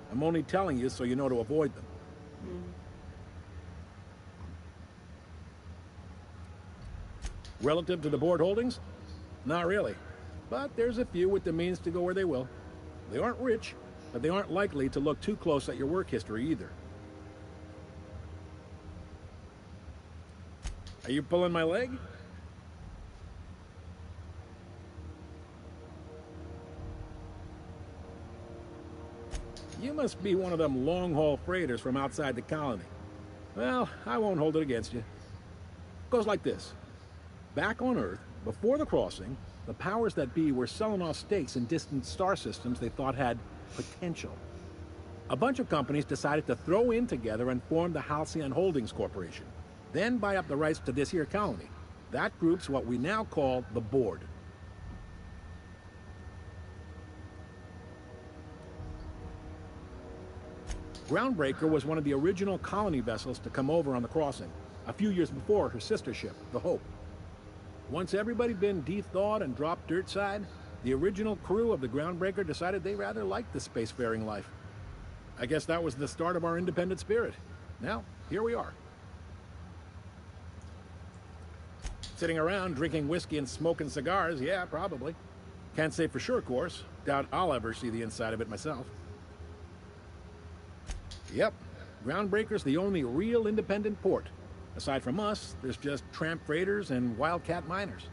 I'm only telling you so you know to avoid them. Relative to the board holdings? Not really. But there's a few with the means to go where they will. They aren't rich, but they aren't likely to look too close at your work history either. Are you pulling my leg? You must be one of them long-haul freighters from outside the colony. Well, I won't hold it against you. Goes like this. Back on Earth, before the crossing, the powers that be were selling off stakes in distant star systems they thought had potential. A bunch of companies decided to throw in together and form the Halcyon Holdings Corporation, then buy up the rights to this here colony. That group's what we now call the Board. Groundbreaker was one of the original colony vessels to come over on the crossing, a few years before her sister ship, the Hope. Once everybody been de-thawed and dropped dirt side, the original crew of the Groundbreaker decided they rather liked the spacefaring life. I guess that was the start of our independent spirit. Now, here we are. Sitting around drinking whiskey and smoking cigars, yeah, probably. Can't say for sure, of course. Doubt I'll ever see the inside of it myself. Yep, Groundbreaker's the only real independent port. Aside from us, there's just tramp freighters and wildcat miners.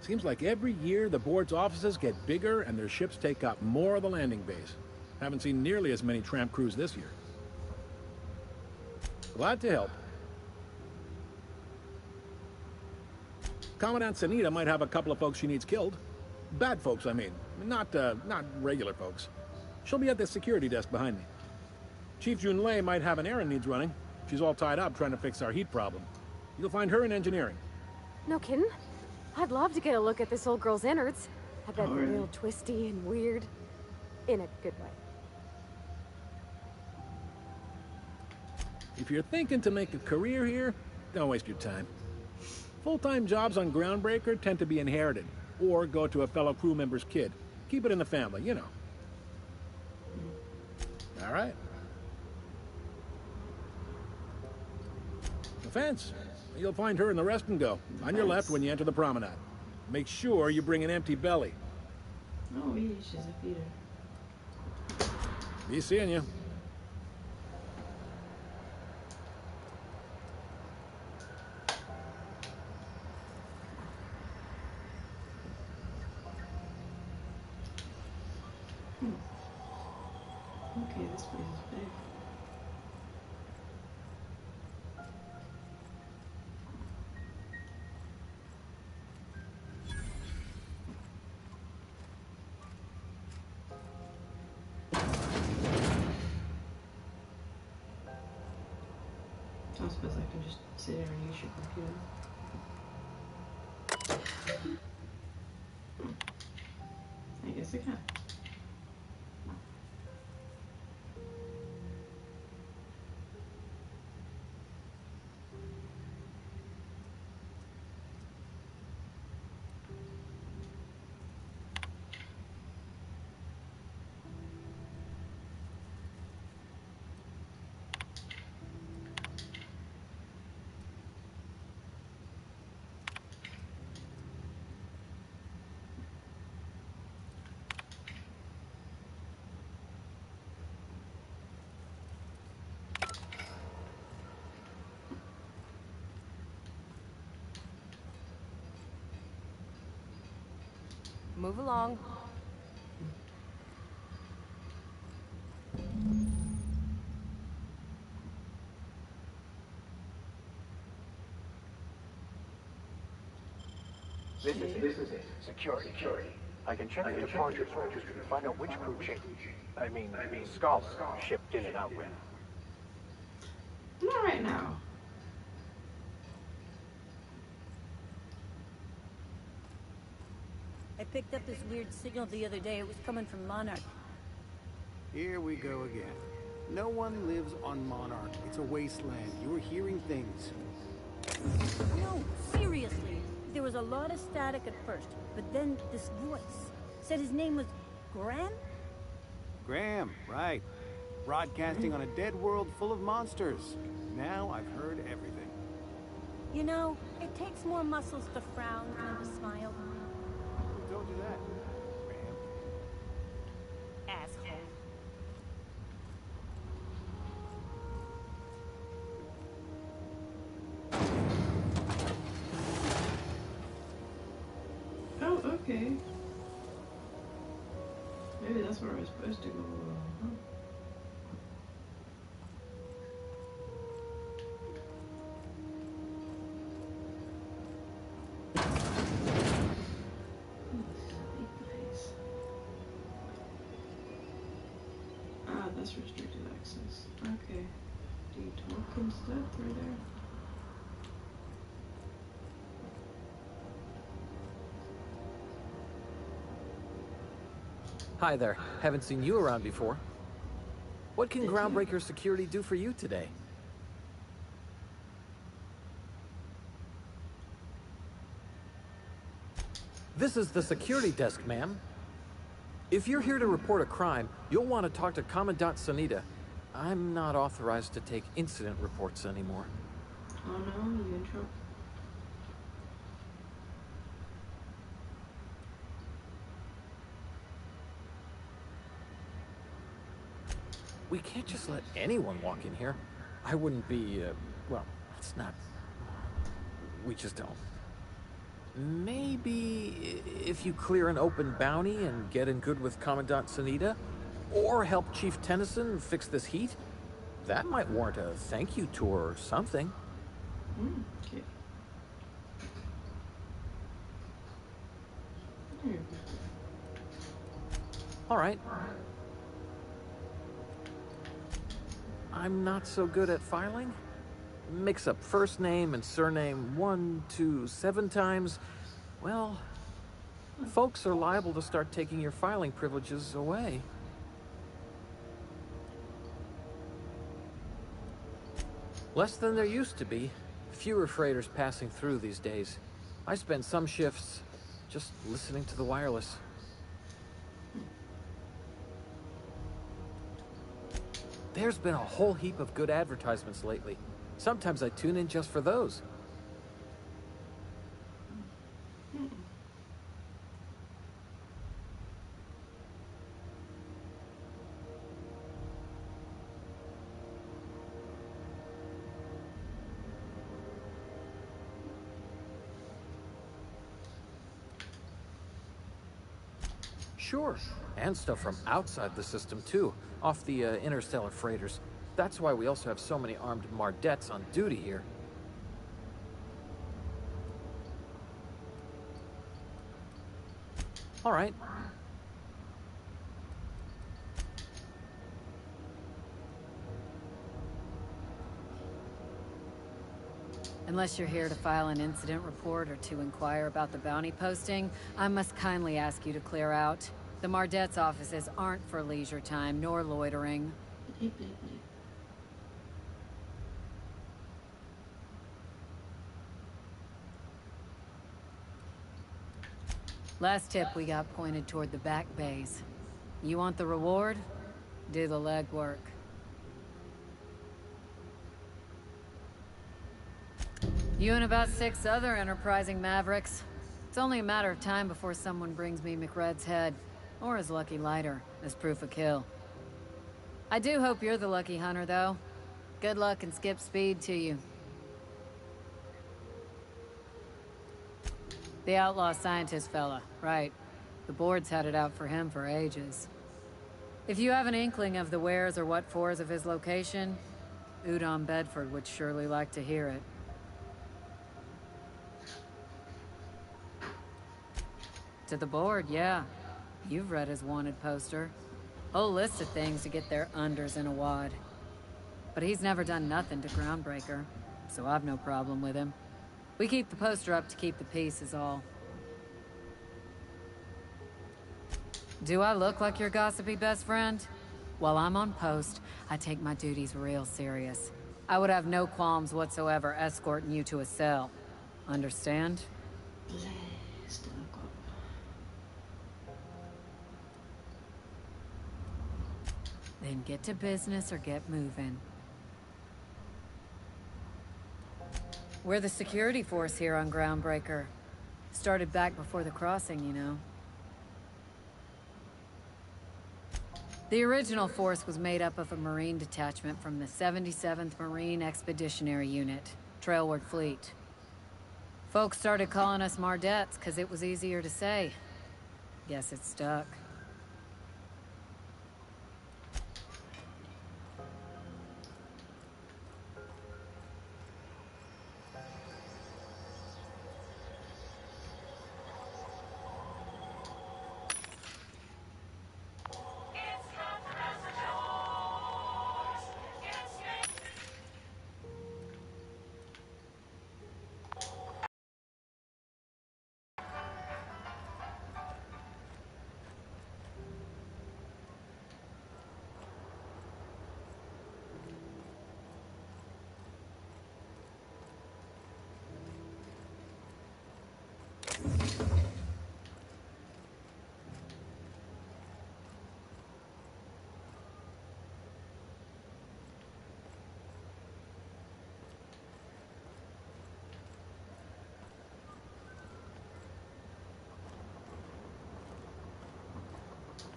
Seems like every year the board's offices get bigger and their ships take up more of the landing bays. Haven't seen nearly as many tramp crews this year. Glad to help. Commandant Sanita might have a couple of folks she needs killed. Bad folks, I mean. Not regular folks. She'll be at the security desk behind me. Chief Junlei might have an errand needs running. She's all tied up trying to fix our heat problem. You'll find her in engineering. No kidding? I'd love to get a look at this old girl's innards. I bet they're real twisty and weird. In a good way. If you're thinking to make a career here, don't waste your time. Full-time jobs on Groundbreaker tend to be inherited, or go to a fellow crew member's kid. Keep it in the family, you know. All right. The fence. You'll find her in the rest and go. On your left when you enter the promenade. Make sure you bring an empty belly. Oh, yeah, she's a feeder. Be seeing you. Okay, this place is big. I suppose I can just sit there and use your computer. I guess I can. Move along. This is it. Security. I can check the departures registry to find out which crew chief, Scholar, shipped in and out with. Not right now. I picked up this weird signal the other day. It was coming from Monarch. Here we go again. No one lives on Monarch. It's a wasteland. You're hearing things. No, seriously. There was a lot of static at first, but then this voice said his name was Graham? Graham, right. Broadcasting on a dead world full of monsters. Now I've heard everything. You know, it takes more muscles to frown than to smile. Who told you that, Graham? Asshole. Oh, okay. Maybe that's where we're supposed to go. Huh? that's restricted access. Okay. Do you talk instead through there? Hi there. Haven't seen you around before. What can Groundbreaker Security do for you today? This is the security desk, ma'am. If you're here to report a crime, you'll want to talk to Commandant Sunita. I'm not authorized to take incident reports anymore. Oh no, you in trouble? We can't just let anyone walk in here. I wouldn't be, well, it's not... We just don't. Maybe if you clear an open bounty and get in good with Commandant Sunita, or help Chief Tennyson fix this heat, that might warrant a thank you tour or something. Okay. All right. I'm not so good at filing. Mix up first name and surname 1, 2, 7 times. Well, folks are liable to start taking your filing privileges away. Less than there used to be. Fewer freighters passing through these days. I spend some shifts just listening to the wireless. There's been a whole heap of good advertisements lately. Sometimes I tune in just for those. Sure, and stuff from outside the system too, off the interstellar freighters. That's why we also have so many armed Mardettes on duty here. All right. Unless you're here to file an incident report or to inquire about the bounty posting, I must kindly ask you to clear out. The Mardette's offices aren't for leisure time nor loitering. Last tip we got pointed toward the back bays. You want the reward? Do the legwork. You and about 6 other enterprising mavericks. It's only a matter of time before someone brings me McRed's head, or his lucky lighter, as proof of kill. I do hope you're the lucky hunter, though. Good luck and skip speed to you. The outlaw scientist fella, right. The board's had it out for him for ages. If you have an inkling of the wheres or what fors of his location, Udon Bedford would surely like to hear it. To the board, yeah. You've read his wanted poster. Whole list of things to get their unders in a wad. But he's never done nothing to Groundbreaker, so I've no problem with him. We keep the poster up to keep the peace is all. Do I look like your gossipy best friend? While I'm on post, I take my duties real serious. I would have no qualms whatsoever escorting you to a cell. Understand? Then get to business or get moving. We're the security force here on Groundbreaker. Started back before the crossing, you know. The original force was made up of a Marine detachment from the 77th Marine Expeditionary Unit, Trailward Fleet. Folks started calling us Mardettes because it was easier to say. Guess it stuck.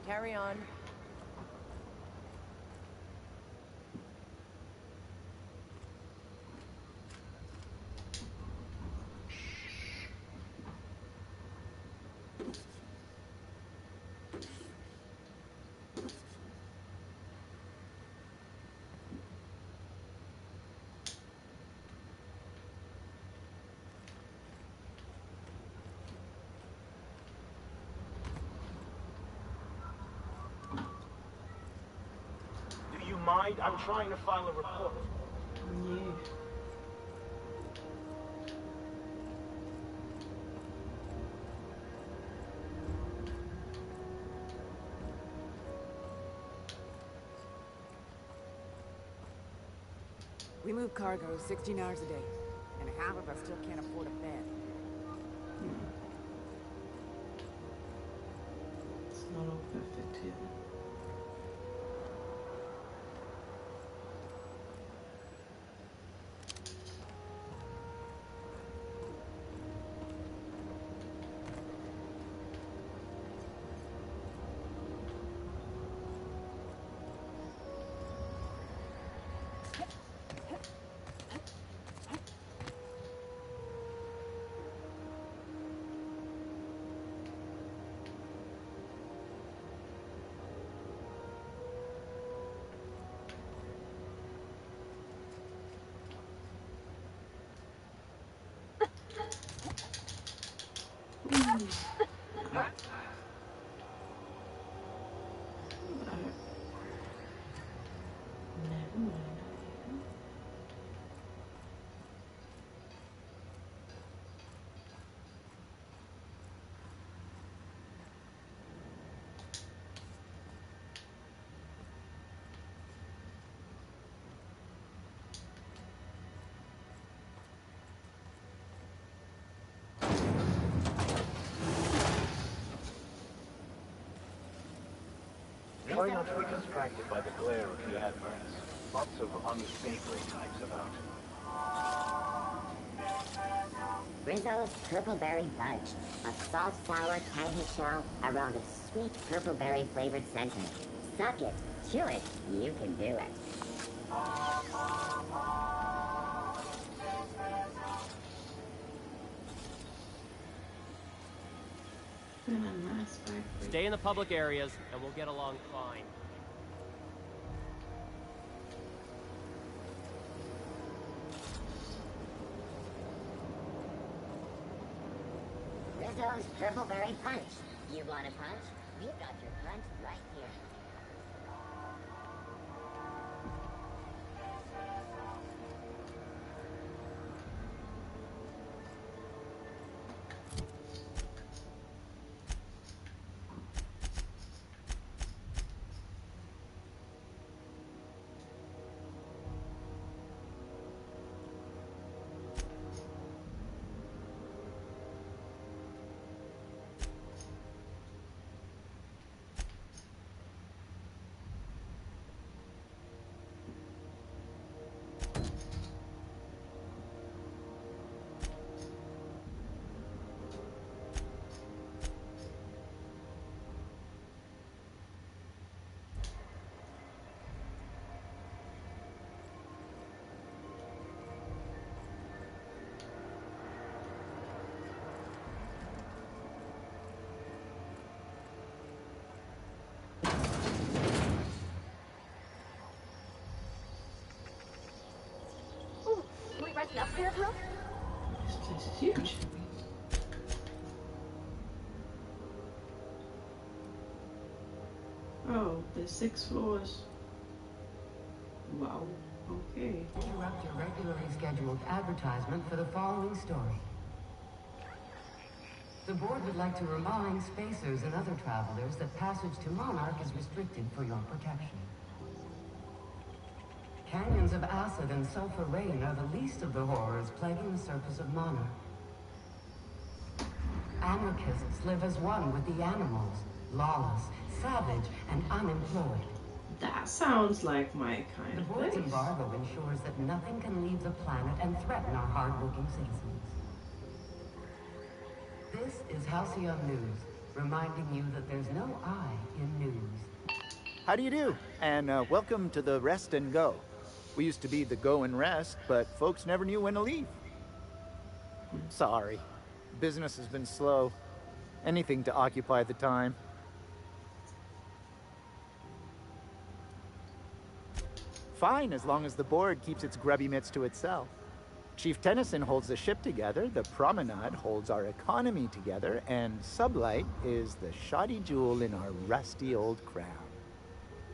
Carry on. Do you mind? I'm trying to file a report. Yeah. We move cargo 16 hours a day, and half of us still can't afford a bed. It's not all perfect here. Try not to be distracted by the glare of the adverts. Lots of unsavory types about. Rizzo's Purple Berry Fudge. A salt sour candy shell around a sweet purple berry flavored center. Suck it, chew it, you can do it. Stay in the public areas, and we'll get along fine. Rizzo's Purple Berry Punch. You want a punch? We've got your punch right here. An upstairs room? This place is huge. Oh, there's 6 floors. Wow. Okay. Interrupt your regularly scheduled advertisement for the following story. The board would like to remind spacers and other travelers that passage to Monarch is restricted for your protection. Canyons of acid and sulfur rain are the least of the horrors plaguing the surface of Monarch. Anarchists live as one with the animals, lawless, savage, and unemployed. That sounds like my kind the of board's place. embargo ensures that nothing can leave the planet and threaten our hard-working citizens. This is Halcyon News, reminding you that there's no I in news. How do you do? And welcome to the Rest and Go. We used to be the Go and Rest, but folks never knew when to leave. Sorry. Business has been slow. Anything to occupy the time. Fine, as long as the board keeps its grubby mitts to itself. Chief Tennyson holds the ship together, the Promenade holds our economy together, and Sublight is the shoddy jewel in our rusty old crown.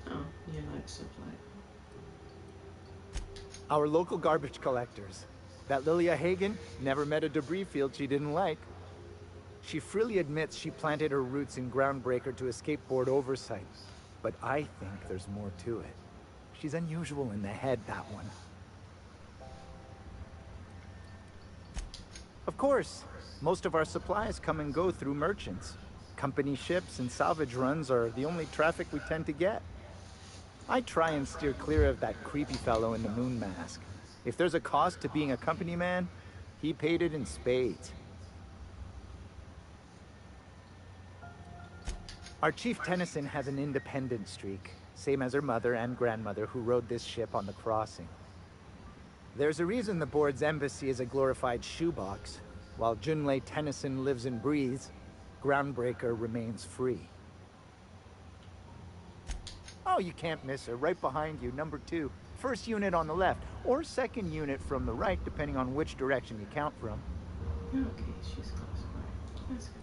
Oh, you like Sublight. Our local garbage collectors. That Lilia Hagen never met a debris field she didn't like. She freely admits she planted her roots in Groundbreaker to escape board oversight. But I think there's more to it. She's unusual in the head, that one. Of course, most of our supplies come and go through merchants. Company ships and salvage runs are the only traffic we tend to get. I try and steer clear of that creepy fellow in the moon mask. If there's a cost to being a company man, he paid it in spades. Our Chief Tennyson has an independent streak, same as her mother and grandmother who rode this ship on the crossing. There's a reason the board's embassy is a glorified shoebox. While Junlei Tennyson lives and breathes, Groundbreaker remains free. Oh, you can't miss her. Right behind you, number 2. First unit on the left, or second unit from the right, depending on which direction you count from. Okay, she's close by. That's good.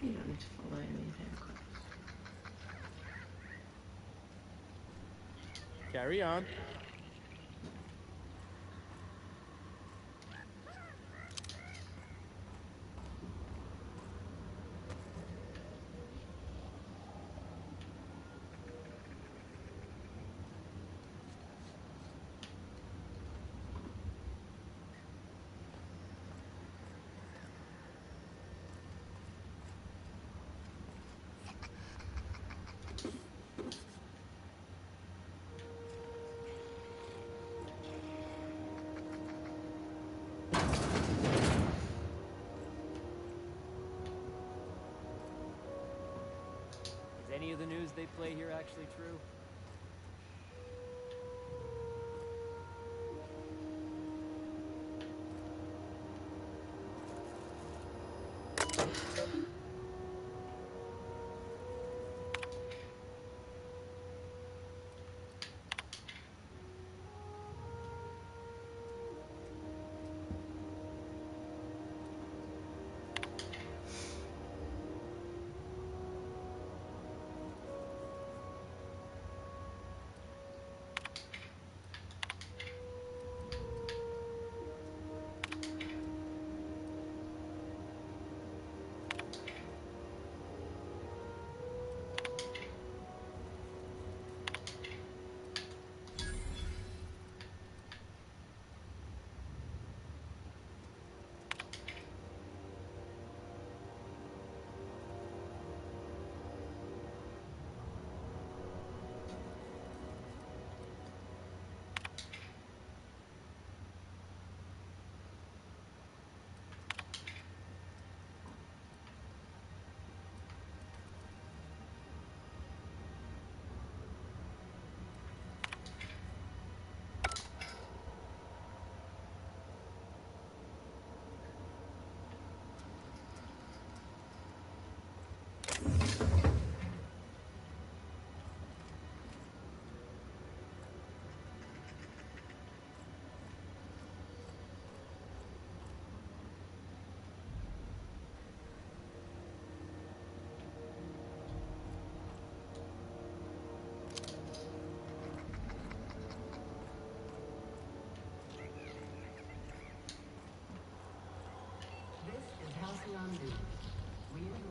You don't need to follow anything. Carry on. Is any of the news they play here actually true?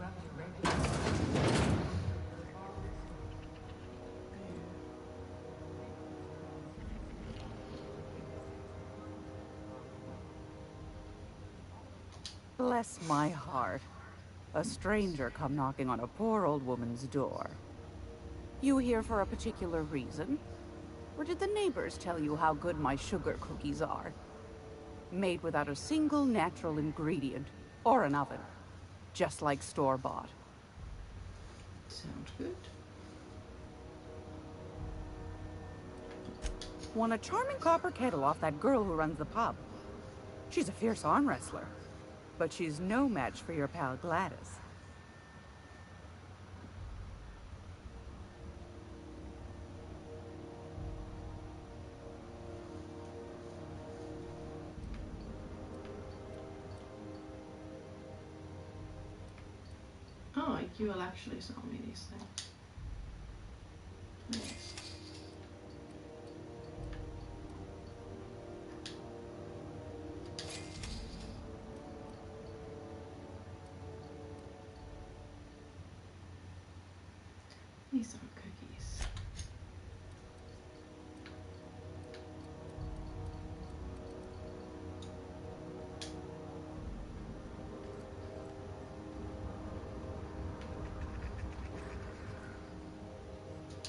interrupt your regular... Bless my heart. A stranger come knocking on a poor old woman's door. You here for a particular reason? Or did the neighbors tell you how good my sugar cookies are? Made without a single natural ingredient or an oven. Just like store-bought. Sounds good. Won a charming copper kettle off that girl who runs the pub. She's a fierce arm wrestler. But she's no match for your pal Gladys. Oh, you will actually sell me these things. Nice. These are cookies.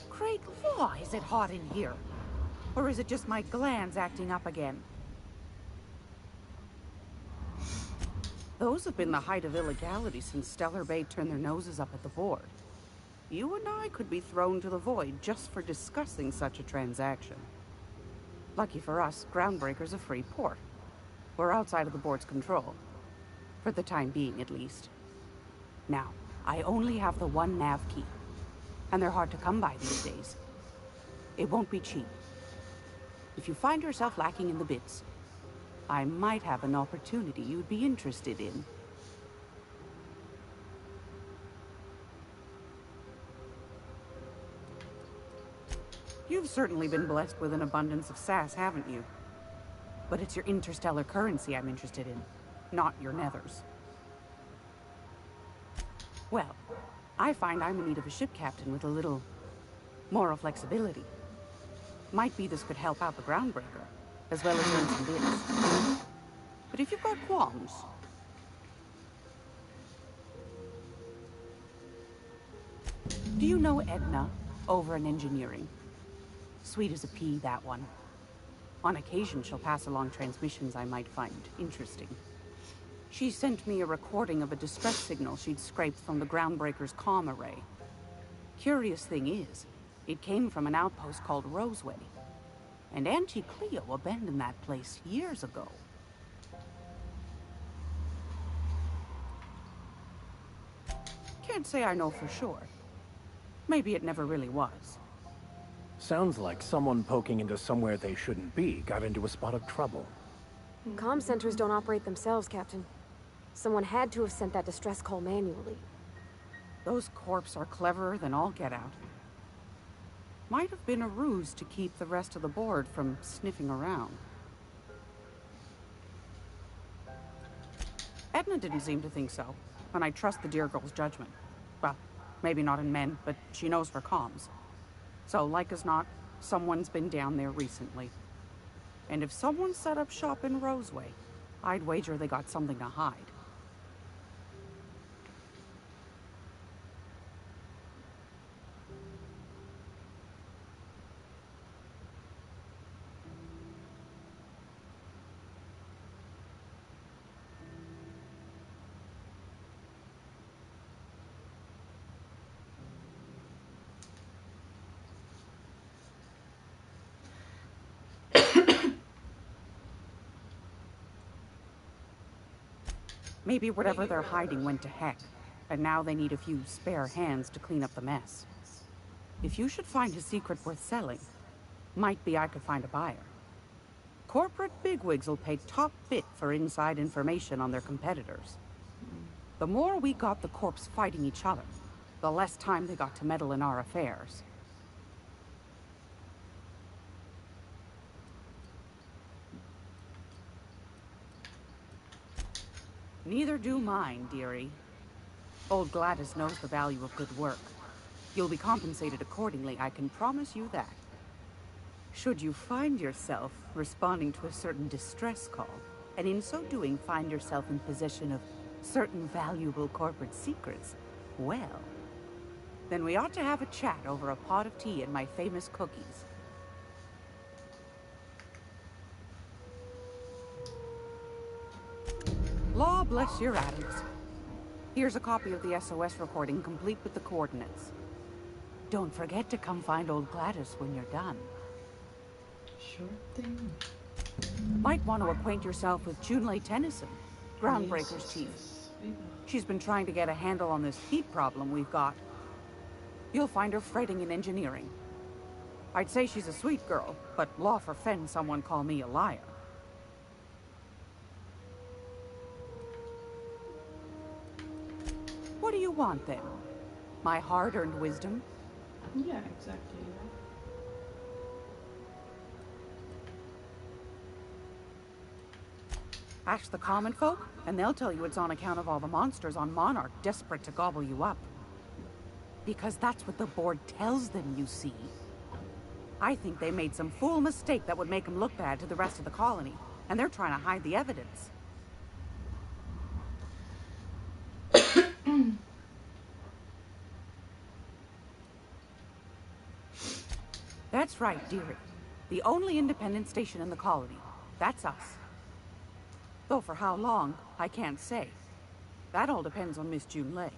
Great law, is it hot in here? Or is it just my glands acting up again? Those have been the height of illegality since Stellar Bay turned their noses up at the board. You and I could be thrown to the void just for discussing such a transaction. Lucky for us, Groundbreaker's a free port. We're outside of the board's control. For the time being, at least. Now, I only have the one nav key. And they're hard to come by these days. It won't be cheap. If you find yourself lacking in the bits, I might have an opportunity you'd be interested in. You've certainly been blessed with an abundance of sass, haven't you? But it's your interstellar currency I'm interested in, not your nethers. Well, I find I'm in need of a ship captain with a little moral flexibility. Might be this could help out the Groundbreaker, as well as earn some bits. But if you've got qualms... Do you know Edna, over in engineering? Sweet as a pea, that one. On occasion, she'll pass along transmissions I might find interesting. She sent me a recording of a distress signal she'd scraped from the Groundbreaker's comm array. Curious thing is, it came from an outpost called Roseway. And Auntie Cleo abandoned that place years ago. Can't say I know for sure. Maybe it never really was. Sounds like someone poking into somewhere they shouldn't be got into a spot of trouble. Comm centers don't operate themselves, Captain. Someone had to have sent that distress call manually. Those corps are cleverer than all get out. Might have been a ruse to keep the rest of the board from sniffing around. Edna didn't seem to think so, and I trust the dear girl's judgment. Well, maybe not in men, but she knows her comms. So, like as not, someone's been down there recently. And if someone set up shop in Roseway, I'd wager they got something to hide. Maybe whatever they're hiding went to heck, and now they need a few spare hands to clean up the mess. If you should find a secret worth selling, might be I could find a buyer. Corporate bigwigs will pay top bit for inside information on their competitors. The more we got the corps fighting each other, the less time they got to meddle in our affairs. Neither do mine, dearie. Old Gladys knows the value of good work. You'll be compensated accordingly, I can promise you that. Should you find yourself responding to a certain distress call, and in so doing find yourself in possession of certain valuable corporate secrets, well, then we ought to have a chat over a pot of tea and my famous cookies. Law bless your atoms. Here's a copy of the SOS recording, complete with the coordinates. Don't forget to come find old Gladys when you're done. Sure thing. Might want to acquaint yourself with Junlei Tennyson, Groundbreaker's chief. She's been trying to get a handle on this heat problem we've got. You'll find her fretting in engineering. I'd say she's a sweet girl, but law forfend someone call me a liar. What do you want, then? My hard-earned wisdom? Yeah, exactly. Ask the common folk, and they'll tell you it's on account of all the monsters on Monarch desperate to gobble you up. Because that's what the board tells them, you see. I think they made some fool mistake that would make them look bad to the rest of the colony, and they're trying to hide the evidence. That's right, dearie. The only independent station in the colony. That's us. Though for how long, I can't say. That all depends on Miss Junlei.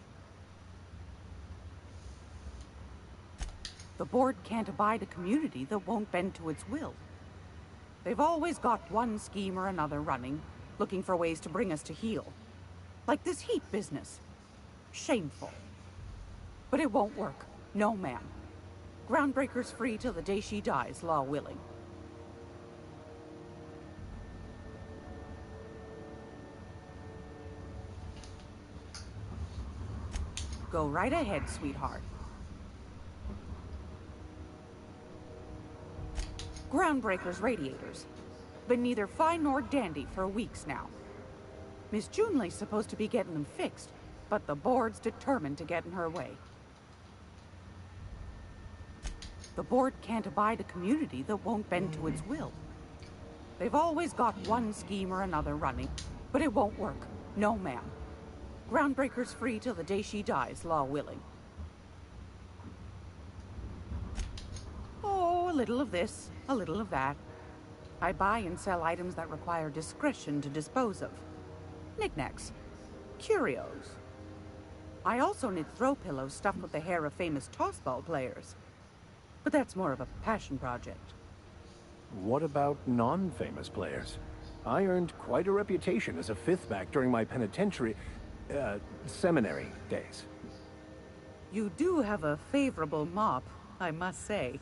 The board can't abide a community that won't bend to its will. They've always got one scheme or another running, looking for ways to bring us to heel. Like this heat business. Shameful. But it won't work. No, ma'am. Groundbreaker's free till the day she dies, law willing. Go right ahead, sweetheart. Groundbreaker's radiators. Been neither fine nor dandy for weeks now. Miss Junlei's supposed to be getting them fixed, but the board's determined to get in her way. The board can't abide a community that won't bend to its will. They've always got one scheme or another running, but it won't work. No, ma'am. Groundbreaker's free till the day she dies, law willing. Oh, a little of this, a little of that. I buy and sell items that require discretion to dispose of. Knickknacks. Curios. I also knit throw pillows stuffed with the hair of famous tossball players. But that's more of a passion project. What about non-famous players? I earned quite a reputation as a fifth back during my seminary days. You do have a favorable mop, I must say.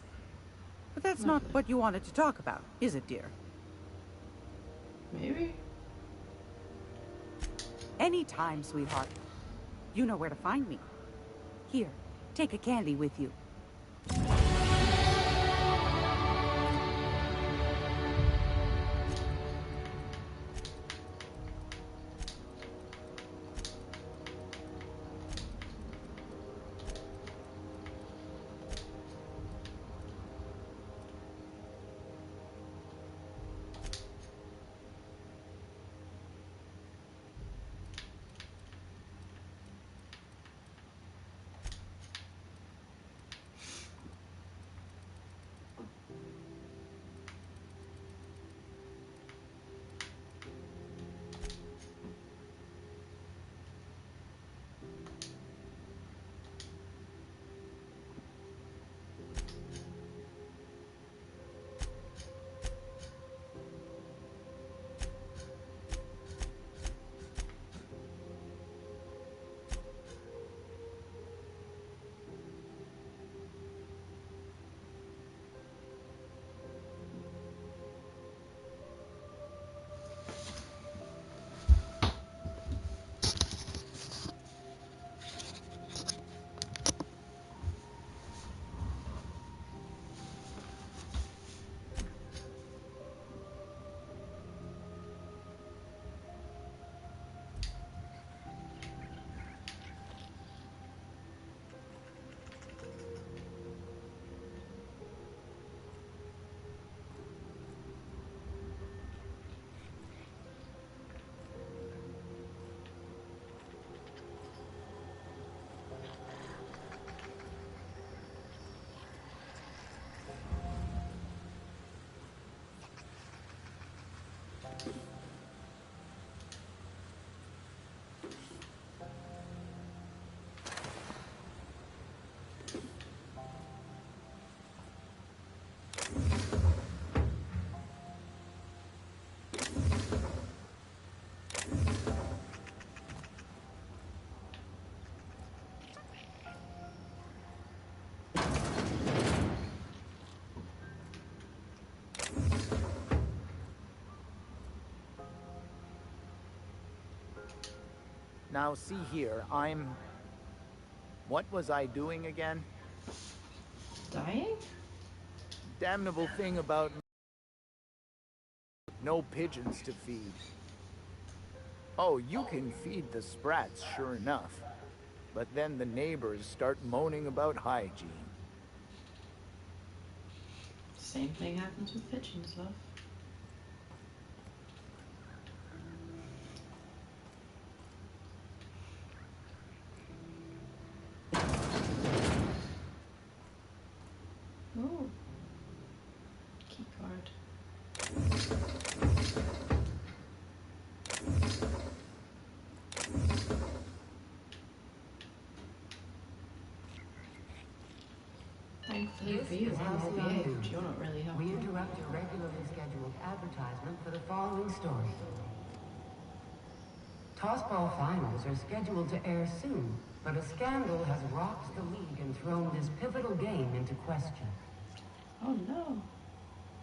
But that's not what you wanted to talk about, is it, dear? Maybe. Anytime, sweetheart. You know where to find me. Here, take a candy with you. Now, see here, what was I doing again? Dying? Damnable thing about no pigeons to feed. Oh, you can feed the sprats, sure enough. But then the neighbors start moaning about hygiene. Same thing happens with pigeons, love. Oh. Key card. Thankfully for you, I'm behaved. You're not really helping. We interrupt your regularly scheduled advertisement for the following story. Tossball finals are scheduled to air soon, but a scandal has rocked the league and thrown this pivotal game into question. Oh no.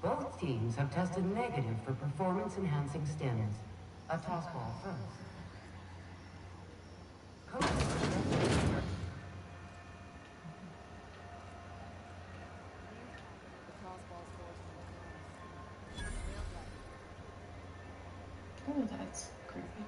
Both teams have tested negative for performance-enhancing stims. A tossball first. Oh, that's creepy.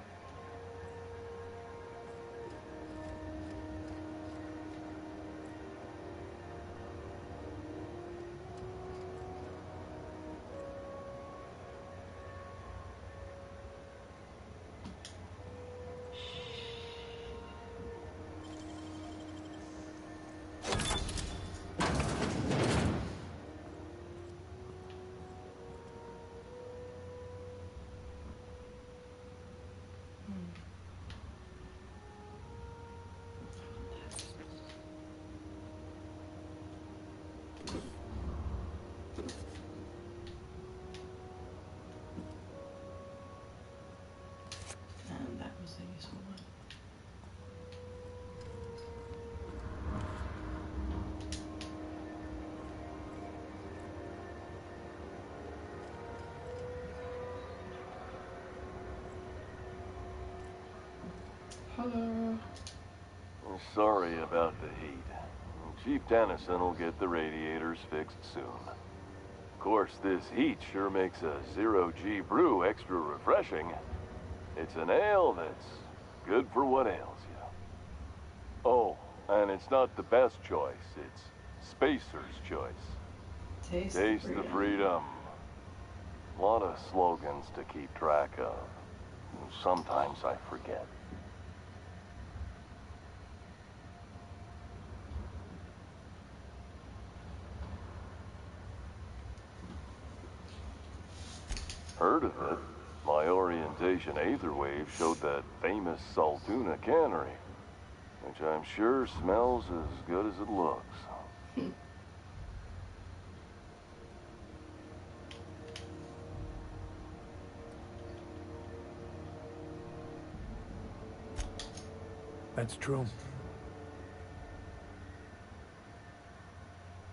And that was a useful one. Hello. Sorry about the heat. Chief Tennyson will get the radiators fixed soon. Of course, this heat sure makes a zero-G brew extra refreshing. It's an ale that's good for what ails you. Oh, and it's not the best choice. It's Spacer's choice. Taste the freedom. A lot of slogans to keep track of. Sometimes I forget. Heard of it? My orientation aether wave showed that famous Saltuna cannery, which I'm sure smells as good as it looks. That's true.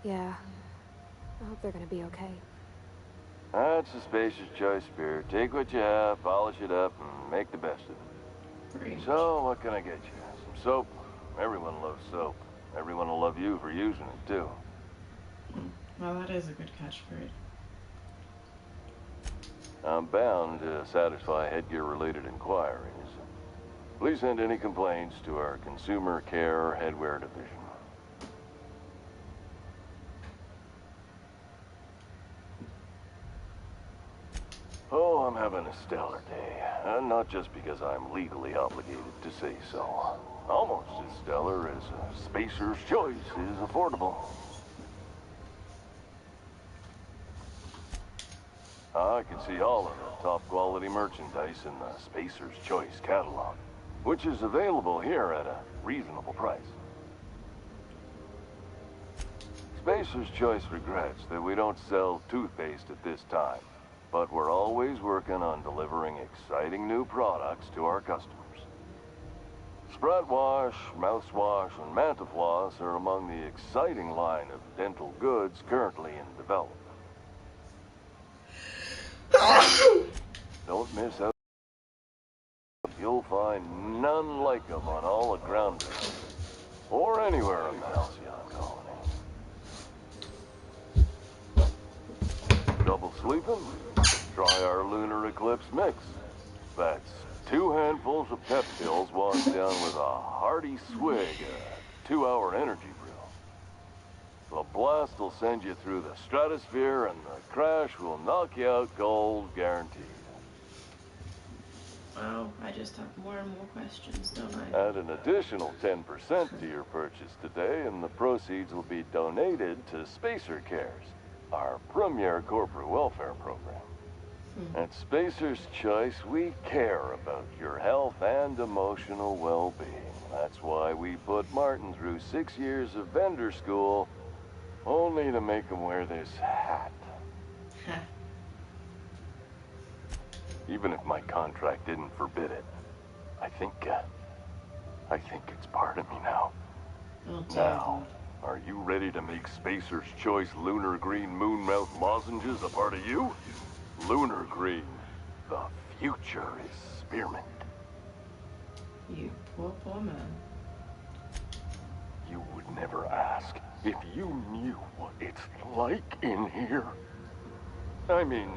Yeah. I hope they're gonna be okay. That's a Spacer's choice beer. Take what you have, polish it up, and make the best of it. So, what can I get you? Some soap? Everyone loves soap. Everyone will love you for using it, too. Well, that is a good catchphrase. I'm bound to satisfy headgear-related inquiries. Please send any complaints to our Consumer Care Headwear Division. Oh, I'm having a stellar day. And not just because I'm legally obligated to say so. Almost as stellar as a Spacer's Choice is affordable. I can see all of the top quality merchandise in the Spacer's Choice catalog, which is available here at a reasonable price. Spacer's Choice regrets that we don't sell toothpaste at this time, but we're always working on delivering exciting new products to our customers. Sprat Wash, Mouthwash, and Mantafloss are among the exciting line of dental goods currently in development. Don't miss out. You'll find find none like them on all of Groundbreaker. Or anywhere in the Halcyon colony. Double sleeping? Try our Lunar Eclipse mix. That's 2 handfuls of pep pills washed down with a hearty swig of 2-hour energy brew. The blast will send you through the stratosphere and the crash will knock you out cold, guaranteed. Wow, I just have more and more questions, don't I? Add an additional 10% to your purchase today and the proceeds will be donated to Spacer Cares, our premier corporate welfare program. At Spacer's Choice, we care about your health and emotional well-being. That's why we put Martin through 6 years of vendor school, only to make him wear this hat. Even if my contract didn't forbid it, I think it's part of me now. Now, are you ready to make Spacer's Choice Lunar Green Moonmouth lozenges a part of you? Lunar Green, the future is spearmint. You poor man. You would never ask if you knew what it's like in here. I mean,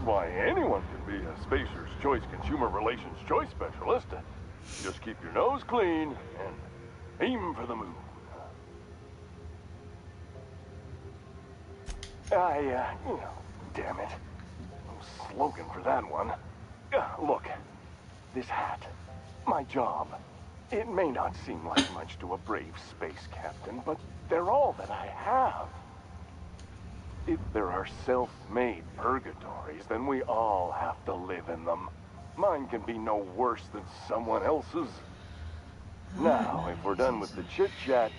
why, anyone can be a Spacer's Choice Consumer Relations Choice Specialist. Just keep your nose clean and aim for the moon. Damn it. No slogan for that one. Look, this hat, my job, it may not seem like much to a brave space captain, but they're all that I have. If there are self-made purgatories, then we all have to live in them. Mine can be no worse than someone else's. Now, if we're done with the chit-chat,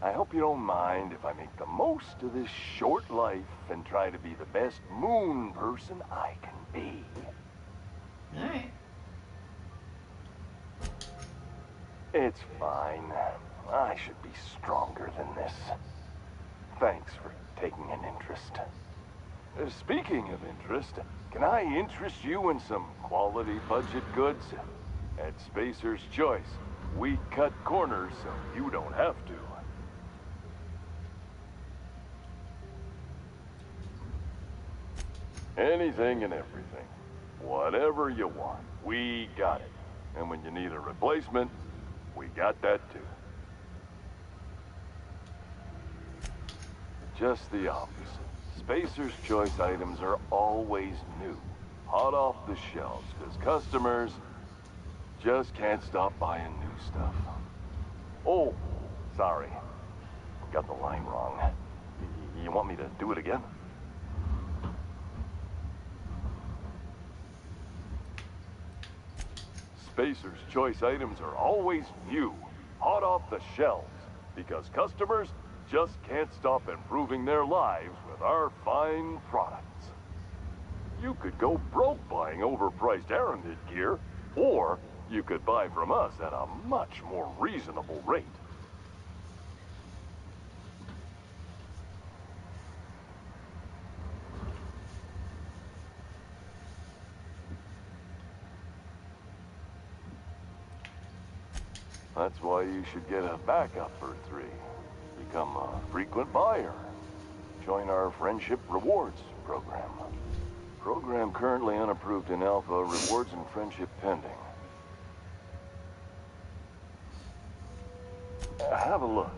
I hope you don't mind if I make the most of this short life and try to be the best moon person I can be. Alright. It's fine. I should be stronger than this. Thanks for taking an interest. Speaking of interest, can I interest you in some quality budget goods? At Spacer's Choice, we cut corners so you don't have to. Anything and everything. Whatever you want, we got it. And when you need a replacement, we got that too. Just the opposite. Spacer's Choice items are always new, hot off the shelves, because customers just can't stop buying new stuff. Oh, sorry. Got the line wrong. You want me to do it again? Spacer's Choice items are always new, hot off the shelves, because customers just can't stop improving their lives with our fine products. You could go broke buying overpriced Aranid gear, or you could buy from us at a much more reasonable rate. That's why you should get a backup for 3. Become a frequent buyer. Join our Friendship Rewards program. Program currently unapproved in Alpha, rewards and friendship pending. Have a look.